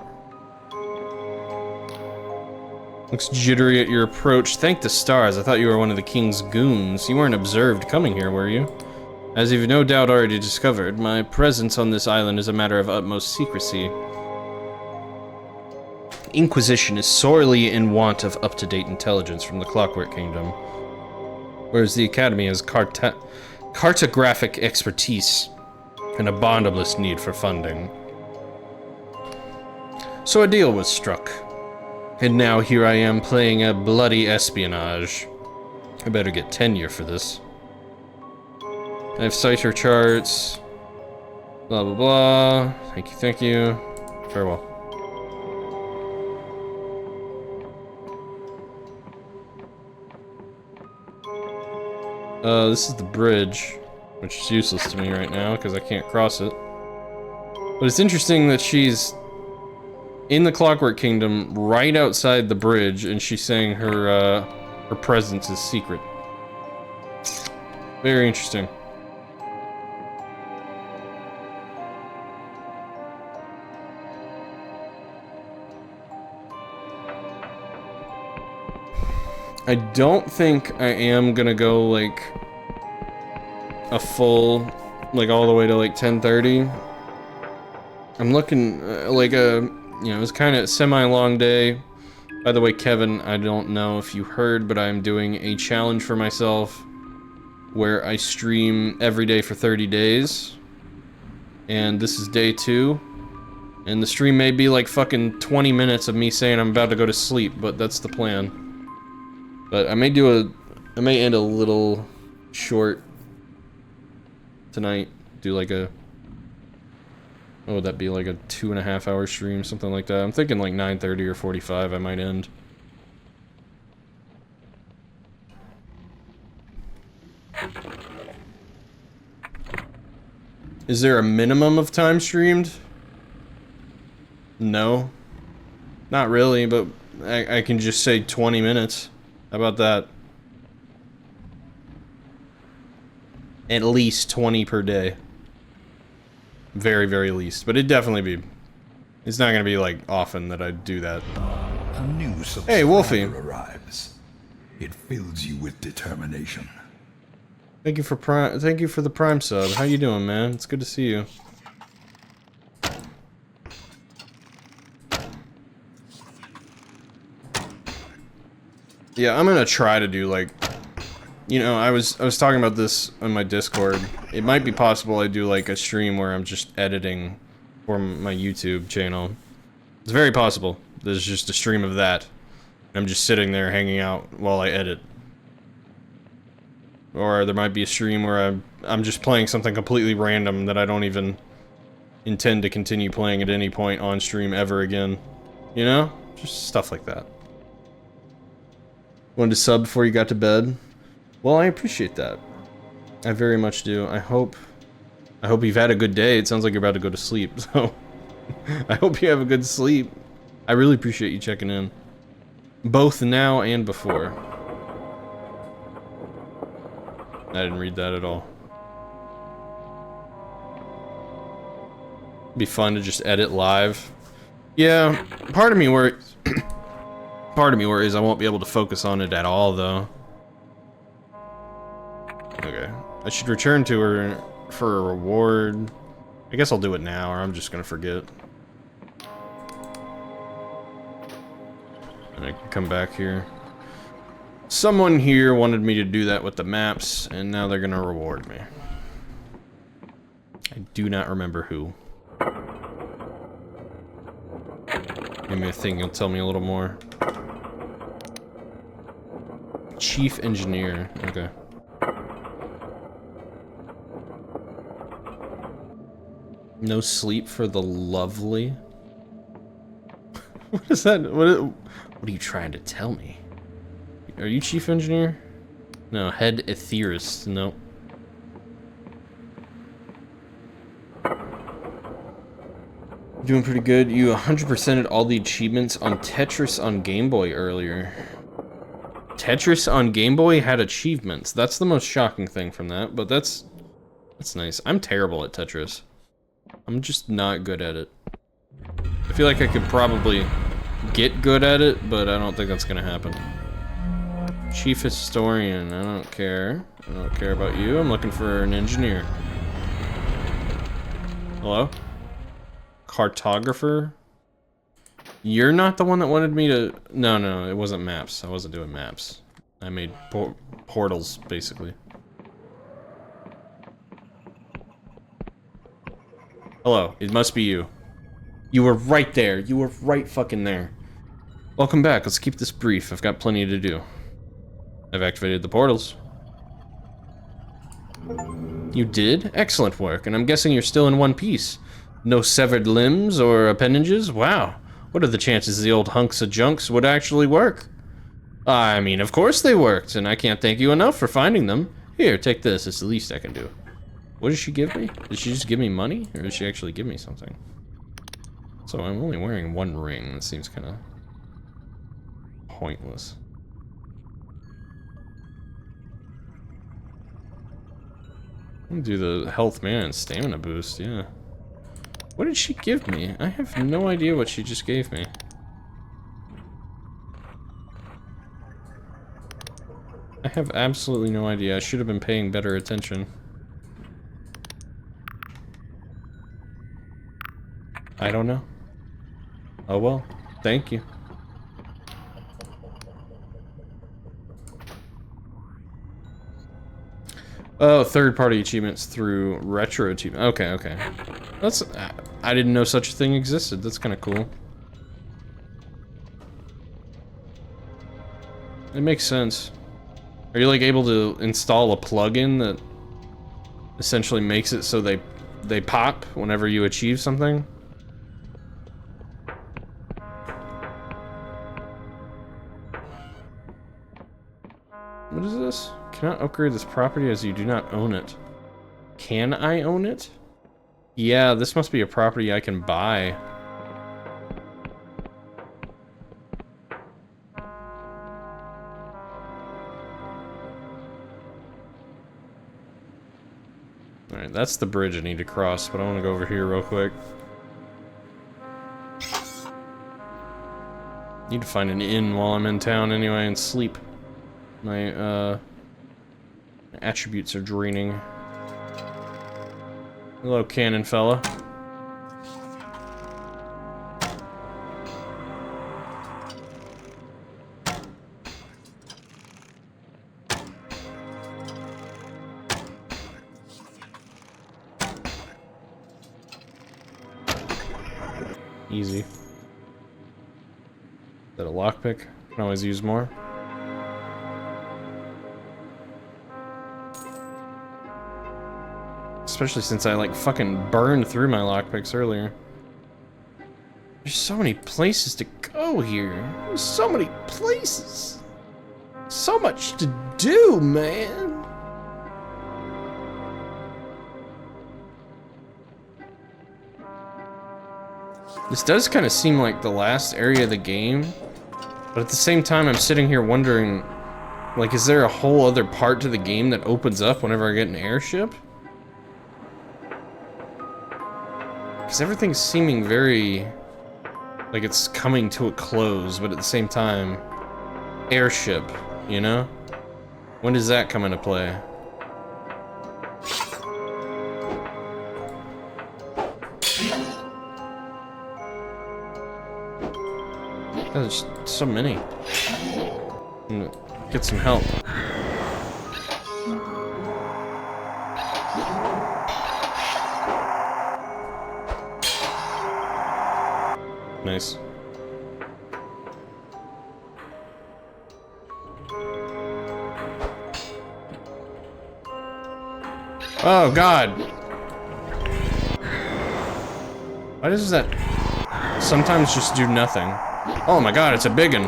Looks jittery at your approach. Thank the stars, I thought you were one of the king's goons. You weren't observed coming here, were you? As you've no doubt already discovered, my presence on this island is a matter of utmost secrecy. Inquisition is sorely in want of up-to-date intelligence from the Clockwork Kingdom, whereas the Academy has cartographic expertise and a bottomless need for funding. So a deal was struck. And now here I am playing a bloody espionage. I better get tenure for this. I have cipher charts. Blah blah blah. Thank you, thank you. Farewell. This is the bridge, which is useless to me right now because I can't cross it. But it's interesting that she's in the Clockwork Kingdom, right outside the bridge, and she's saying her presence is secret. Very interesting. I don't think I am gonna go, like, a full, like, all the way to, like, 10:30. I'm looking, like, you know, it was kind of a semi-long day. By the way, Kevin, I don't know if you heard, but I'm doing a challenge for myself where I stream every day for 30 days. And this is day 2. And the stream may be like fucking 20 minutes of me saying I'm about to go to sleep, but that's the plan. But I may end a little short tonight. Do like a... What would that be, like a 2.5 hour stream, something like that? I'm thinking like 9:30 or 45 I might end. Is there a minimum of time streamed? No. Not really, but I can just say 20 minutes. How about that? At least 20 per day. Very, very least. But it'd definitely be... It's not gonna be, like, often that I do that. A new hey, Wolfie. Arrives. It fills you with determination. Thank you for the Prime sub. How you doing, man? It's good to see you. Yeah, I'm gonna try to do, like... You know, I was talking about this on my Discord. It might be possible I do like a stream where I'm just editing for my YouTube channel. It's very possible. There's just a stream of that. I'm just sitting there hanging out while I edit. Or there might be a stream where I'm just playing something completely random that I don't even intend to continue playing at any point on stream ever again. You know? Just stuff like that. Wanted to sub before you got to bed? Well, I appreciate that. I very much do. I hope you've had a good day. It sounds like you're about to go to sleep, so... I hope you have a good sleep. I really appreciate you checking in. Both now and before. I didn't read that at all. It'd be fun to just edit live. Yeah, part of me worries I won't be able to focus on it at all, though. Okay. I should return to her for a reward. I guess I'll do it now, or I'm just gonna forget. And I can come back here. Someone here wanted me to do that with the maps, and now they're gonna reward me. I do not remember who. Maybe I think you'll tell me a little more. Chief Engineer. Okay. No sleep for the lovely. What is that? What are you trying to tell me? Are you chief engineer? No, head etheerist. No. Doing pretty good. You 100%ed all the achievements on Tetris on Game Boy earlier. Tetris on Game Boy had achievements. That's the most shocking thing from that, but that's nice. I'm terrible at Tetris. I'm just not good at it. I feel like I could probably get good at it, but I don't think that's gonna happen. Chief historian, I don't care. I don't care about you. I'm looking for an engineer. Hello? Cartographer? You're not the one that wanted me to... No, it wasn't maps. I wasn't doing maps. I made portals, basically. Hello, it must be you. You were right there. You were right fucking there. Welcome back. Let's keep this brief. I've got plenty to do. I've activated the portals. You did? Excellent work, and I'm guessing you're still in one piece. No severed limbs or appendages? Wow. What are the chances the old hunks of junks would actually work? I mean, of course they worked, and I can't thank you enough for finding them. Here, take this. It's the least I can do. What did she give me? Did she just give me money? Or did she actually give me something? So I'm only wearing one ring. That seems kind of pointless. I'm gonna do the health man and stamina boost, yeah. What did she give me? I have no idea what she just gave me. I have absolutely no idea. I should have been paying better attention. I don't know. Oh well, thank you. Oh, third-party achievements through retro achievement. Okay. That's... I didn't know such a thing existed. That's kind of cool. It makes sense. Are you, like, able to install a plugin that essentially makes it so they pop whenever you achieve something? What is this? Cannot upgrade this property as you do not own it. Can I own it? Yeah, this must be a property I can buy. Alright, that's the bridge I need to cross, but I want to go over here real quick. Need to find an inn while I'm in town anyway and sleep. My attributes are draining. Hello, cannon fella. Easy. Is that a lockpick? Can always use more. Especially since I, like, fucking burned through my lockpicks earlier. There's so many places to go here. There's so many places. So much to do, man. This does kind of seem like the last area of the game. But at the same time, I'm sitting here wondering, like, is there a whole other part to the game that opens up whenever I get an airship? Because everything's seeming very... like it's coming to a close, but at the same time... airship, you know? When does that come into play? There's so many. I'm gonna get some help. Nice. Oh God! Why does that sometimes just do nothing? Oh my god, it's a big one.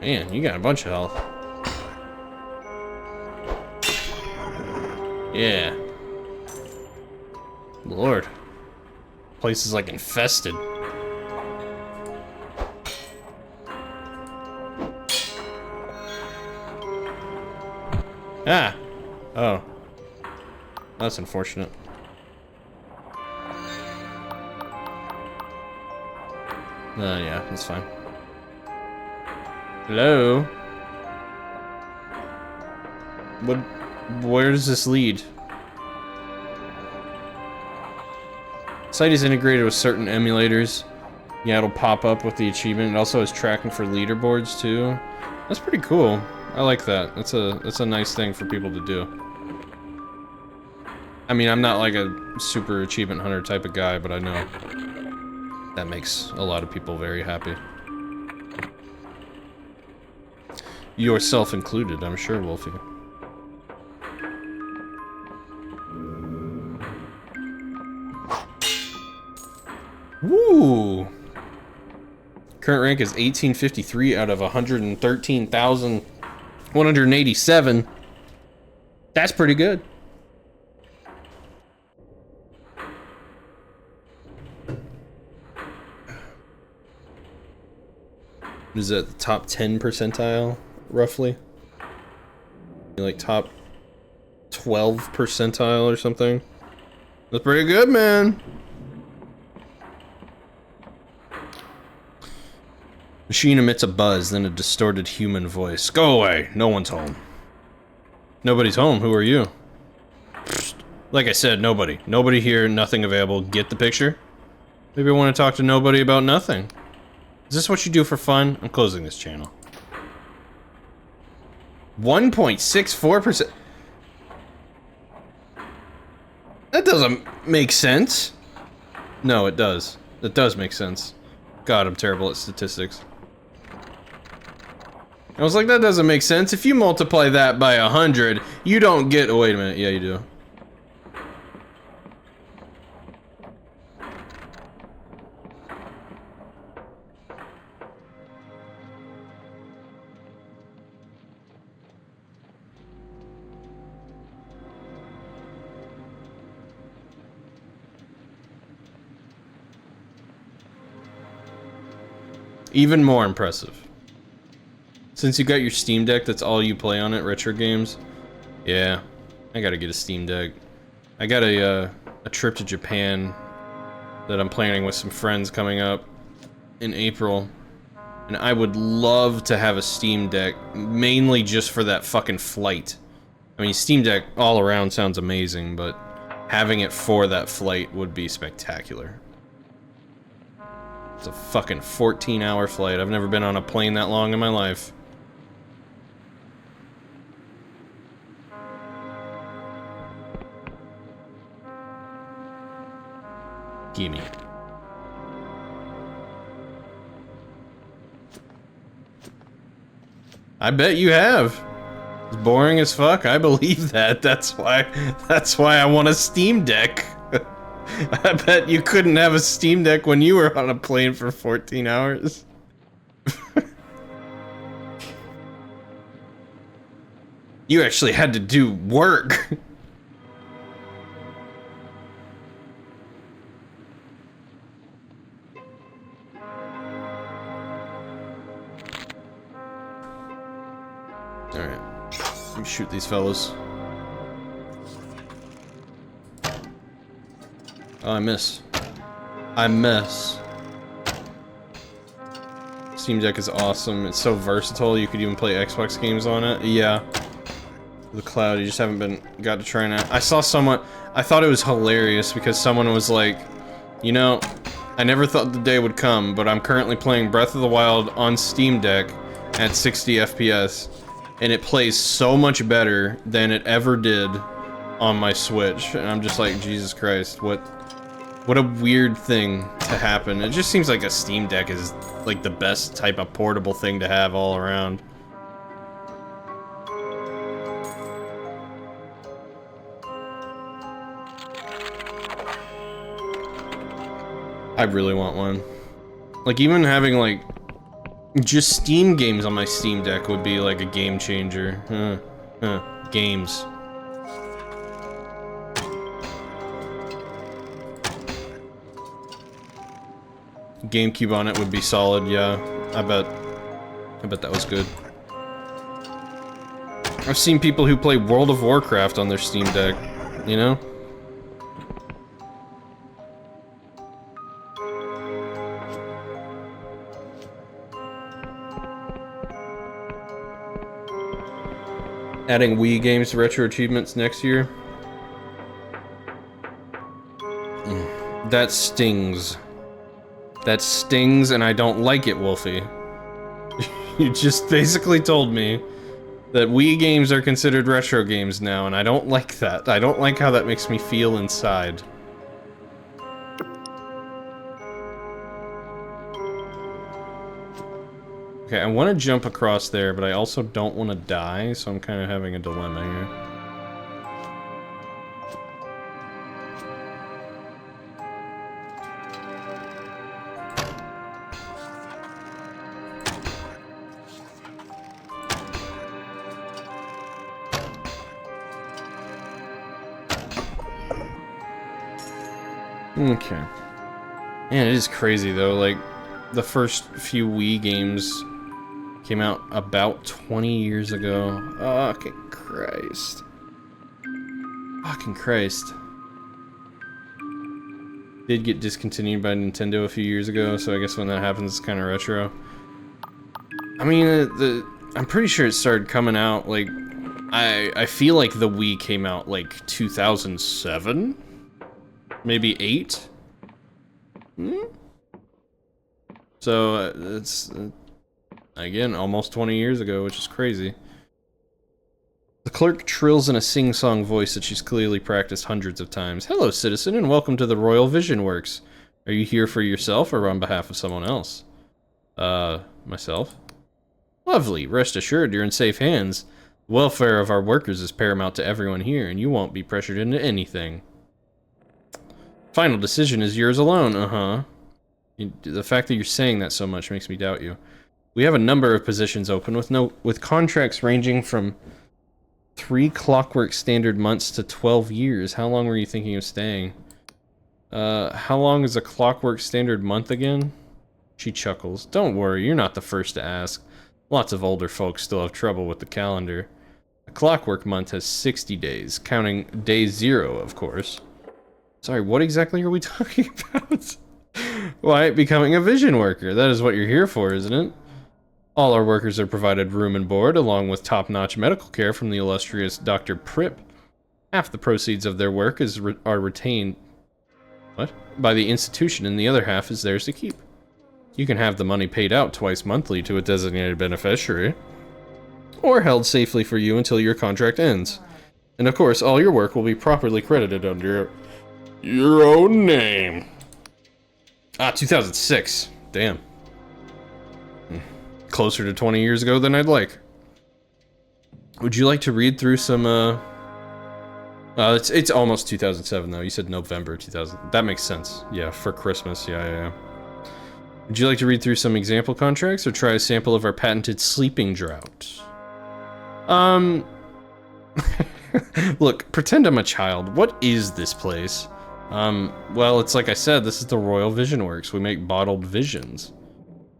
Man, you got a bunch of health. Yeah. Lord. Place is like infested. Ah! Oh. That's unfortunate. Yeah, that's fine. Hello? Where does this lead? Site is integrated with certain emulators. Yeah, it'll pop up with the achievement. It also has tracking for leaderboards too. That's pretty cool. I like that. That's a nice thing for people to do. I mean, I'm not like a super achievement hunter type of guy, but I know that makes a lot of people very happy. Yourself included, I'm sure, Wolfie. Woo! Current rank is 1853 out of 113,187. That's pretty good. Is that the top 10 percentile, roughly? Like top 12 percentile or something? That's pretty good, man. Machine emits a buzz, then a distorted human voice. Go away, no one's home. Nobody's home, who are you? Psst. Like I said, nobody. Nobody here, nothing available. Get the picture? Maybe I want to talk to nobody about nothing. Is this what you do for fun? I'm closing this channel. 1.64%. That doesn't make sense. No, it does. It does make sense. God, I'm terrible at statistics. I was like, that doesn't make sense. If you multiply that by 100, you don't get... Oh, wait a minute. Yeah, you do. Even more impressive. Since you got your Steam Deck, that's all you play on it, retro games? Yeah, I gotta get a Steam Deck. I got a trip to Japan that I'm planning with some friends coming up in April. And I would love to have a Steam Deck, mainly just for that fucking flight. I mean, Steam Deck all around sounds amazing, but having it for that flight would be spectacular. It's a fucking 14-hour flight. I've never been on a plane that long in my life. Gimme. I bet you have. It's boring as fuck. I believe that. That's why I want a Steam Deck. I bet you couldn't have a Steam Deck when you were on a plane for 14 hours. You actually had to do work. Alright. Let me shoot these fellas. Oh, I miss. I miss. Steam Deck is awesome. It's so versatile. You could even play Xbox games on it. Yeah. The cloud, you just haven't got to try it out. I saw someone, I thought it was hilarious because someone was like, you know, I never thought the day would come, but I'm currently playing Breath of the Wild on Steam Deck at 60 FPS, and it plays so much better than it ever did on my Switch. And I'm just like, Jesus Christ, what What a weird thing to happen. It just seems like a Steam Deck is like the best type of portable thing to have all around. I really want one. Like, even having, like, just Steam games on my Steam Deck would be, like, a game changer. Games. GameCube on it would be solid, yeah. I bet that was good. I've seen people who play World of Warcraft on their Steam Deck, you know? Adding Wii games to retro achievements next year. That stings. That stings, and I don't like it, Wolfie. You just basically told me that Wii games are considered retro games now, and I don't like that. I don't like how that makes me feel inside. Okay, I want to jump across there, but I also don't want to die, so I'm kind of having a dilemma here. Okay. Man, it is crazy though, like, the first few Wii games came out about 20 years ago. Fucking Christ. Fucking Christ. Did get discontinued by Nintendo a few years ago, so I guess when that happens, it's kind of retro. I mean, I'm pretty sure it started coming out, like, I feel like the Wii came out, like, 2007? Maybe 8? So, it's, again, almost 20 years ago, which is crazy. The clerk trills in a sing-song voice that she's clearly practiced hundreds of times. Hello, citizen, and welcome to the Royal Vision Works. Are you here for yourself or on behalf of someone else? Myself? Lovely. Rest assured, you're in safe hands. The welfare of our workers is paramount to everyone here, and you won't be pressured into anything. Final decision is yours alone, uh-huh. The fact that you're saying that so much makes me doubt you. We have a number of positions open with contracts ranging from 3 clockwork standard months to 12 years. How long were you thinking of staying? How long is a clockwork standard month again? She chuckles. Don't worry, you're not the first to ask. Lots of older folks still have trouble with the calendar. A clockwork month has 60 days, counting day 0, of course. Sorry, what exactly are we talking about? Why, becoming a vision worker. That is what you're here for, isn't it? All our workers are provided room and board, along with top-notch medical care from the illustrious Dr. Prip. Half the proceeds of their work are retained by the institution, and the other half is theirs to keep. You can have the money paid out twice monthly to a designated beneficiary, or held safely for you until your contract ends. And of course, all your work will be properly credited under your own name. 2006. Damn. Closer to 20 years ago than I'd like. Would you like to read through some, it's almost 2007 though. You said November 2000. That makes sense. Yeah, for Christmas. Yeah. Would you like to read through some example contracts or try a sample of our patented sleeping drought? Look, pretend I'm a child. What is this place? Well, it's like I said, this is the Royal Vision Works. We make bottled visions.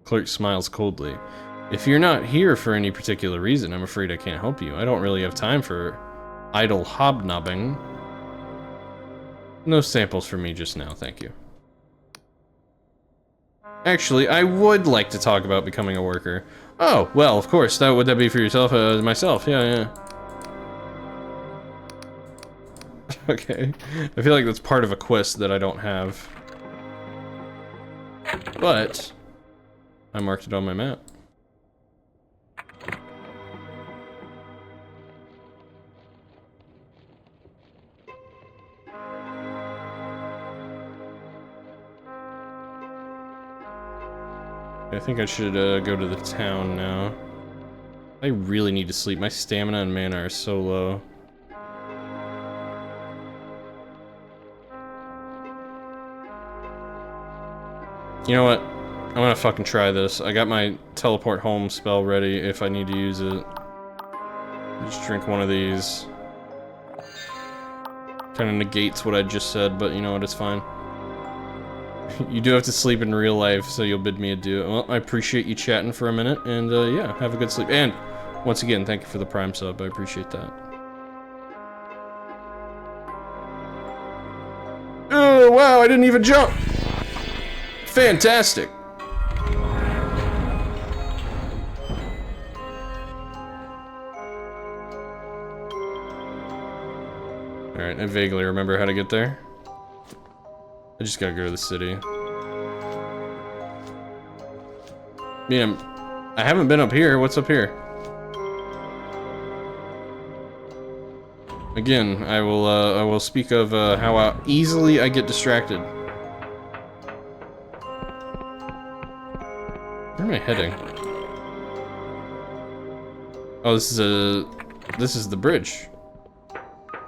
Clerk smiles coldly. If you're not here for any particular reason, I'm afraid I can't help you. I don't really have time for idle hobnobbing. No samples for me just now, thank you. Actually, I would like to talk about becoming a worker. Oh, well, of course. Would that be for yourself? Myself, yeah. Okay. I feel like that's part of a quest that I don't have. But I marked it on my map. I think I should go to the town now. I really need to sleep. My stamina and mana are so low. You know what? I'm gonna fucking try this. I got my teleport home spell ready if I need to use it. Just drink one of these. Kinda negates what I just said, but you know what, it's fine. You do have to sleep in real life, so you'll bid me adieu. Well, I appreciate you chatting for a minute, and yeah, have a good sleep. And, once again, thank you for the Prime sub, I appreciate that. Oh, wow, I didn't even jump! Fantastic! Alright, I vaguely remember how to get there. I just gotta go to the city. Yeah, I haven't been up here. What's up here? Again, I will speak of how easily I get distracted. Where am I heading? Oh, this is the bridge.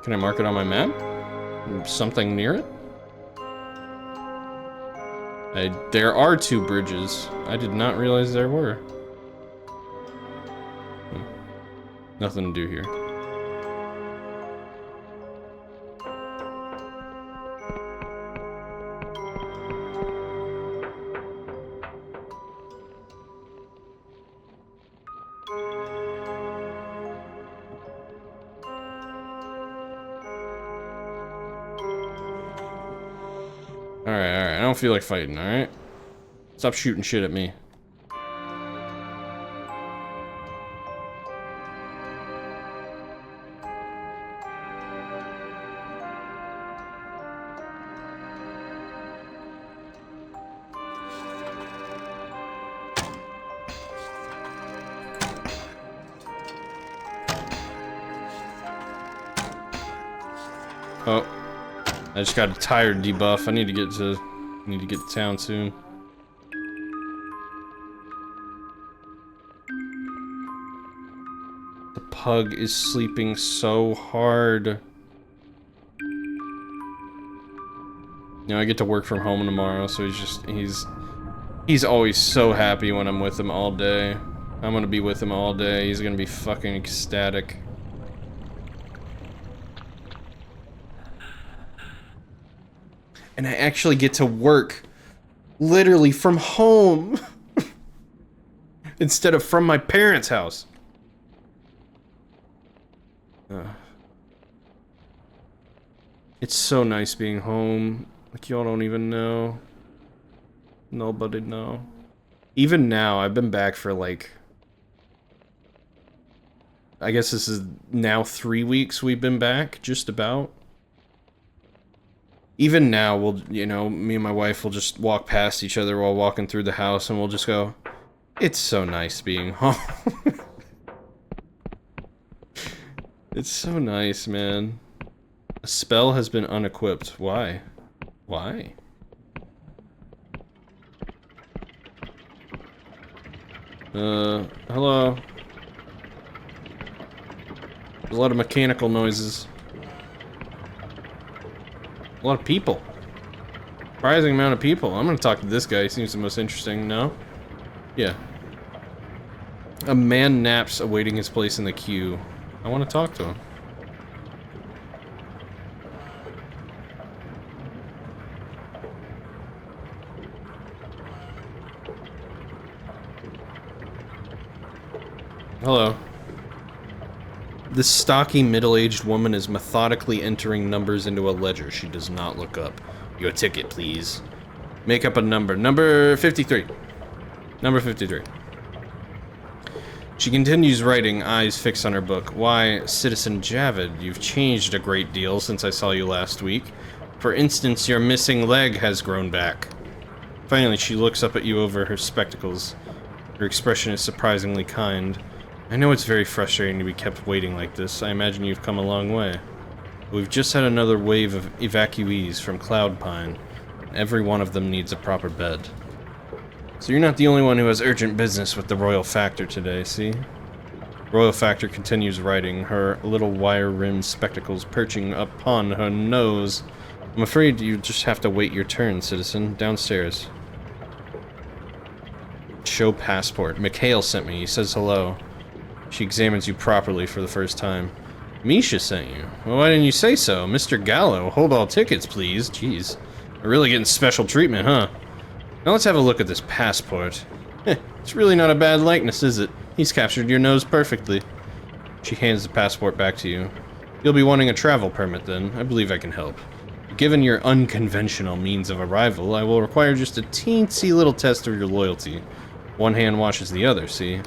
Can I mark it on my map? Something near it? There are 2 bridges. I did not realize there were. Nothing to do here. Alright, I don't feel like fighting, alright? Stop shooting shit at me. Oh. I just got a tired debuff. I need to get to town soon. The pug is sleeping so hard. You know, I get to work from home tomorrow, so he's always so happy when I'm with him all day. I'm gonna be with him all day. He's gonna be fucking ecstatic. And I actually get to work literally from home instead of from my parents' house. It's so nice being home. Like, y'all don't even know. Nobody know. Even now, I've been back for like, I guess this is now 3 weeks we've been back, just about. Even now, we'll, you know, me and my wife will just walk past each other while walking through the house, and we'll just go, it's so nice being home. It's so nice, man. A spell has been unequipped. Why? Why? Hello? There's a lot of mechanical noises. A lot of people. Surprising amount of people. I'm gonna talk to this guy. He seems the most interesting. No? Yeah. A man naps awaiting his place in the queue. I want to talk to him. Hello. This stocky, middle-aged woman is methodically entering numbers into a ledger. She does not look up. Your ticket, please. Make up a number. Number 53. Number 53. She continues writing, eyes fixed on her book. Why, Citizen Javid, you've changed a great deal since I saw you last week. For instance, your missing leg has grown back. Finally, she looks up at you over her spectacles. Her expression is surprisingly kind. I know it's very frustrating to be kept waiting like this. I imagine you've come a long way. We've just had another wave of evacuees from Cloud Pine. Every one of them needs a proper bed. So you're not the only one who has urgent business with the Royal Factor today, see? Royal Factor continues writing, her little wire-rimmed spectacles perching upon her nose. I'm afraid you just have to wait your turn, citizen. Downstairs. Show passport. Mikhail sent me. He says hello. She examines you properly for the first time. Misha sent you. Well, why didn't you say so? Mr. Gallo, hold all tickets, please. Jeez. We're really getting special treatment, huh? Now let's have a look at this passport. It's really not a bad likeness, is it? He's captured your nose perfectly. She hands the passport back to you. You'll be wanting a travel permit then. I believe I can help. Given your unconventional means of arrival, I will require just a teensy little test of your loyalty. One hand washes the other, see?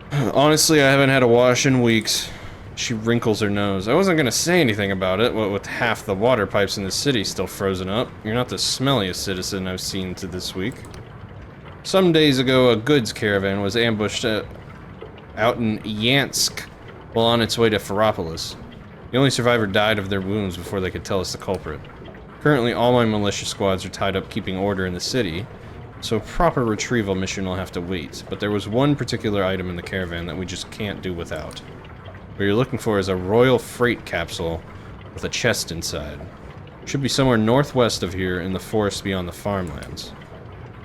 Honestly, I haven't had a wash in weeks. She wrinkles her nose. I wasn't gonna say anything about it, what with half the water pipes in the city still frozen up. You're not the smelliest citizen I've seen to this week. Some days ago, a goods caravan was ambushed out in Yansk while on its way to Ferropolis. The only survivor died of their wounds before they could tell us the culprit. Currently, all my militia squads are tied up keeping order in the city, so a proper retrieval mission will have to wait. But there was one particular item in the caravan that we just can't do without. What you're looking for is a royal freight capsule with a chest inside. It should be somewhere northwest of here in the forest beyond the farmlands.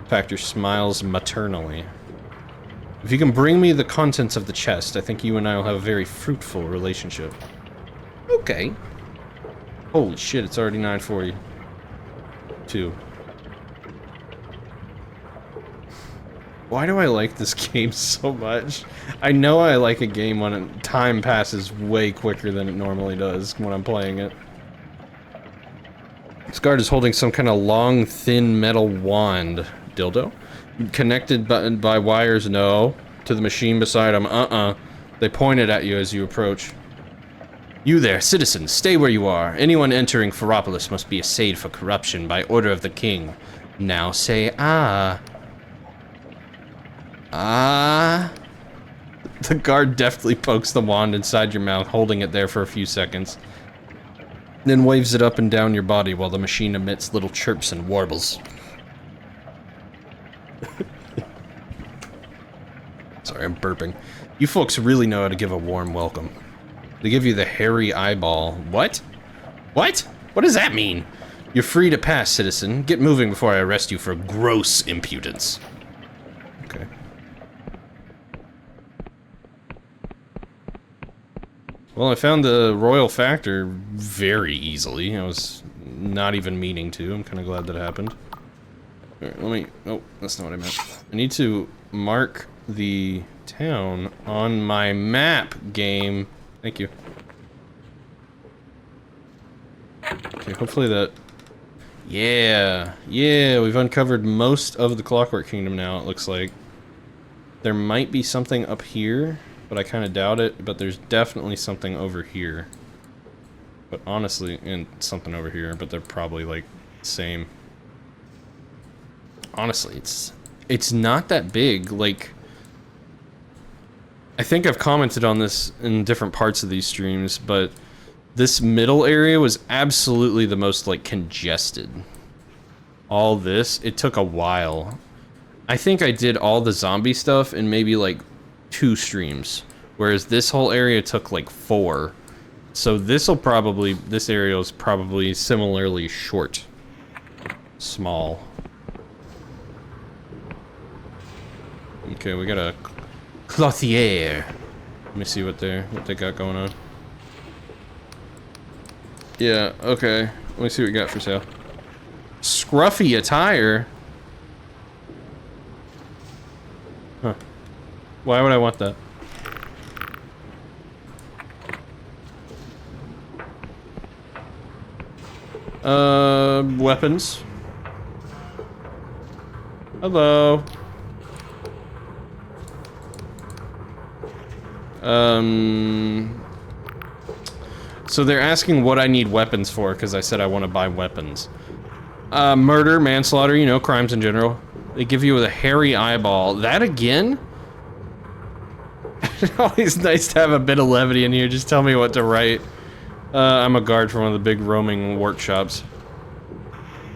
Factor smiles maternally. If you can bring me the contents of the chest, I think you and I will have a very fruitful relationship. Okay. Holy shit, it's already 9:42. Why do I like this game so much? I know I like a game when time passes way quicker than it normally does when I'm playing it. This guard is holding some kind of long, thin metal wand. Dildo? Connected by wires, no. To the machine beside him, They pointed at you as you approach. You there, citizen, stay where you are. Anyone entering Ferropolis must be assayed for corruption by order of the king. Now say, ah. Ah. The guard deftly pokes the wand inside your mouth, holding it there for a few seconds. Then waves it up and down your body while the machine emits little chirps and warbles. Sorry, I'm burping. You folks really know how to give a warm welcome. They give you the hairy eyeball. What? What? What does that mean? You're free to pass, citizen. Get moving before I arrest you for gross impudence. Okay. Well, I found the Royal Factor very easily. I was not even meaning to. I'm kind of glad that happened. Alright, let me... Oh, that's not what I meant. I need to mark the town on my map, game. Thank you. Okay, hopefully that... Yeah! Yeah, we've uncovered most of the Clockwork Kingdom now, it looks like. There might be something up here, but I kind of doubt it. But there's definitely something over here. But honestly, and something over here, but they're probably, like, same. Honestly, it's not that big. Like, I think I've commented on this in different parts of these streams, but this middle area was absolutely the most, like, congested. All this, it took a while. I think I did all the zombie stuff in maybe, like, 2 streams, whereas this whole area took, like, 4. So this area is probably similarly short. Small. Okay, we got a clothier. Let me see what they got going on. Yeah, okay. Let me see what we got for sale. Scruffy attire? Huh. Why would I want that? Weapons. Hello. So they're asking what I need weapons for, because I said I want to buy weapons. Murder, manslaughter, you know, crimes in general. They give you a hairy eyeball. That again? It's always nice to have a bit of levity in here. Just tell me what to write. I'm a guard for one of the big roaming workshops.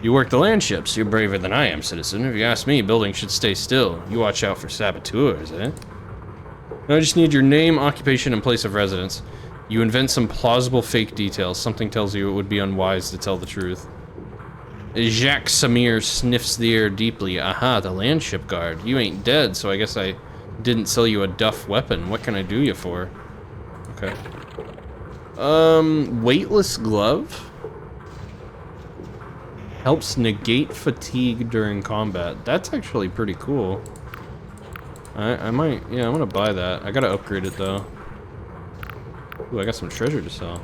You work the land ships. You're braver than I am, citizen. If you ask me, buildings should stay still. You watch out for saboteurs, eh? I just need your name, occupation, and place of residence. You invent some plausible fake details. Something tells you it would be unwise to tell the truth. Jacques Samir sniffs the air deeply. Aha, the land ship guard. You ain't dead, so I guess I didn't sell you a duff weapon. What can I do you for? Okay. Weightless glove? Helps negate fatigue during combat. That's actually pretty cool. I might, yeah, I'm gonna buy that. I gotta upgrade it though. Ooh, I got some treasure to sell.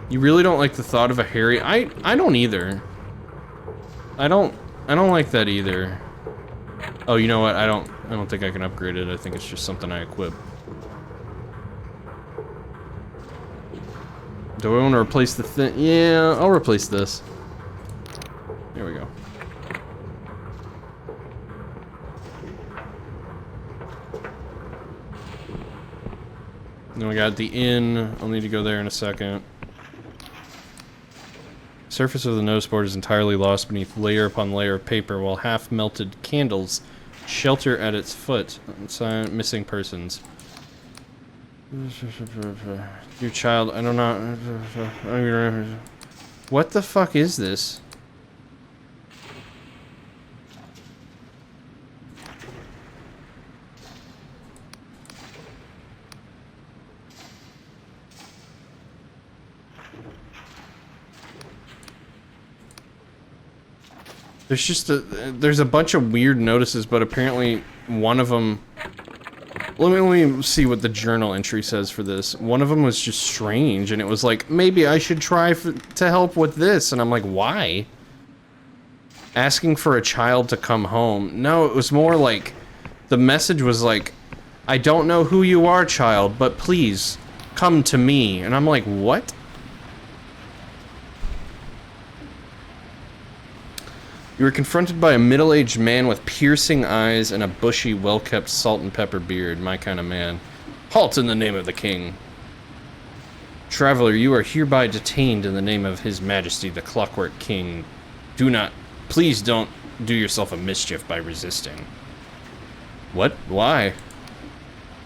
You really don't like the thought of a hairy? I don't either. I don't like that either. Oh, you know what? I don't think I can upgrade it. I think it's just something I equip. Do I want to replace the thing? Yeah, I'll replace this. There we go. Then we got the inn. I'll need to go there in a second. Surface of the nose board is entirely lost beneath layer upon layer of paper, while half-melted candles shelter at its foot. Silent missing persons. Your child, I don't know. What the fuck is this? There's a bunch of weird notices, but apparently one of them... Let me see what the journal entry says for this. One of them was just strange, and it was like, maybe I should try to help with this. And I'm like, why? Asking for a child to come home. No, it was more like, the message was like, I don't know who you are, child, but please, come to me. And I'm like, what? You were confronted by a middle-aged man with piercing eyes and a bushy, well-kept salt and pepper beard. My kind of man. Halt in the name of the king. Traveler, you are hereby detained in the name of His Majesty, the Clockwork King. Please don't do yourself a mischief by resisting. What? Why?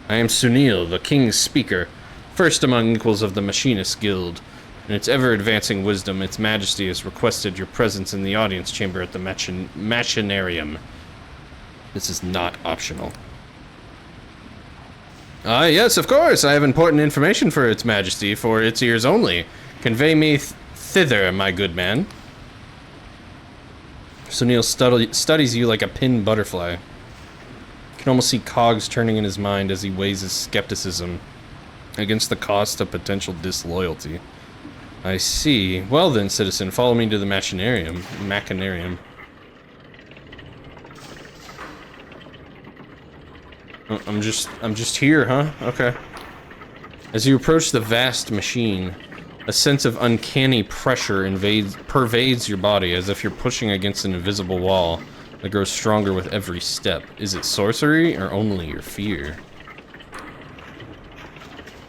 I am Sunil, the king's speaker, first among equals of the Machinist Guild. In its ever-advancing wisdom, Its Majesty has requested your presence in the audience chamber at the Machinarium. This is not optional. Ah, yes, of course. I have important information for Its Majesty, for its ears only. Convey me thither, my good man. Sunil studies you like a pinned butterfly. You can almost see cogs turning in his mind as he weighs his skepticism against the cost of potential disloyalty. I see. Well then, citizen, follow me to the Machinarium. Oh, I'm just here, huh? Okay. As you approach the vast machine, a sense of uncanny pressure pervades your body, as if you're pushing against an invisible wall that grows stronger with every step. Is it sorcery, or only your fear?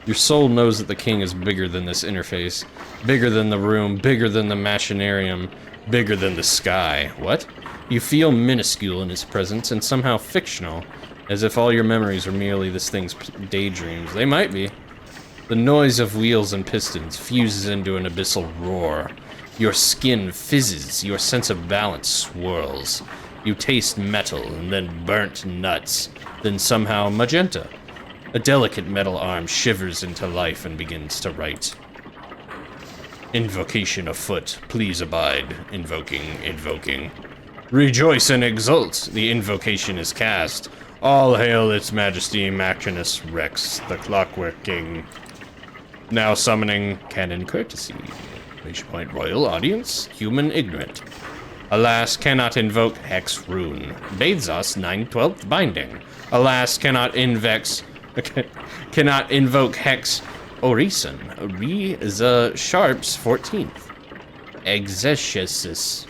Your soul knows that the king is bigger than this interface. Bigger than the room, bigger than the Machinarium, bigger than the sky. What? You feel minuscule in his presence and somehow fictional, as if all your memories are merely this thing's daydreams. They might be. The noise of wheels and pistons fuses into an abyssal roar. Your skin fizzes, your sense of balance swirls. You taste metal, and then burnt nuts, then somehow magenta. A delicate metal arm shivers into life and begins to write. Invocation afoot, please abide. Invoking. Rejoice and exult, the invocation is cast. All hail Its Majesty Machinus Rex, the Clockwork King. Now summoning Canon Courtesy. Reach point royal audience, human ignorant. Alas, cannot invoke Hex Rune. Bathes us 9/12 binding. Alas, cannot invoke Hex Orison. The Sharps 14th. Exegesis.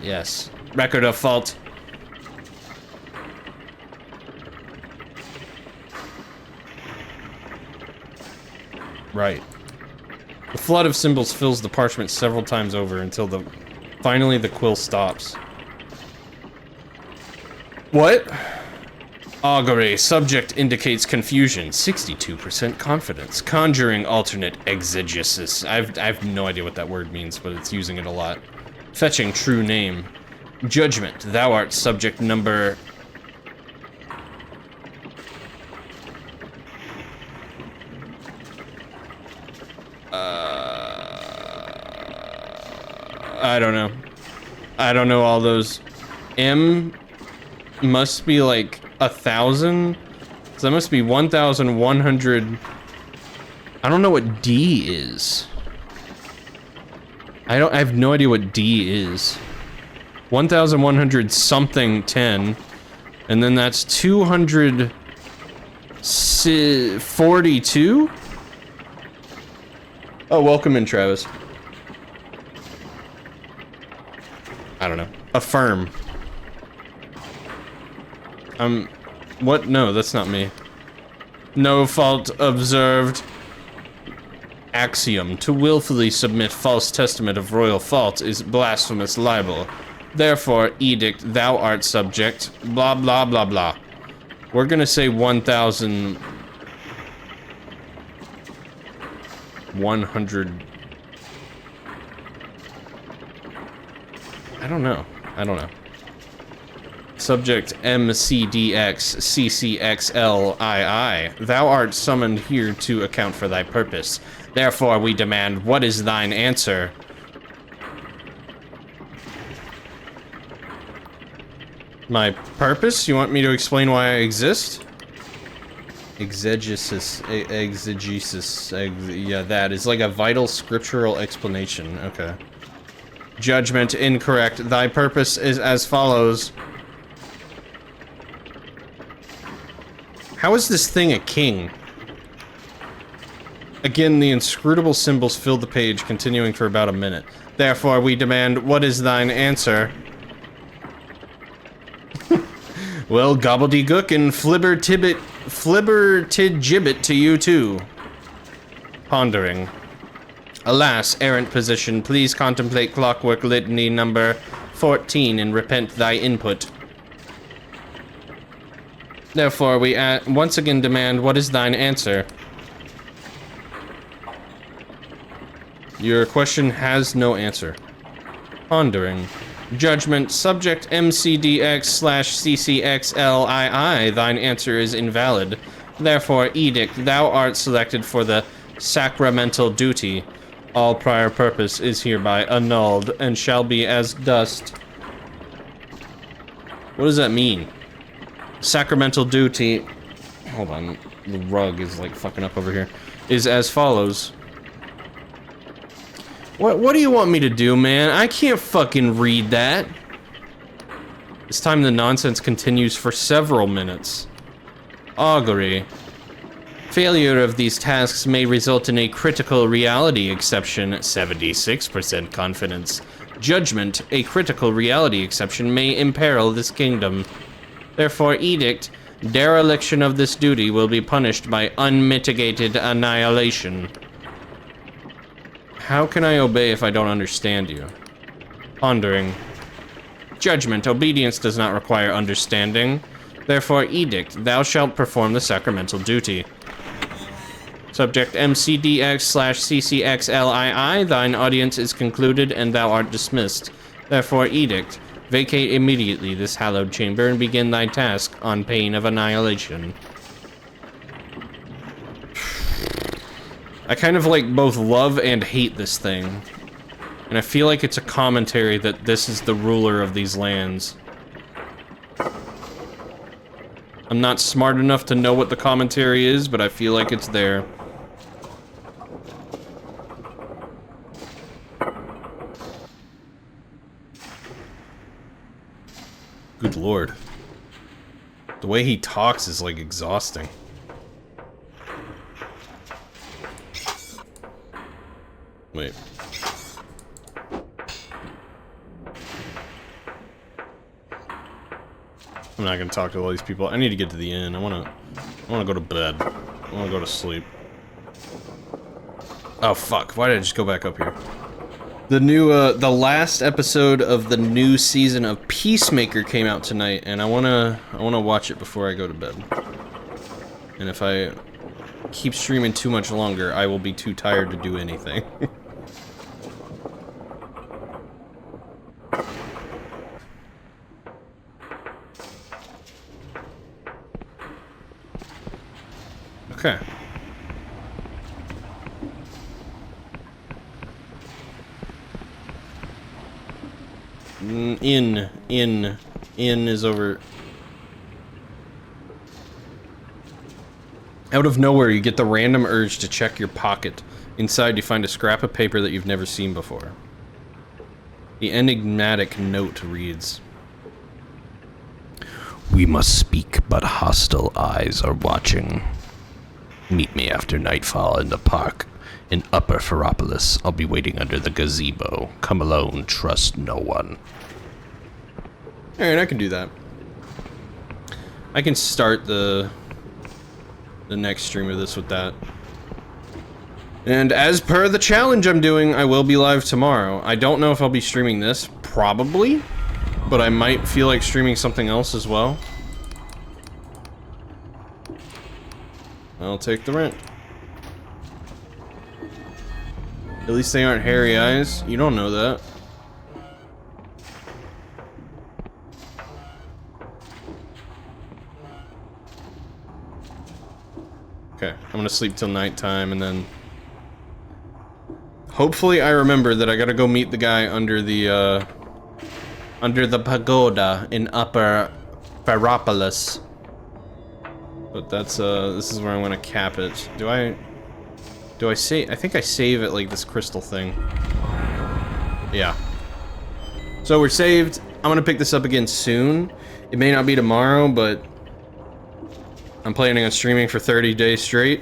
Yes. Record of fault. Right. The flood of symbols fills the parchment several times over until finally the quill stops. What? Augury. Subject indicates confusion. 62% confidence. Conjuring alternate exegesis. I have no idea what that word means, but it's using it a lot. Fetching true name. Judgment. Thou art subject number... I don't know. I don't know all those. M must be like 1,000. So that must be 1,100. I don't know what D is. I have no idea what D is. 1,100 something 10. And then that's 242? Oh, welcome in, Travis. I don't know. Affirm. What? No, that's not me. No fault observed. Axiom. To willfully submit false testament of royal fault is blasphemous libel. Therefore, edict, thou art subject, blah, blah, blah, blah. We're gonna say 1,100... I don't know. Subject MCDX CCXLII. Thou art summoned here to account for thy purpose. Therefore we demand, what is thine answer? My purpose? You want me to explain why I exist? Exegesis. Yeah, that is like a vital scriptural explanation. Okay. Judgment incorrect. Thy purpose is as follows. How is this thing a king? Again, the inscrutable symbols fill the page, continuing for about a minute. Therefore, we demand, what is thine answer? Well, gobbledygook and flibber-tid-gibbet to you too. Pondering. Alas, errant position, please contemplate clockwork litany number 14 and repent thy input. Therefore, we once again demand, what is thine answer? Your question has no answer. Pondering. Judgment, subject MCDX/CCXLII, thine answer is invalid. Therefore, edict, thou art selected for the sacramental duty. All prior purpose is hereby annulled and shall be as dust. What does that mean? Sacramental duty... Hold on. The rug is like fucking up over here. Is as follows. What do you want me to do, man? I can't fucking read that. This time the nonsense continues for several minutes. Augury. Failure of these tasks may result in a critical reality exception, 76% confidence. Judgment, a critical reality exception may imperil this kingdom. Therefore, edict, dereliction of this duty will be punished by unmitigated annihilation. How can I obey if I don't understand you? Pondering. Judgment, obedience does not require understanding. Therefore, edict, thou shalt perform the sacramental duty. Subject MCDX/CCXLII, thine audience is concluded and thou art dismissed. Therefore, edict, vacate immediately this hallowed chamber and begin thy task on pain of annihilation. I kind of like both love and hate this thing. And I feel like it's a commentary that this is the ruler of these lands. I'm not smart enough to know what the commentary is, but I feel like it's there. Good lord. The way he talks is like exhausting. Wait. I'm not gonna talk to all these people. I need to get to the inn. I wanna go to bed. I wanna go to sleep. Oh fuck, why did I just go back up here? The new, the last episode of the new season of Peacemaker came out tonight, and I wanna watch it before I go to bed. And if I keep streaming too much longer, I will be too tired to do anything. Okay. In is over. Out of nowhere, you get the random urge to check your pocket. Inside, you find a scrap of paper that you've never seen before. The enigmatic note reads, "We must speak, but hostile eyes are watching. Meet me after nightfall in the park. In Upper Ferropolis, I'll be waiting under the gazebo. Come alone, trust no one." Alright, I can do that. I can start the next stream of this with that. And as per the challenge I'm doing, I will be live tomorrow. I don't know if I'll be streaming this, probably, but I might feel like streaming something else as well. I'll take the rent. At least they aren't hairy eyes. You don't know that. Okay, I'm gonna sleep till nighttime and then... Hopefully I remember that I gotta go meet the guy under the pagoda in Upper Ferropolis. But that's, this is where I'm gonna cap it. Do I save? I think I save it like this crystal thing. Yeah. So we're saved. I'm gonna pick this up again soon. It may not be tomorrow, but I'm planning on streaming for 30 days straight,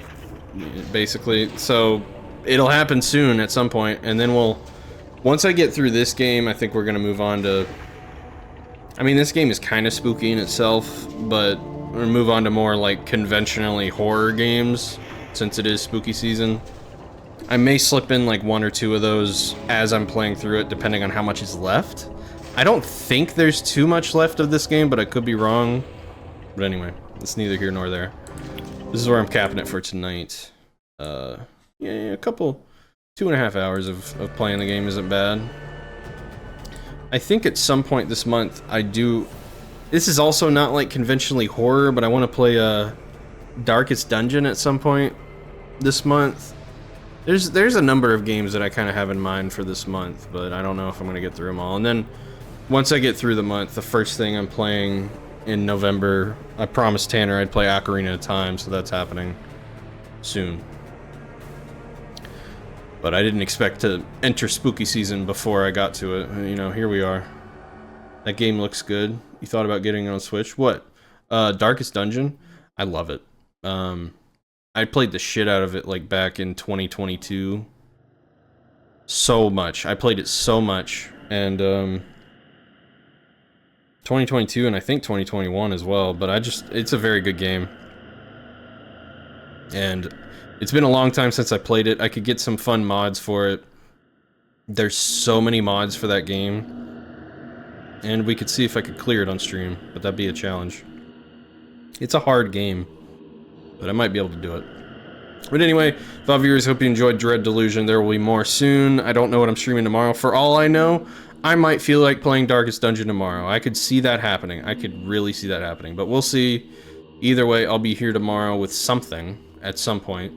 basically. So it'll happen soon at some point, and then once I get through this game, I think we're gonna move on to... I mean, this game is kind of spooky in itself, but we're gonna move on to more like conventionally horror games, since it is spooky season. I may slip in like 1 or 2 of those as I'm playing through it, depending on how much is left. I don't think there's too much left of this game, but I could be wrong. But anyway, it's neither here nor there. This is where I'm capping it for tonight. Yeah, a couple, 2.5 hours of playing the game isn't bad. I think at some point this month I do... This is also not like conventionally horror, but I want to play Darkest Dungeon at some point this month. There's a number of games that I kind of have in mind for this month, but I don't know if I'm gonna get through them all. And then once I get through the month, the first thing I'm playing in November, I promised Tanner I'd play Ocarina of Time, so that's happening soon. But I didn't expect to enter spooky season before I got to it. You know, here we are. That game looks good. You thought about getting it on Switch? What? Darkest Dungeon? I love it. I played the shit out of it like back in 2022. So much. I played it so much. And 2022 and I think 2021 as well, but it's a very good game. And it's been a long time since I played it. I could get some fun mods for it. There's so many mods for that game. And we could see if I could clear it on stream, but that'd be a challenge. It's a hard game, but I might be able to do it. But anyway, thought viewers, hope you enjoyed Dread Delusion. There will be more soon. I don't know what I'm streaming tomorrow. For all I know, I might feel like playing Darkest Dungeon tomorrow. I could see that happening. I could really see that happening, but we'll see. Either way, I'll be here tomorrow with something at some point.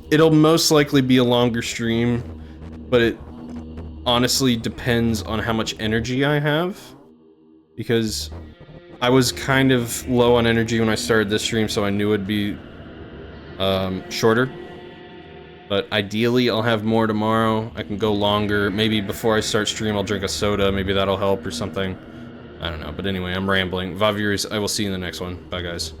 It'll most likely be a longer stream, but it honestly depends on how much energy I have, because I was kind of low on energy when I started this stream, so I knew it'd be shorter. But ideally, I'll have more tomorrow. I can go longer. Maybe before I start stream, I'll drink a soda. Maybe that'll help or something. I don't know. But anyway, I'm rambling. VOD viewers, I will see you in the next one. Bye, guys.